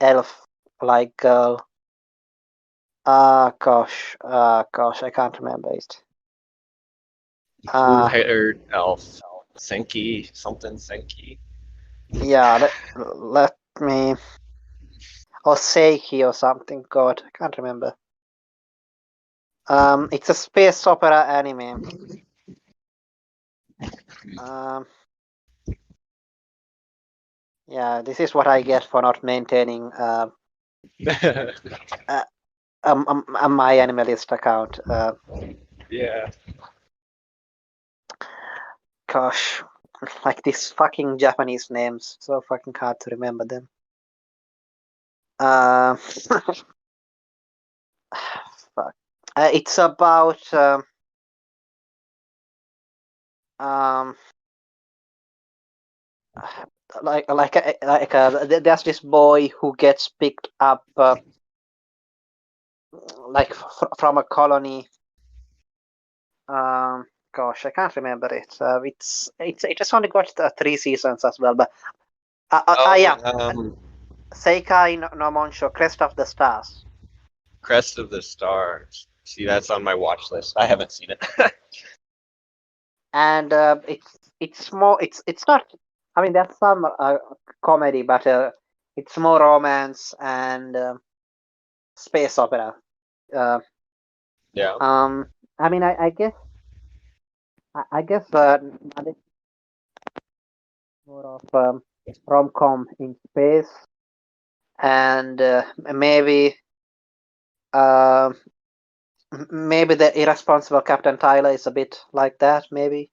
elf-like girl. Gosh, I can't remember it. Blue Uh, haired elf, Senki, something Senki. yeah, let me or Seiki or something. God, I can't remember. It's a space opera anime. Um, yeah, this is what I get for not maintaining uh, my Animalist account. Yeah. Gosh, like these fucking Japanese names, so fucking hard to remember them. Fuck. It's about um, there's this boy who gets picked up like from a colony. Gosh, I can't remember it. It just only got 3 seasons as well, but Oh, yeah, Seikai no Monsho, Crest of the Stars. Crest of the Stars. See, that's on my watch list. I haven't seen it. And it's more it's not. I mean, there's some comedy, but it's more romance and space opera. Uh, Yeah. I mean, I guess it's more of rom-com in space, and uh, maybe the irresponsible Captain Tyler is a bit like that, maybe.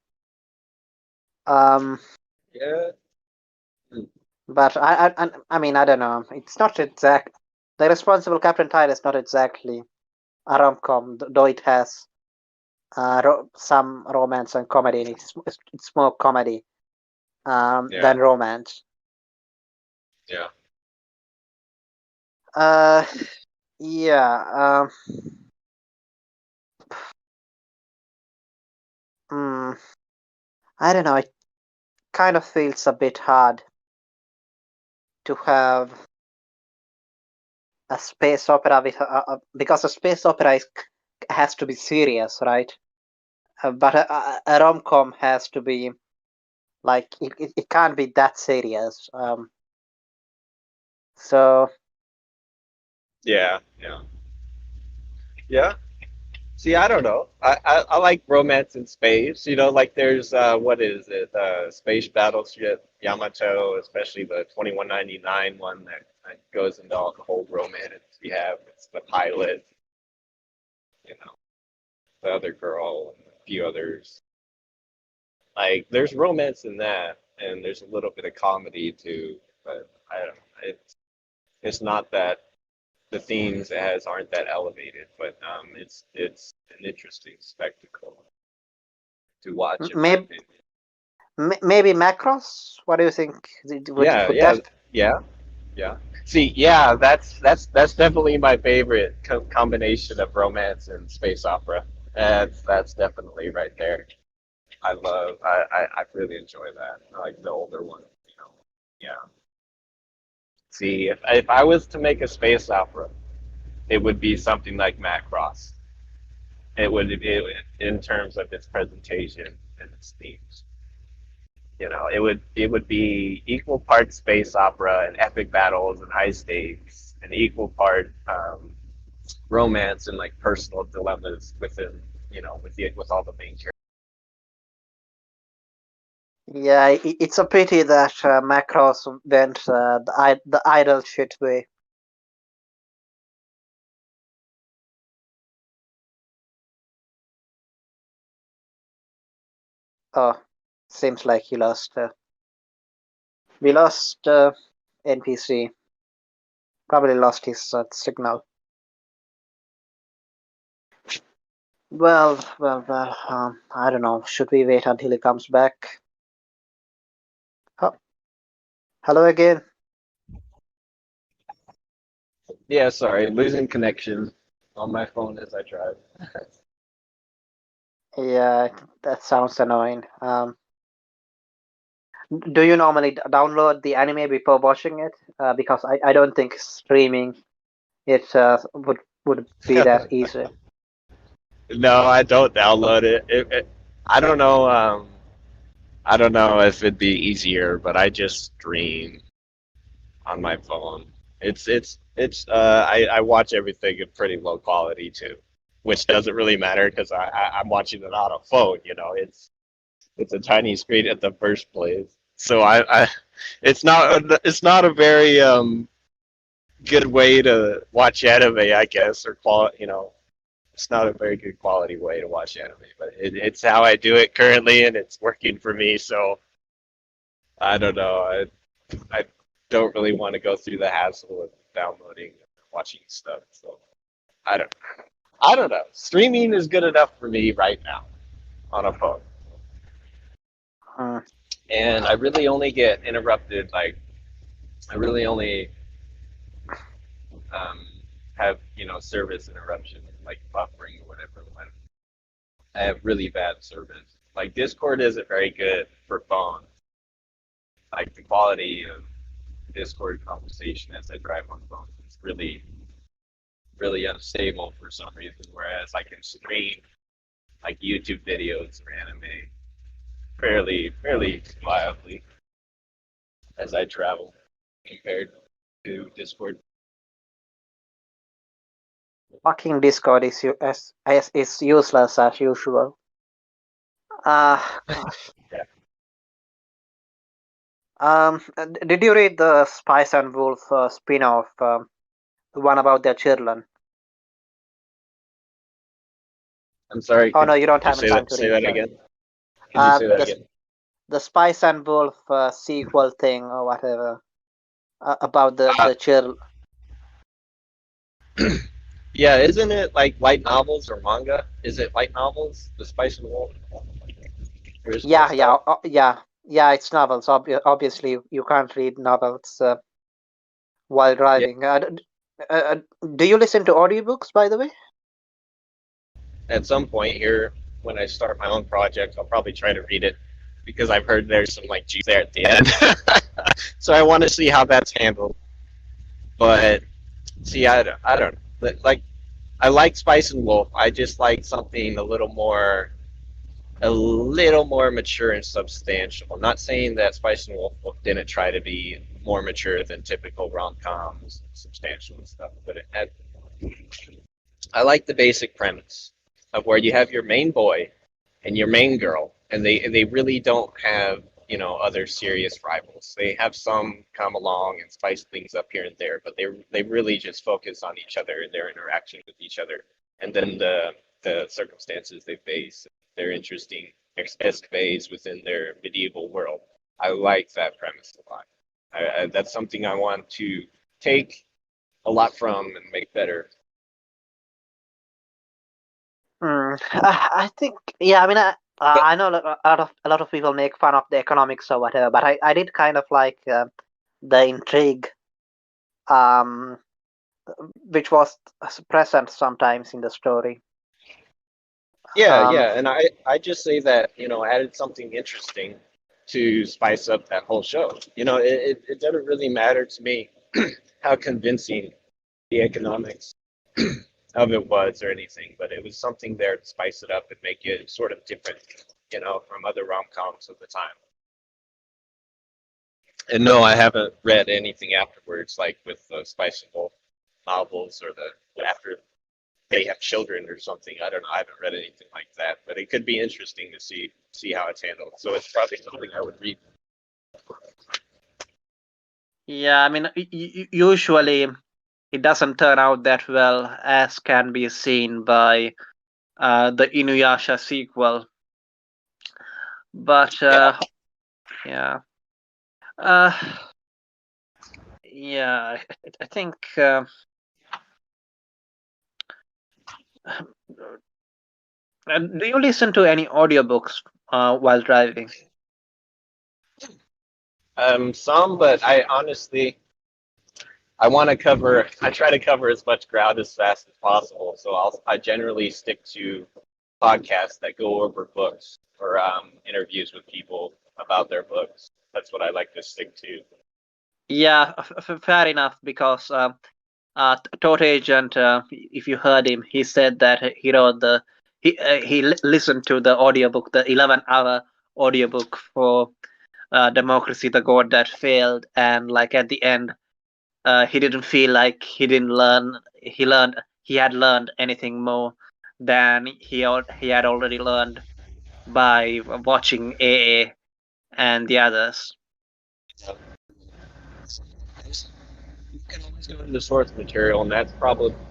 Um, Yeah. but I mean, I don't know. It's not exact. The irresponsible Captain Tyler is not exactly a rom-com, though it has some romance and comedy in it. It's more comedy Yeah. than romance. Yeah. Uh, yeah. Hmm, I don't know. It kind of feels a bit hard to have a space opera with because a space opera has to be serious, right? But a rom-com has to be like it can't be that serious. So Yeah. Yeah. Yeah. See, I don't know. I like romance in space. You know, like there's what is it? Space Battleship Yamato, especially the 2199 one that goes into all the whole romance we have. It's the pilot, you know, the other girl and a few others. Like there's romance in that, and there's a little bit of comedy too. But I don't. It's not that the themes it has aren't that elevated, but it's an interesting spectacle to watch, in my Maybe opinion. maybe Macross. What do you think? Yeah, Would yeah, that? yeah, yeah. See, yeah, that's definitely my favorite combination of romance and space opera. That's definitely right there. I really enjoy that. I like the older one, you know. Yeah. See, if I was to make a space opera, it would be something like Macross. In terms of its presentation and its themes. You know, it would be equal parts space opera and epic battles and high stakes, and equal part romance and like personal dilemmas within, with all the main characters. Yeah, it's a pity that Macross went the idle shit way. Oh, seems like he lost. We lost NPC. Probably lost his signal. Well. I don't know. Should we wait until he comes back? Oh, hello again. Yeah, sorry, losing connection on my phone as I drive. Yeah, that sounds annoying. Do you normally download the anime before watching it? Because I don't think streaming it would be that easy. No, I don't download it. I don't know. I don't know if it'd be easier, but I just stream on my phone. I watch everything in pretty low quality too, which doesn't really matter because I'm watching it on a phone. You know, it's a tiny screen at the first place, so it's not a very good way to watch anime, I guess, or quality. You know, it's not a very good quality way to watch anime, but it's how I do it currently, and it's working for me. So I don't know. I don't really want to go through the hassle of downloading and watching stuff. So I don't I don't know. Streaming is good enough for me right now on a phone. Hmm. And I really only get interrupted like I really only um, have, service interruption like buffering or whatever when I have really bad service. Like Discord isn't very good for phone. Like the quality of Discord conversation as I drive on phone is really really unstable for some reason. Whereas I can stream like YouTube videos or anime fairly reliably as I travel compared to Discord. Fucking Discord is useless as usual. Gosh. Yeah. Did you read the Spice and Wolf spin-off, the one about their children? I'm sorry. Oh Could no, you don't you have say time that? to Say read. that Sorry. again. Could you say that The again? the Spice and Wolf sequel thing or whatever about Uh, the children. yeah, isn't it like light novels or manga? Is it light novels? The Spice and Wolf original stuff. Yeah. It's novels. Obviously, you can't read novels while Yeah. driving. Do you listen to audiobooks, by the way? At some point here, when I start my own project, I'll probably try to read it because I've heard there's some like juice there at the end. So I want to see how that's handled. But see, I don't like. I like Spice and Wolf. I just like something a little more mature and substantial. I'm not saying that Spice and Wolf didn't try to be more mature than typical rom-coms, substantial and stuff, but I like the basic premise. of where you have your main boy and your main girl, and they really don't have, other serious rivals. They have some come along and spice things up here and there, but they really just focus on each other and their interaction with each other, and then the circumstances they face, their interesting escapades within their medieval world. I like that premise a lot. That's something I want to take a lot from and make better. I think, yeah. I mean, But I know a lot of people make fun of the economics or whatever, but I did kind of like the intrigue, um, which was present sometimes in the story. yeah, Um, yeah, and I just say that, added something interesting to spice up that whole show. It doesn't really matter to me how convincing the economics of it was or anything, but it was something there to spice it up and make it sort of different, from other rom-coms of the time. And no, I haven't read anything afterwards, like with the Spice and Wolf novels or the after they have children or something. I don't know. I haven't read anything like that, but it could be interesting to see how it's handled. So it's probably something I would read. yeah, I mean, usually it doesn't turn out that well, as can be seen by the Inuyasha sequel. But Yeah. yeah, uh, yeah, I think. Do you listen to any audiobooks while driving? Some, but I honestly I try to cover as much ground as fast as possible. So I generally stick to podcasts that go over books or interviews with people about their books. That's what I like to stick to. Yeah, fair enough. Because Tote Agent, if you heard him, he said that he listened to the audiobook, the 11-hour audiobook for Democracy, the God That Failed, and like at the end, he didn't feel like he had learned anything more than he had already learned by watching AA and the others. You can always go into source material, and that's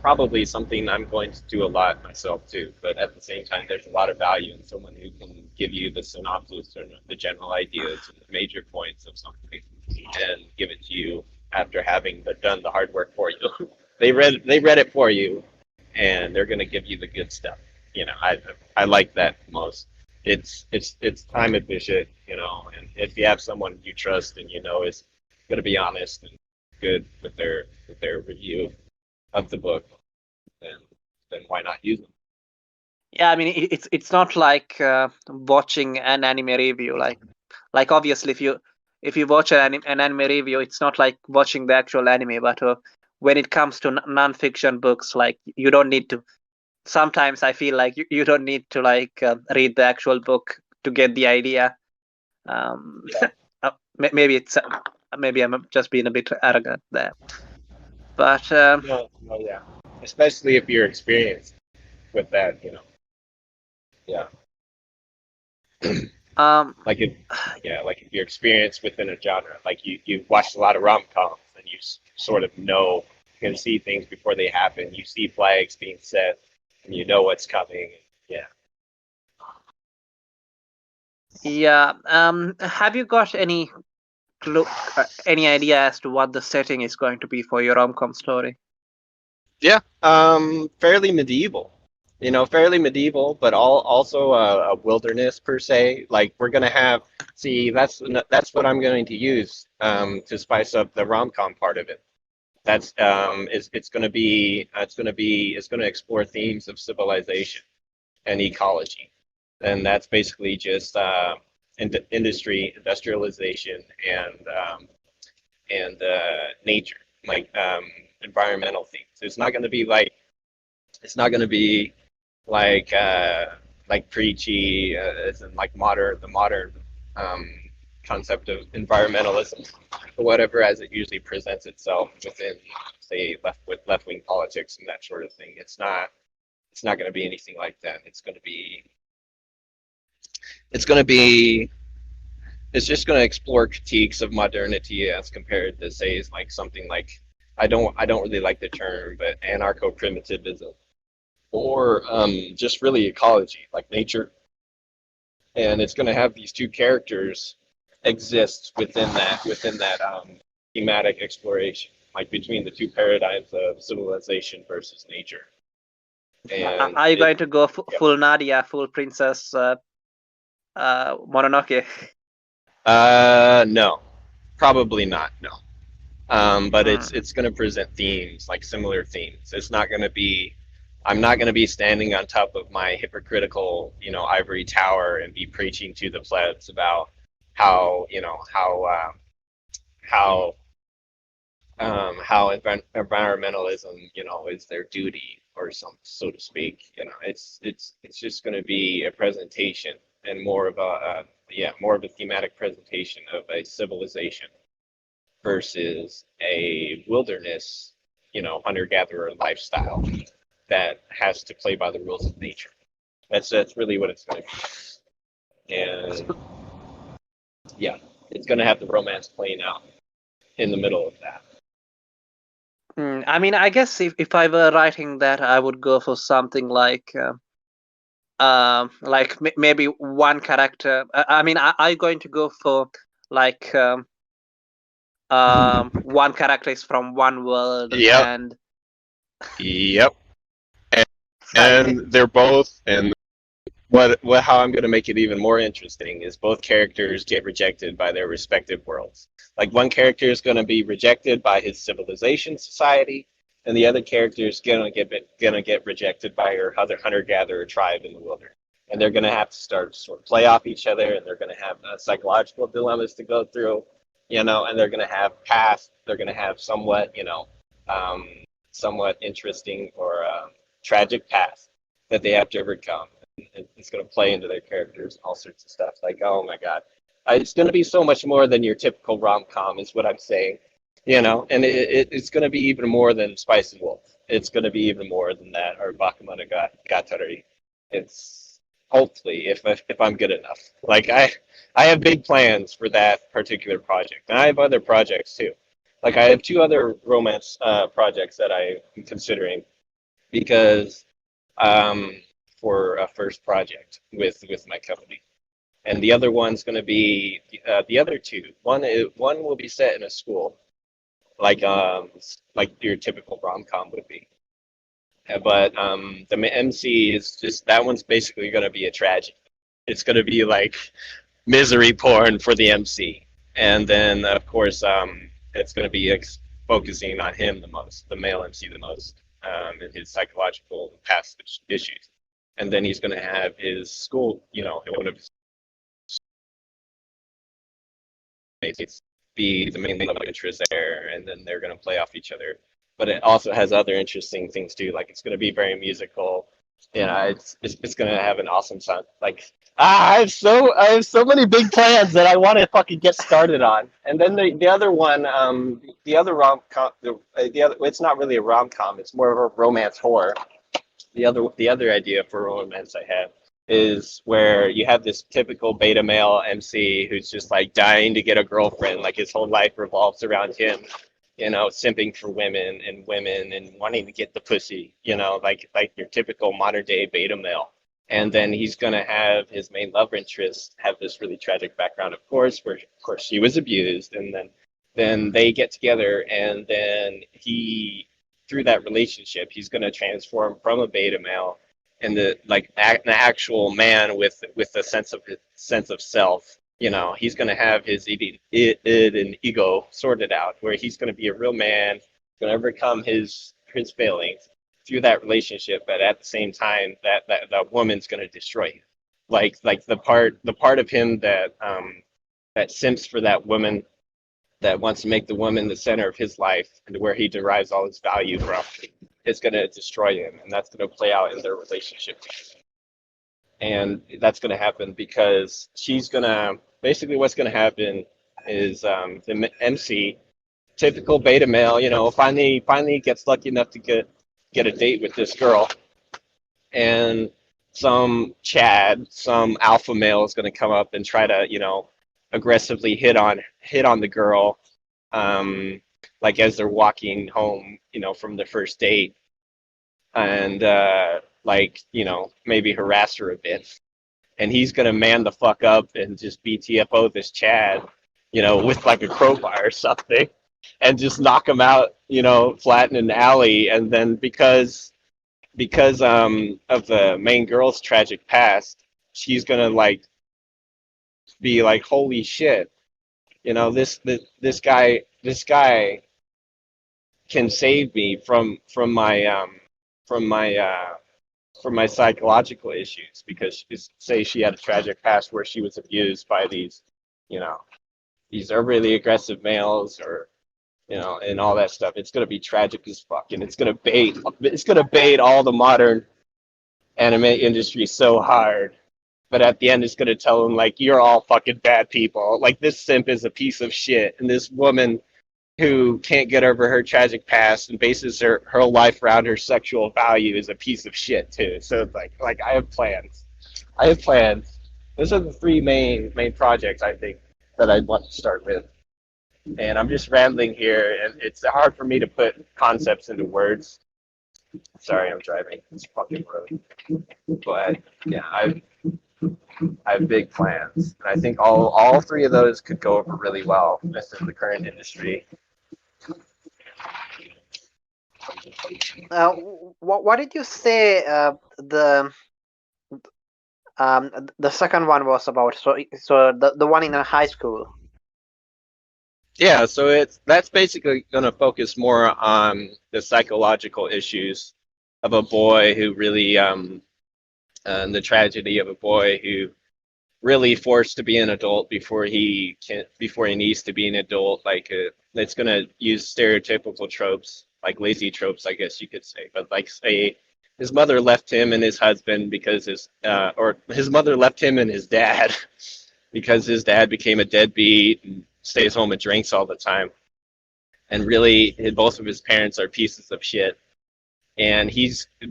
probably something I'm going to do a lot myself too. But at the same time, there's a lot of value in someone who can give you the synopsis or the general ideas and the major points of something, and give it to you after having done the hard work for you. They read it for you, and they're going to give you the good stuff. I like that most. It's time efficient, and if you have someone you trust and is going to be honest and good with their review of the book, then why not use them? Yeah, I mean, it's not like watching an anime review. Like obviously, if you watch an anime review, it's not like watching the actual anime. But when it comes to non-fiction books, like you don't need to. Sometimes I feel like you don't need to like read the actual book to get the idea. Um, Yeah. maybe I'm just being a bit arrogant there. But No, no, yeah. Especially if you're experienced with that. Yeah. um, Like if like if you're experienced within a genre, like you've watched a lot of rom-coms and you sort of know, you can see things before they happen. You see flags being set, and you know what's coming. Yeah. yeah. Have you got any idea as to what the setting is going to be for your rom-com story? Yeah. Fairly medieval. Fairly medieval, but also a wilderness per se. Like we're gonna have. See, that's what I'm going to use to spice up the rom-com part of it. That's it's going to explore themes of civilization and ecology, and that's basically just industrialization and nature, like environmental themes. It's not going to be like preachy, as in like the modern um, concept of environmentalism or whatever, as it usually presents itself within, say, left wing politics and that sort of thing. It's not. It's not going to be anything like that. It's just going to explore critiques of modernity as compared to, say, like something like, I don't really like the term, but anarcho-primitivism, or just really ecology, like nature. And it's going to have these two characters exist within that thematic exploration, like between the two paradigms of civilization versus nature. And Are you going to go yeah. full Nadia, full Princess Mononoke? No, probably not. No. But Hmm. it's going to present themes, like similar themes. It's not going to be, I'm not going to be standing on top of my hypocritical, ivory tower and be preaching to the plebs about how, how environmentalism, is their duty, or some, so to speak. It's just going to be a presentation, and more of a thematic presentation of a civilization versus a wilderness, hunter-gatherer lifestyle that has to play by the rules of nature. That's really what it's going to be. And yeah, it's going to have the romance playing out in the middle of that. I mean, I guess if I were writing that, I would go for something like maybe one character. I mean, I'm going to go for like one character is from one world, Yep. and Yep. And they're both, and how I'm going to make it even more interesting is both characters get rejected by their respective worlds. Like, one character is going to be rejected by his civilization society, and the other character is going to get rejected by her other hunter-gatherer tribe in the wilderness. And they're going to have to start to sort of play off each other, and they're going to have psychological dilemmas to go through, and they're going to have past, they're going to have somewhat, somewhat interesting or tragic past that they have to overcome. It's going to play into their characters, all sorts of stuff. Like, oh my God, it's going to be so much more than your typical rom-com, is what I'm saying. And it's going to be even more than Spice and Wolf. It's going to be even more than that, or Bakemonogatari. It's, hopefully, if I'm good enough. Like, I have big plans for that particular project, and I have other projects too. Like, I have two other romance projects that I'm considering, because for a first project with my company, and the other one's going to be the other two. One will be set in a school, like your typical rom-com would be. But the MC is just, that one's basically going to be a tragedy. It's going to be like misery porn for the MC, and then of course it's going to be focusing on him the most, the male MC the most, and his psychological past issues. And then he's going to have his school, one of his mates be the main love interest there, and then they're going to play off each other. But it also has other interesting things too. Like, it's going to be very musical. It's going to have an awesome sound. Like, I have so many big plans that I want to fucking get started on. And then the other one, the other rom-com, the other, it's not really a rom-com. It's more of a romance horror. The other idea for romance I have is where you have this typical beta male MC who's just like dying to get a girlfriend. Like, his whole life revolves around him, simping for women and wanting to get the pussy, like your typical modern day beta male. And then he's gonna have his main love interest have this really tragic background, of course, where of course she was abused, and then they get together, and then through that relationship, he's going to transform from a beta male into like an actual man with a sense of self. He's going to have his id and ego sorted out, where he's going to be a real man, going to overcome his failings through that relationship. But at the same time, that woman's going to destroy him. Like the part of him that simps for that woman, that wants to make the woman the center of his life and where he derives all his value from, is going to destroy him, and that's going to play out in their relationship. And that's going to happen because she's going to, basically what's going to happen is the MC, typical beta male, finally gets lucky enough to get a date with this girl, and some Chad, some alpha male is going to come up and try to, aggressively hit on the girl, like as they're walking home, from the first date, and like, maybe harass her a bit. And he's going to man the fuck up and just BTFO this Chad, with like a crowbar or something, and just knock him out, flat in an alley. And then because of the main girl's tragic past, she's gonna like be like, holy shit, this guy can save me from my from my psychological issues, because say she had a tragic past where she was abused by you know these are really aggressive males, or and all that stuff. It's gonna be tragic as fuck, and it's gonna bait all the modern anime industry so hard. But at the end, it's gonna tell them like, you're all fucking bad people. Like, this simp is a piece of shit, and this woman who can't get over her tragic past and bases her life around her sexual value is a piece of shit too. So it's like I have plans. I have plans. Those are the three main projects I think that I'd want to start with. And I'm just rambling here, and it's hard for me to put concepts into words. Sorry, I'm driving. It's fucking road. But yeah, I have big plans, and I think all three of those could go over really well within the current industry. What did you say the second one was about? So the one in high school. Yeah, so that's basically going to focus more on the psychological issues of a boy who really, and the tragedy of a boy who really forced to be an adult before he needs to be an adult. Like, it's going to use stereotypical tropes, like lazy tropes, I guess you could say. But like, say his mother left him and his husband because or his mother left him and his dad because his dad became a deadbeat and stays home and drinks all the time. And really, both of his parents are pieces of shit. And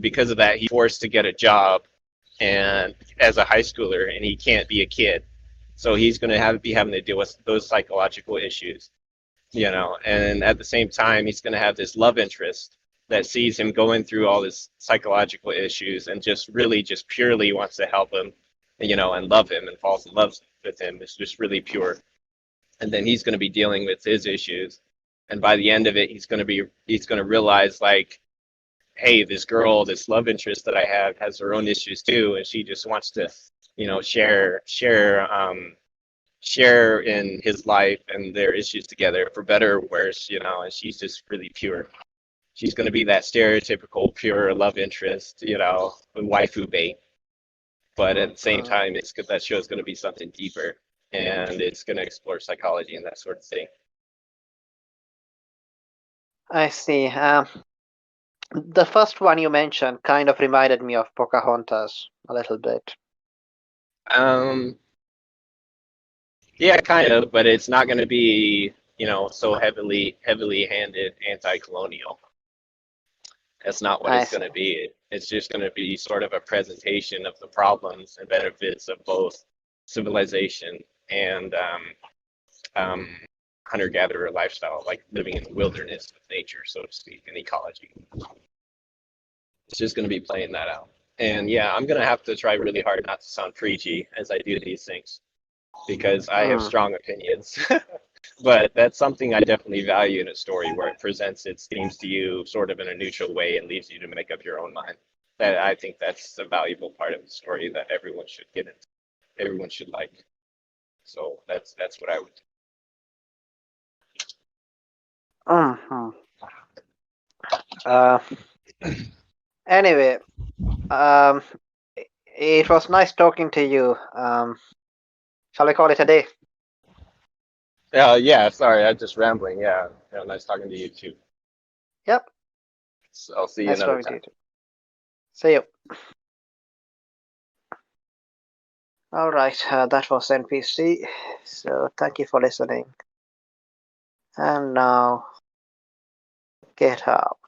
because of that, he's forced to get a job and as a high schooler, and he can't be a kid. So he's going to be having to deal with those psychological issues, and at the same time, he's going to have this love interest that sees him going through all this psychological issues and just really just purely wants to help him, and love him and falls in love with him. It's just really pure. And then he's going to be dealing with his issues. And by the end of it, he's going to realize, like, hey, this girl, this love interest that I have has her own issues too, and she just wants to, share in his life and their issues together, for better or worse, and she's just really pure. She's going to be that stereotypical pure love interest, waifu bait. But at the same time, that show is going to be something deeper, and it's going to explore psychology and that sort of thing. I see. The first one you mentioned kind of reminded me of Pocahontas a little bit. Yeah, kind of, but it's not going to be, so heavily handed anti-colonial. That's not what it's going to be. It's just going to be sort of a presentation of the problems and benefits of both civilization and hunter-gatherer lifestyle, like living in the wilderness with nature, so to speak, and ecology. It's just going to be playing that out. And yeah, I'm going to have to try really hard not to sound preachy as I do these things, because I have strong opinions. But that's something I definitely value in a story, where it presents its themes to you sort of in a neutral way and leaves you to make up your own mind. That I think that's a valuable part of the story that everyone should get into. Everyone should like. So that's what I would do. Anyway, it was nice talking to you. Shall we call it a day? Yeah, sorry, I'm just rambling. Yeah, nice talking to you too. Yep. So I'll see you another time. See you. All right, that was NPC. So thank you for listening. And now, get out.